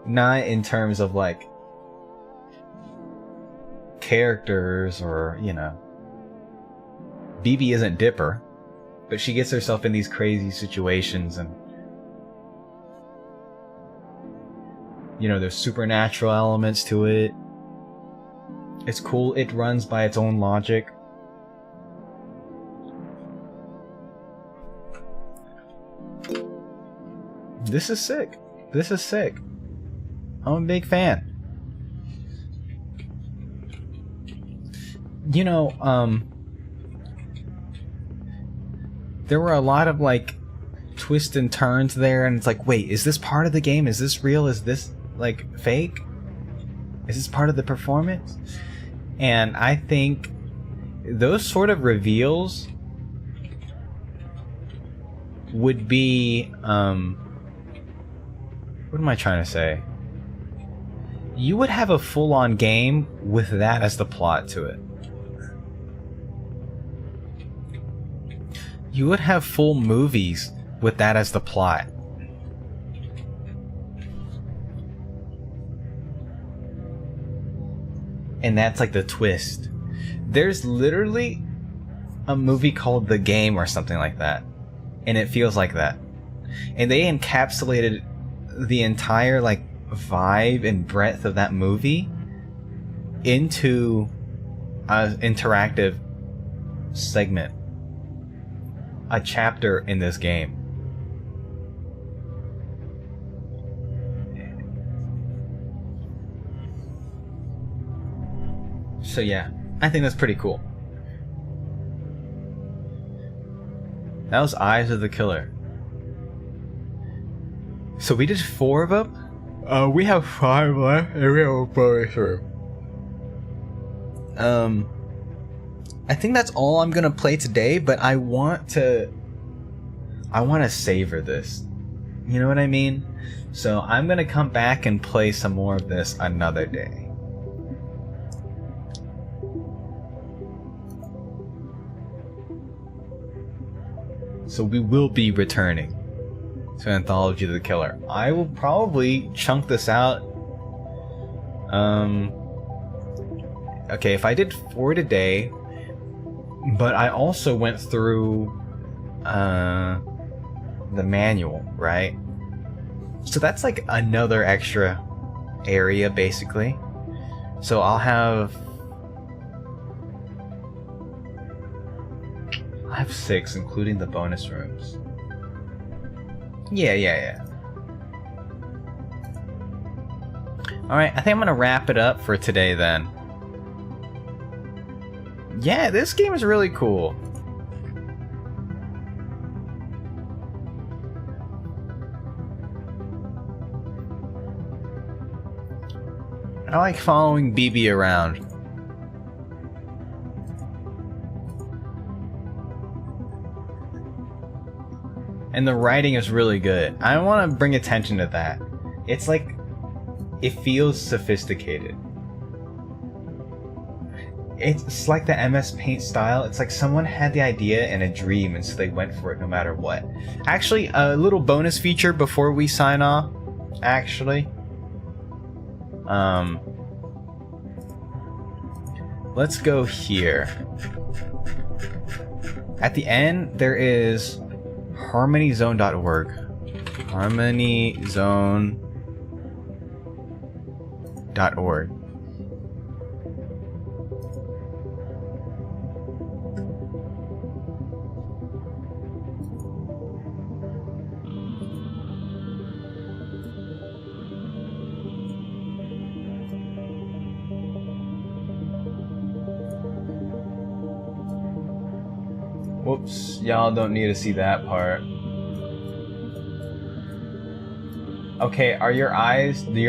[SPEAKER 1] Not in terms of like characters or, you know. BB isn't Dipper, but she gets herself in these crazy situations, and you know, there's supernatural elements to it. It's cool. It runs by its own logic. This is sick. This is sick. I'm a big fan. You know, there were a lot of like twists and turns there, and it's like, wait, is this part of the game? Is this real? Is this like fake? Is this part of the performance? And I think those sort of reveals would be what am I trying to say? You would have a full-on game with that as the plot to it. You would have full movies with that as the plot. And that's like the twist. There's literally a movie called The Game or something like that, and it feels like that. And they encapsulated the entire like vibe and breadth of that movie into an interactive segment, a chapter in this game. So yeah, I think that's pretty cool. That was Eyes of the Killer. So we did 4 of them. We have 5 left, and we have a bonus room. I think that's all I'm gonna play today. But I want to savor this. You know what I mean? So I'm gonna come back and play some more of this another day. So we will be returning to Anthology of the Killer. I will probably chunk this out. Okay, if I did 4 today, but I also went through the manual, right? So that's like another extra area, basically. So I'll have 6, including the bonus rooms. Yeah. Alright, I think I'm gonna wrap it up for today then. Yeah, this game is really cool. I like following BB around. And the writing is really good. I want to bring attention to that. It's like, it feels sophisticated. It's like the MS Paint style. It's like someone had the idea and a dream, and so they went for it no matter what. Actually, a little bonus feature before we sign off. Actually, let's go here. At the end, there is harmonyzone.org. harmonyzone.org. Whoops, y'all don't need to see that part. Okay, are do your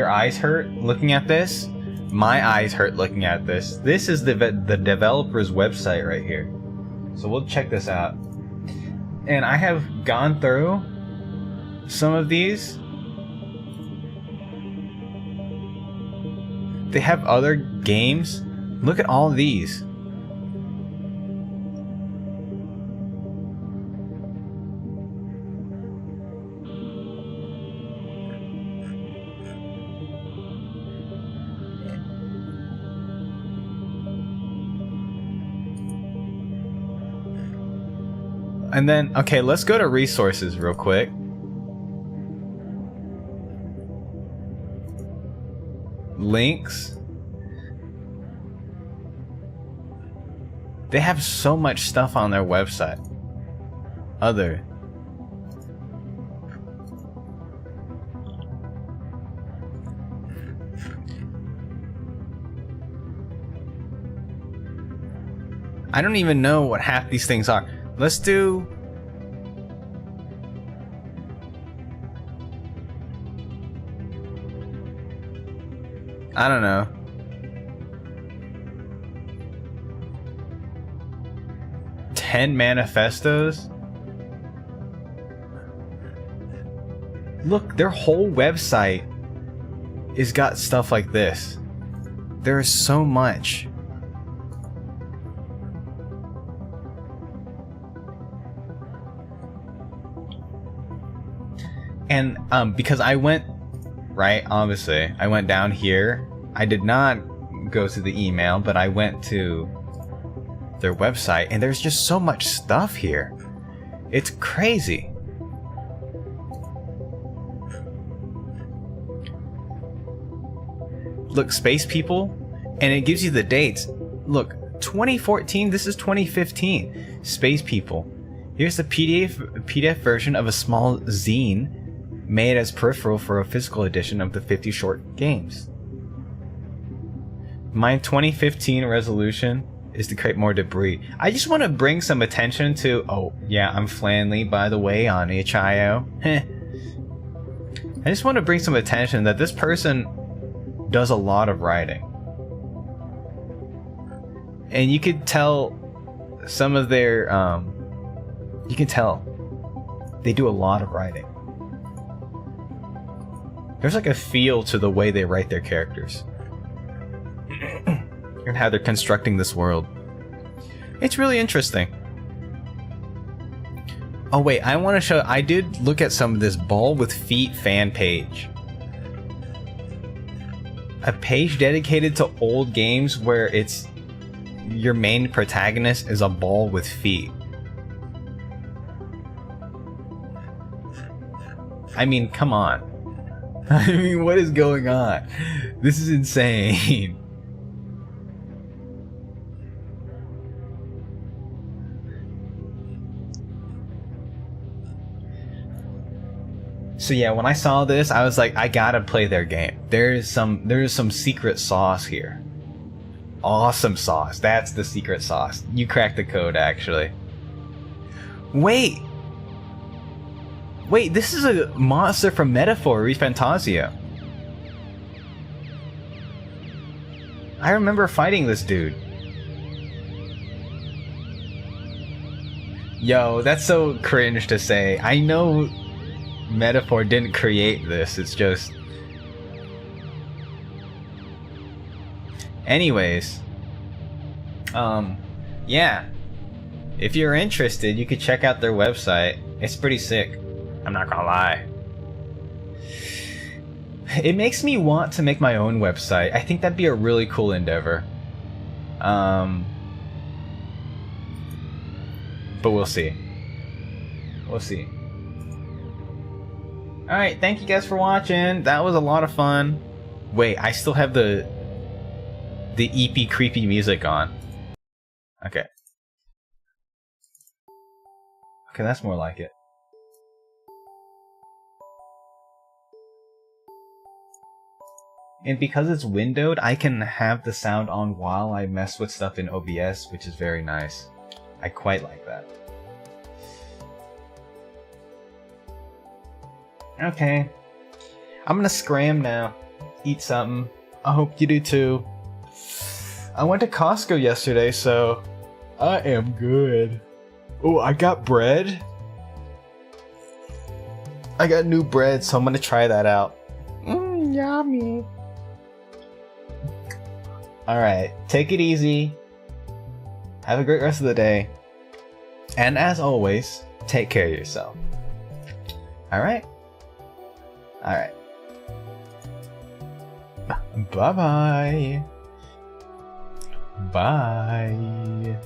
[SPEAKER 1] eyes hurt looking at this? My eyes hurt looking at this. This is the developer's website right here. So we'll check this out. And I have gone through some of these. They have other games. Look at all of these. And then, okay, let's go to resources real quick. Links. They have so much stuff on their website. Other. I don't even know what half these things are. Let's do... I don't know. "10 manifestos? Look, their whole website is got stuff like this. There is so much. And because I went, right, obviously, I went down here. I did not go to the email, but I went to their website, and there's just so much stuff here. It's crazy. Look, Space People, and it gives you the dates. Look, 2014, this is 2015. Space People. Here's the PDF version of a small zine made as peripheral for a physical edition of the 50 short games. My 2015 resolution is to create more debris. I just want to bring some attention to... Oh, yeah, I'm Flanley, by the way, on itch.io. I just want to bring some attention that this person does a lot of writing. And you could tell some of their... you can tell they do a lot of writing. There's like a feel to the way they write their characters. And how they're constructing this world. It's really interesting. Oh wait, I want to show... I did look at some of this Ball with Feet fan page. A page dedicated to old games where it's... your main protagonist is a ball with feet. I mean, come on. I mean, what is going on? This is insane. So yeah, when I saw this, I was like, I gotta play their game. There's some secret sauce here. Awesome sauce. That's the secret sauce. You cracked the code, actually. Wait, this is a monster from Metaphor ReFantasio. I remember fighting this dude. Yo, that's so cringe to say. I know Metaphor didn't create this, it's just... Anyways, yeah. If you're interested, you could check out their website. It's pretty sick. I'm not gonna lie. It makes me want to make my own website. I think that'd be a really cool endeavor. But we'll see. We'll see. Alright, thank you guys for watching. That was a lot of fun. Wait, I still have the EP creepy music on. Okay. Okay, that's more like it. And because it's windowed, I can have the sound on while I mess with stuff in OBS, which is very nice. I quite like that. Okay. I'm gonna scram now. Eat something. I hope you do too. I went to Costco yesterday, so I am good. Oh, I got bread. I got new bread, so I'm gonna try that out. Yummy. Alright, take it easy. Have a great rest of the day. And as always, take care of yourself. Alright? Alright. Bye-bye. Bye.